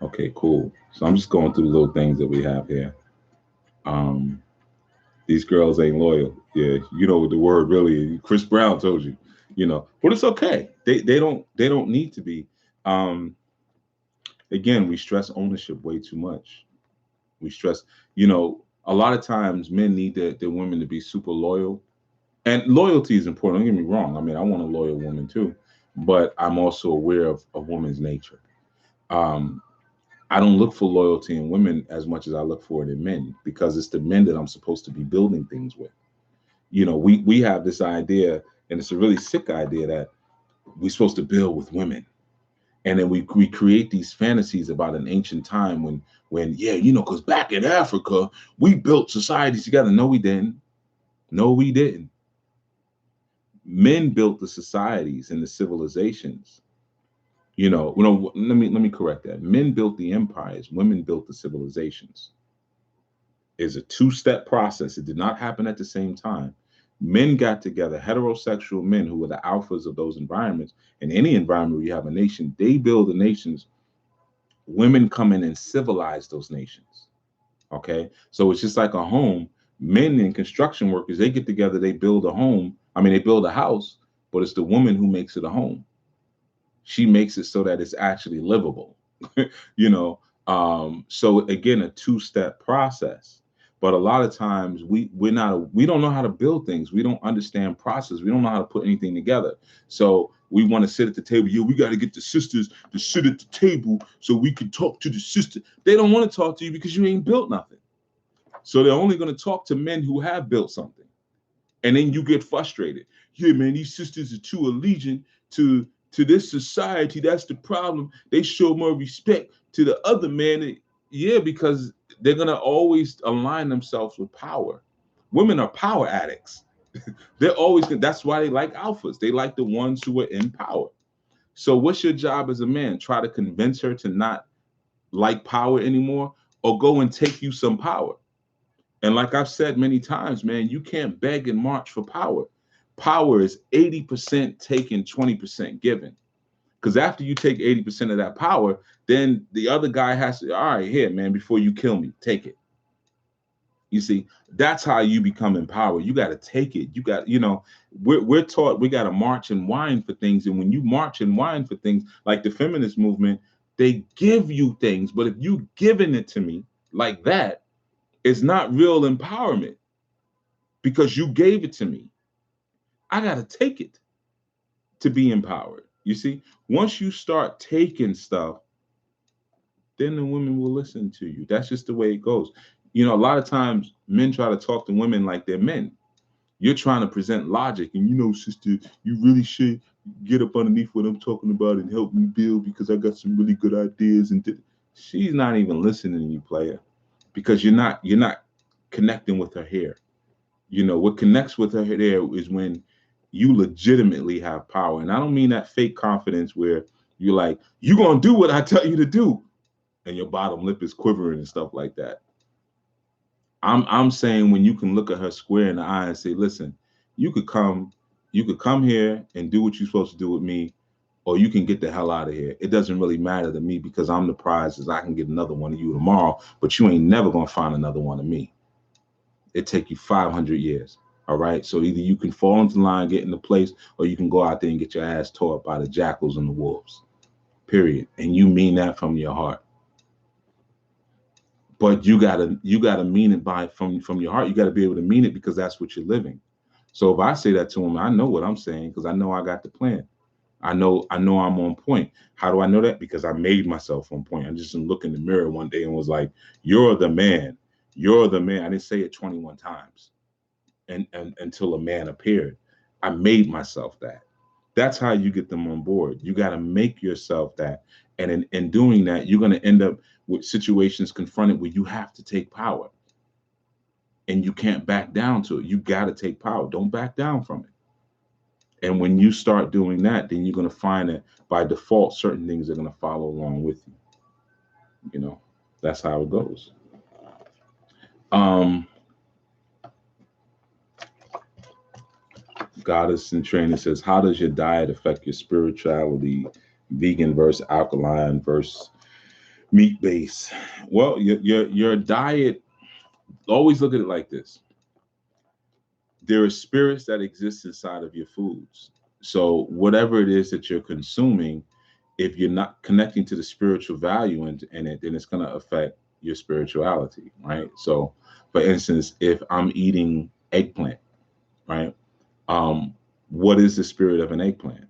Okay. Cool. So I'm just going through the little things that we have here. Um. These girls ain't loyal. Yeah. You know what the word really is. Chris Brown told you. You know, but it's okay. They don't need to be. Um. Again, we stress ownership way too much. We stress, a lot of times men need their women to be super loyal. And loyalty is important. Don't get me wrong. I mean, I want a loyal woman too, but I'm also aware of a woman's nature. Um, I don't look for loyalty in women as much as I look for it in men because it's the men that I'm supposed to be building things with. We have this idea, and it's a really sick idea that we're supposed to build with women. And then we create these fantasies about an ancient time when yeah, because back in Africa we built societies together. No, we didn't. No, we didn't. Men built the societies and the civilizations. Let me correct that. Men built the empires. Women built the civilizations. It's a two-step process. It did not happen at the same time. Men got together, heterosexual men who were the alphas of those environments. In any environment where you have a nation, they build the nations. Women come in and civilize those nations. Okay. So it's just like a home. Men and construction workers, they get together, they build a home. I mean, they build a house, but it's the woman who makes it a home. She makes it so that it's actually livable. you know. So again, a two-step process. But a lot of times we don't know how to build things. We don't understand process. We don't know how to put anything together. So we want to sit at the table. We got to get the sisters to sit at the table so we can talk to the sister. They don't want to talk to you because you ain't built nothing. So they're only going to talk to men who have built something. And then you get frustrated. Yeah, man, these sisters are too allegiant to this society. That's the problem. They show more respect to the other man. Yeah, because they're gonna always align themselves with power. Women are power addicts. They're always that's why they like alphas. They like the ones who are in power. So what's your job as a man? Try to convince her to not like power anymore, or go and take you some power. And like I've said many times, man, you can't beg and march for power. Power is 80% taken, 20% given. Because after you take 80% of that power, then the other guy has to, all right, here, man, before you kill me, take it. You see, that's how you become empowered. You got to take it. You got, we're taught we got to march and whine for things. And when you march and whine for things, like the feminist movement, they give you things. But if you giving it to me like that, it's not real empowerment because you gave it to me. I got to take it to be empowered. You see, once you start taking stuff, then the women will listen to you. That's just the way it goes. A lot of times men try to talk to women like they're men. You're trying to present logic, and sister, you really should get up underneath what I'm talking about and help me build because I got some really good ideas. And she's not even listening to you, player, because you're not connecting with her here. What connects with her there is when you legitimately have power. And I don't mean that fake confidence where you're like, you're going to do what I tell you to do. And your bottom lip is quivering and stuff like that. I'm saying when you can look at her square in the eye and say, listen, you could come here and do what you're supposed to do with me, or you can get the hell out of here. It doesn't really matter to me because I'm the prize is I can get another one of you tomorrow, but you ain't never going to find another one of me. It take you 500 years. All right. So either you can fall into line, get into place, or you can go out there and get your ass tore up by the jackals and the wolves. Period. And you mean that from your heart. But you gotta mean it from your heart. You gotta be able to mean it because that's what you're living. So if I say that to him, I know what I'm saying because I know I got the plan. I know I'm on point. How do I know that? Because I made myself on point. I just didn't look in the mirror one day and was like, "You're the man. You're the man." I didn't say it 21 times. and until a man appeared. I made myself that. That's how you get them on board. You got to make yourself that. And in doing that, you're going to end up with situations confronted where you have to take power and you can't back down to it. You got to take power. Don't back down from it. And when you start doing that, then you're going to find that by default, certain things are going to follow along with you. You know, that's how it goes. Um, Goddess in Training says, how does your diet affect your spirituality? Vegan versus alkaline versus meat based. Well, your diet. Always look at it like this: there are spirits that exist inside of your foods. So whatever it is that you're consuming, if you're not connecting to the spiritual value in it, then it's going to affect your spirituality, right? So, for instance, if I'm eating eggplant, right? What is the spirit of an eggplant?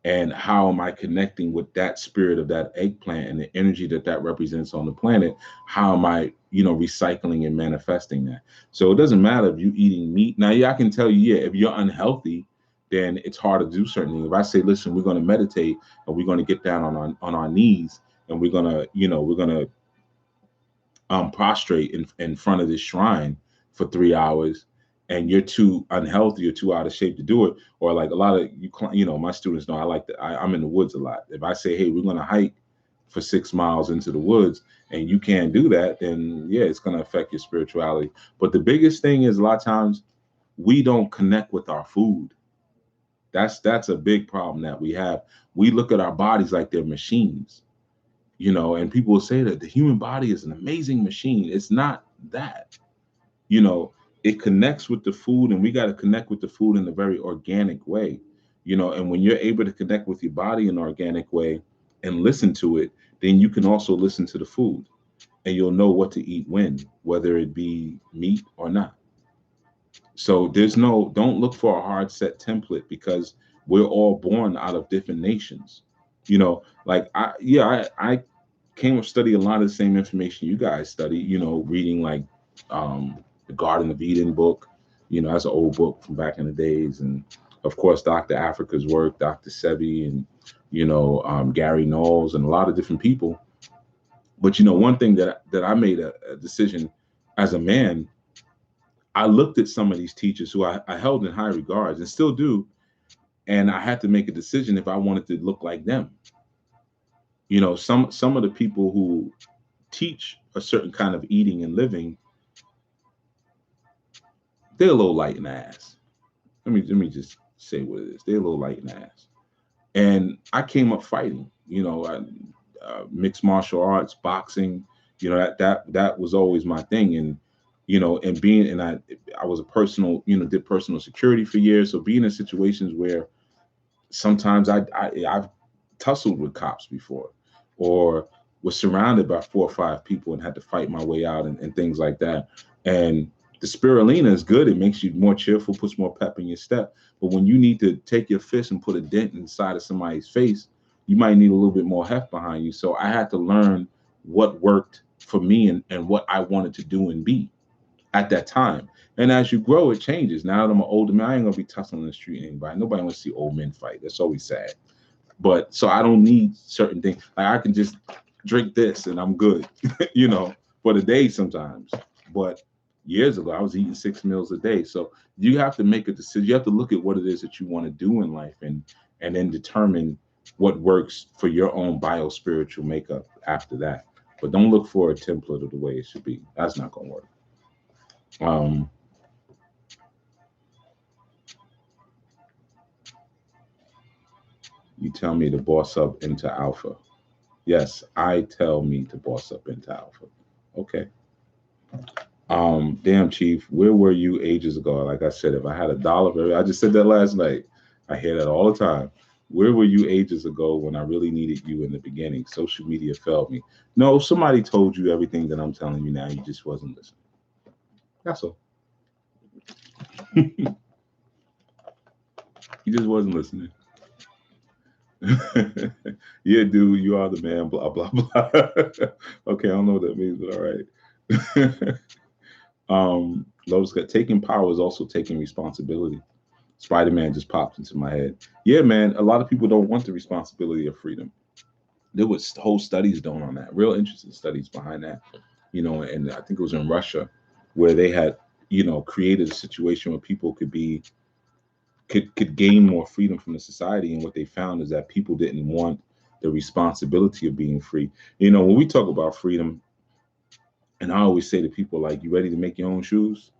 And how am I connecting with that spirit of that eggplant and the energy that that represents on the planet? How am I, recycling and manifesting that? So it doesn't matter if you're eating meat. Now, yeah, I can tell you, yeah, if you're unhealthy, then it's hard to do certain things. If I say, listen, we're going to meditate and we're going to get down on our knees and we're going to, prostrate in front of this shrine for 3 hours, and you're too unhealthy or too out of shape to do it, or like a lot of my students know, I'm in the woods a lot. If I say, hey, we're going to hike for 6 miles into the woods and you can't do that, then yeah, it's going to affect your spirituality. But the biggest thing is a lot of times we don't connect with our food. That's a big problem that we have. We look at our bodies like they're machines, and people will say that the human body is an amazing machine. It's not that. you know it connects with the food, and we got to connect with the food in a very organic way. And when you're able to connect with your body in an organic way and listen to it, then you can also listen to the food, and you'll know what to eat when, whether it be meat or not. So don't look for a hard set template, because we're all born out of different nations. Like I came to study a lot of the same information you guys study, reading like the Garden of Eden book, that's an old book from back in the days. And of course, Dr. Africa's work, Dr. Sebi, and, Gary Knowles, and a lot of different people. But, one thing that I made a decision as a man, I looked at some of these teachers who I held in high regards and still do. And I had to make a decision if I wanted to look like them. Some of the people who teach a certain kind of eating and living, they're a little light in the ass. Let me just say what it is. They're a little light in the ass. And I came up fighting. Mixed martial arts, boxing. That was always my thing. And I was a personal, did personal security for years. So being in situations where sometimes I've tussled with cops before, or was surrounded by 4 or 5 people and had to fight my way out, and things like that. And the spirulina is good. It makes you more cheerful, puts more pep in your step. But when you need to take your fist and put a dent inside of somebody's face, you might need a little bit more heft behind you. So I had to learn what worked for me, and what I wanted to do and be at that time. And as you grow, it changes. Now that I'm an older man, I ain't gonna be tussling in the street with anybody. Nobody wants to see old men fight. That's always sad. But so I don't need certain things. Like I can just drink this and I'm good, for the day sometimes. But years ago, I was eating 6 meals a day. So you have to make a decision. You have to look at what it is that you want to do in life, and then determine what works for your own bio-spiritual makeup after that. But don't look for a template of the way it should be. That's not gonna work. Um, you tell me to boss up into alpha. Yes, I tell me to boss up into alpha. Okay. Damn, Chief, where were you ages ago? Like I said, if I had $1 for I just said that last night. I hear that all the time. Where were you ages ago when I really needed you in the beginning? Social media failed me. No, somebody told you everything that I'm telling you now. You just wasn't listening. That's all. You just wasn't listening. Yeah, dude, you are the man, blah, blah, blah. Okay, I don't know what that means, but all right. Lotus got taking power is also taking responsibility. Spider-Man just popped into my head. Yeah, man, a lot of people don't want the responsibility of freedom. There was whole studies done on that, real interesting studies behind that. And I think it was in Russia where they had, created a situation where people could gain more freedom from the society. And what they found is that people didn't want the responsibility of being free. When we talk about freedom, and I always say to people, like, you ready to make your own shoes?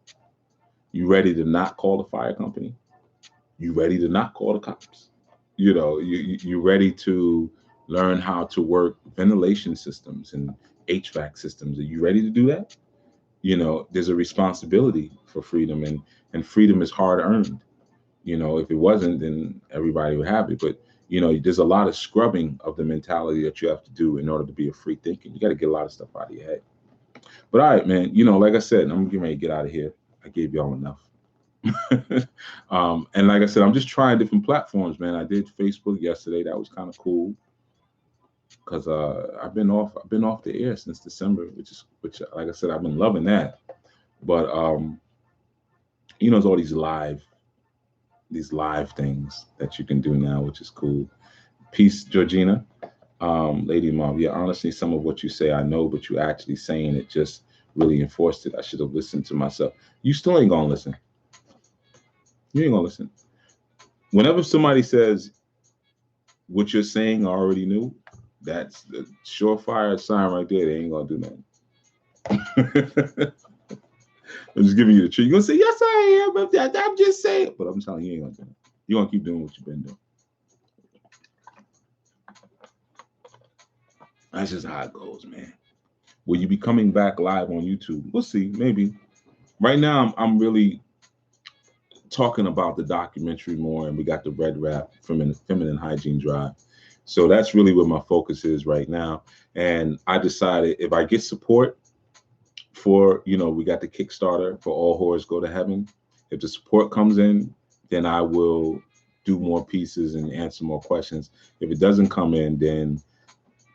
You ready to not call the fire company? You ready to not call the cops? You ready to learn how to work ventilation systems and HVAC systems? Are you ready to do that? There's a responsibility for freedom, and freedom is hard earned. If it wasn't, then everybody would have it. But there's a lot of scrubbing of the mentality that you have to do in order to be a free thinking. You got to get a lot of stuff out of your head. But all right, man. Like I said, I'm getting ready to get out of here. I gave y'all enough. And like I said, I'm just trying different platforms, man. I did Facebook yesterday. That was kind of cool because I've been off the air since December, which like I said, I've been loving that. But there's all these live things that you can do now, which is cool. Peace, Georgina. Lady Mom, yeah, honestly, some of what you say I know, but you actually saying it just really enforced it. I should have listened to myself. You still ain't gonna listen. You ain't gonna listen. Whenever somebody says what you're saying I already knew, that's the surefire sign right there. They ain't gonna do nothing. I'm just giving you the truth. You're gonna say, yes, I am, but I'm just saying. But I'm telling you, you ain't gonna do it. You're gonna keep doing what you've been doing. That's just how it goes, man. Will you be coming back live on YouTube? We'll see, maybe. Right now, I'm really talking about the documentary more, and we got the red wrap feminine hygiene drive. So that's really where my focus is right now. And I decided if I get support for, we got the Kickstarter for All Whores Go to Heaven. If the support comes in, then I will do more pieces and answer more questions. If it doesn't come in, then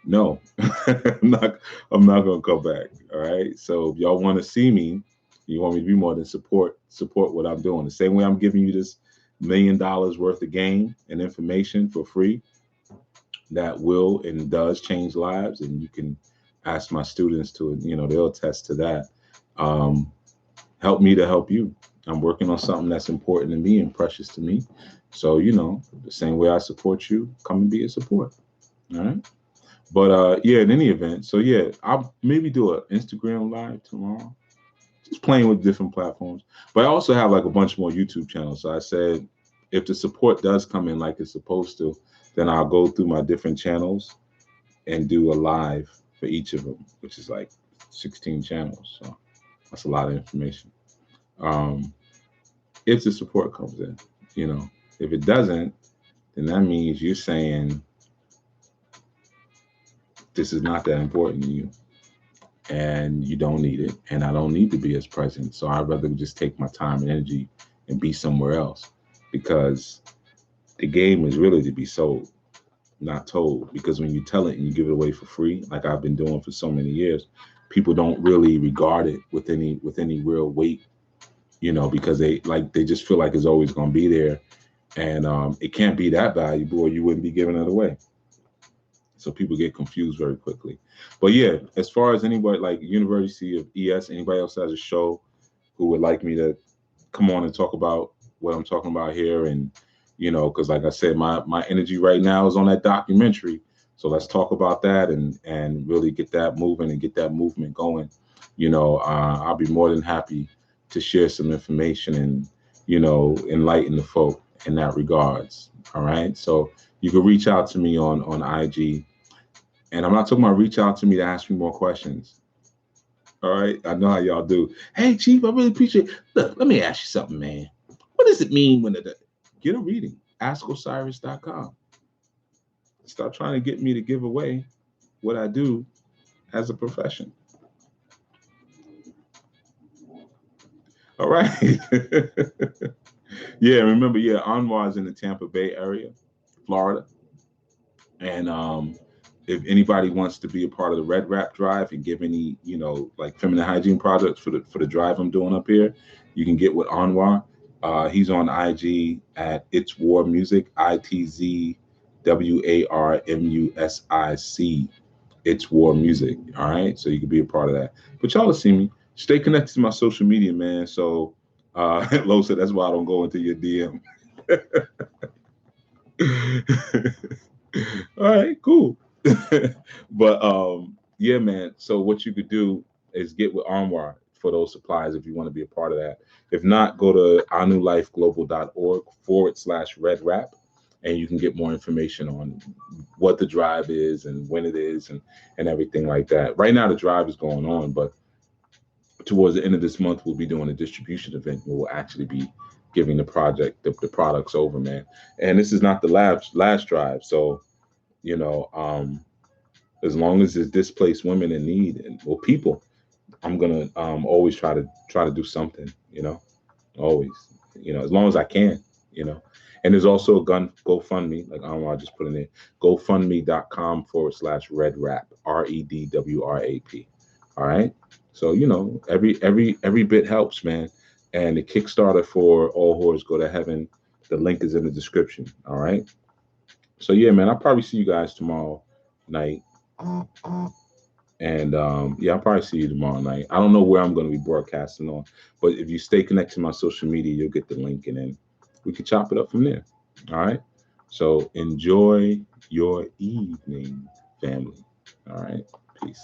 no, I'm not gonna come back. All right. So if y'all want to see me, you want me to be more than support what I'm doing. The same way I'm giving you this $1 million worth of game and information for free that will and does change lives. And you can ask my students to, they'll attest to that. Help me to help you. I'm working on something that's important to me and precious to me. So, the same way I support you, come and be a support. All right. But yeah, in any event, so yeah, I'll maybe do an Instagram live tomorrow, just playing with different platforms. But I also have like a bunch more YouTube channels. So I said, if the support does come in like it's supposed to, then I'll go through my different channels and do a live for each of them, which is like 16 channels. So that's a lot of information. Um, if the support comes in, if it doesn't, then that means you're saying this is not that important to you and you don't need it. And I don't need to be as present. So I'd rather just take my time and energy and be somewhere else because the game is really to be sold, not told. Because when you tell it and you give it away for free, like I've been doing for so many years, people don't really regard it with any real weight, because they just feel like it's always going to be there, and it can't be that valuable, or you wouldn't be giving it away. So people get confused very quickly. But yeah, as far as anybody like University of ES, anybody else has a show who would like me to come on and talk about what I'm talking about here, and because like I said, my energy right now is on that documentary. So let's talk about that and really get that moving and get that movement going. I'll be more than happy to share some information and enlighten the folk in that regards. All right. So you can reach out to me on IG. And I'm not talking about reach out to me to ask me more questions. All right. I know how y'all do. Hey, Chief, I really appreciate it. Look, let me ask you something, man. What does it mean when get a reading? AskOsiris.com. Stop trying to get me to give away what I do as a profession. All right. Yeah, remember, Anwar's in the Tampa Bay area, Florida. And if anybody wants to be a part of the Red Wrap Drive and give any, like feminine hygiene products for the drive I'm doing up here, you can get with Anwar. He's on IG at It's War Music, ITZWARMUSIC. It's War Music. All right, so you can be a part of that. But y'all will see me. Stay connected to my social media, man. So, Lo said that's why I don't go into your DM. All right, cool. But yeah, man. So what you could do is get with Armoire for those supplies if you want to be a part of that. If not, go to anulifeglobal.org/red wrap, and you can get more information on what the drive is and when it is and everything like that. Right now the drive is going on, but towards the end of this month we'll be doing a distribution event where we'll actually be giving the products over, man. And this is not the last drive. So, you know, as long as there's displaced women in need and well people, I'm gonna always try to do something, always, as long as I can, you know. And there's also a gun GoFundMe, like I don't want to just put in it, GoFundMe.com/red wrap, REDWRAP. All right. So, every bit helps, man. And the Kickstarter for All Whores Go to Heaven, the link is in the description. All right. So yeah, man, I'll probably see you guys tomorrow night. And yeah, I'll probably see you tomorrow night. I don't know where I'm going to be broadcasting on, but if you stay connected to my social media, you'll get the link, and then we can chop it up from there. All right. So enjoy your evening, family. All right. Peace.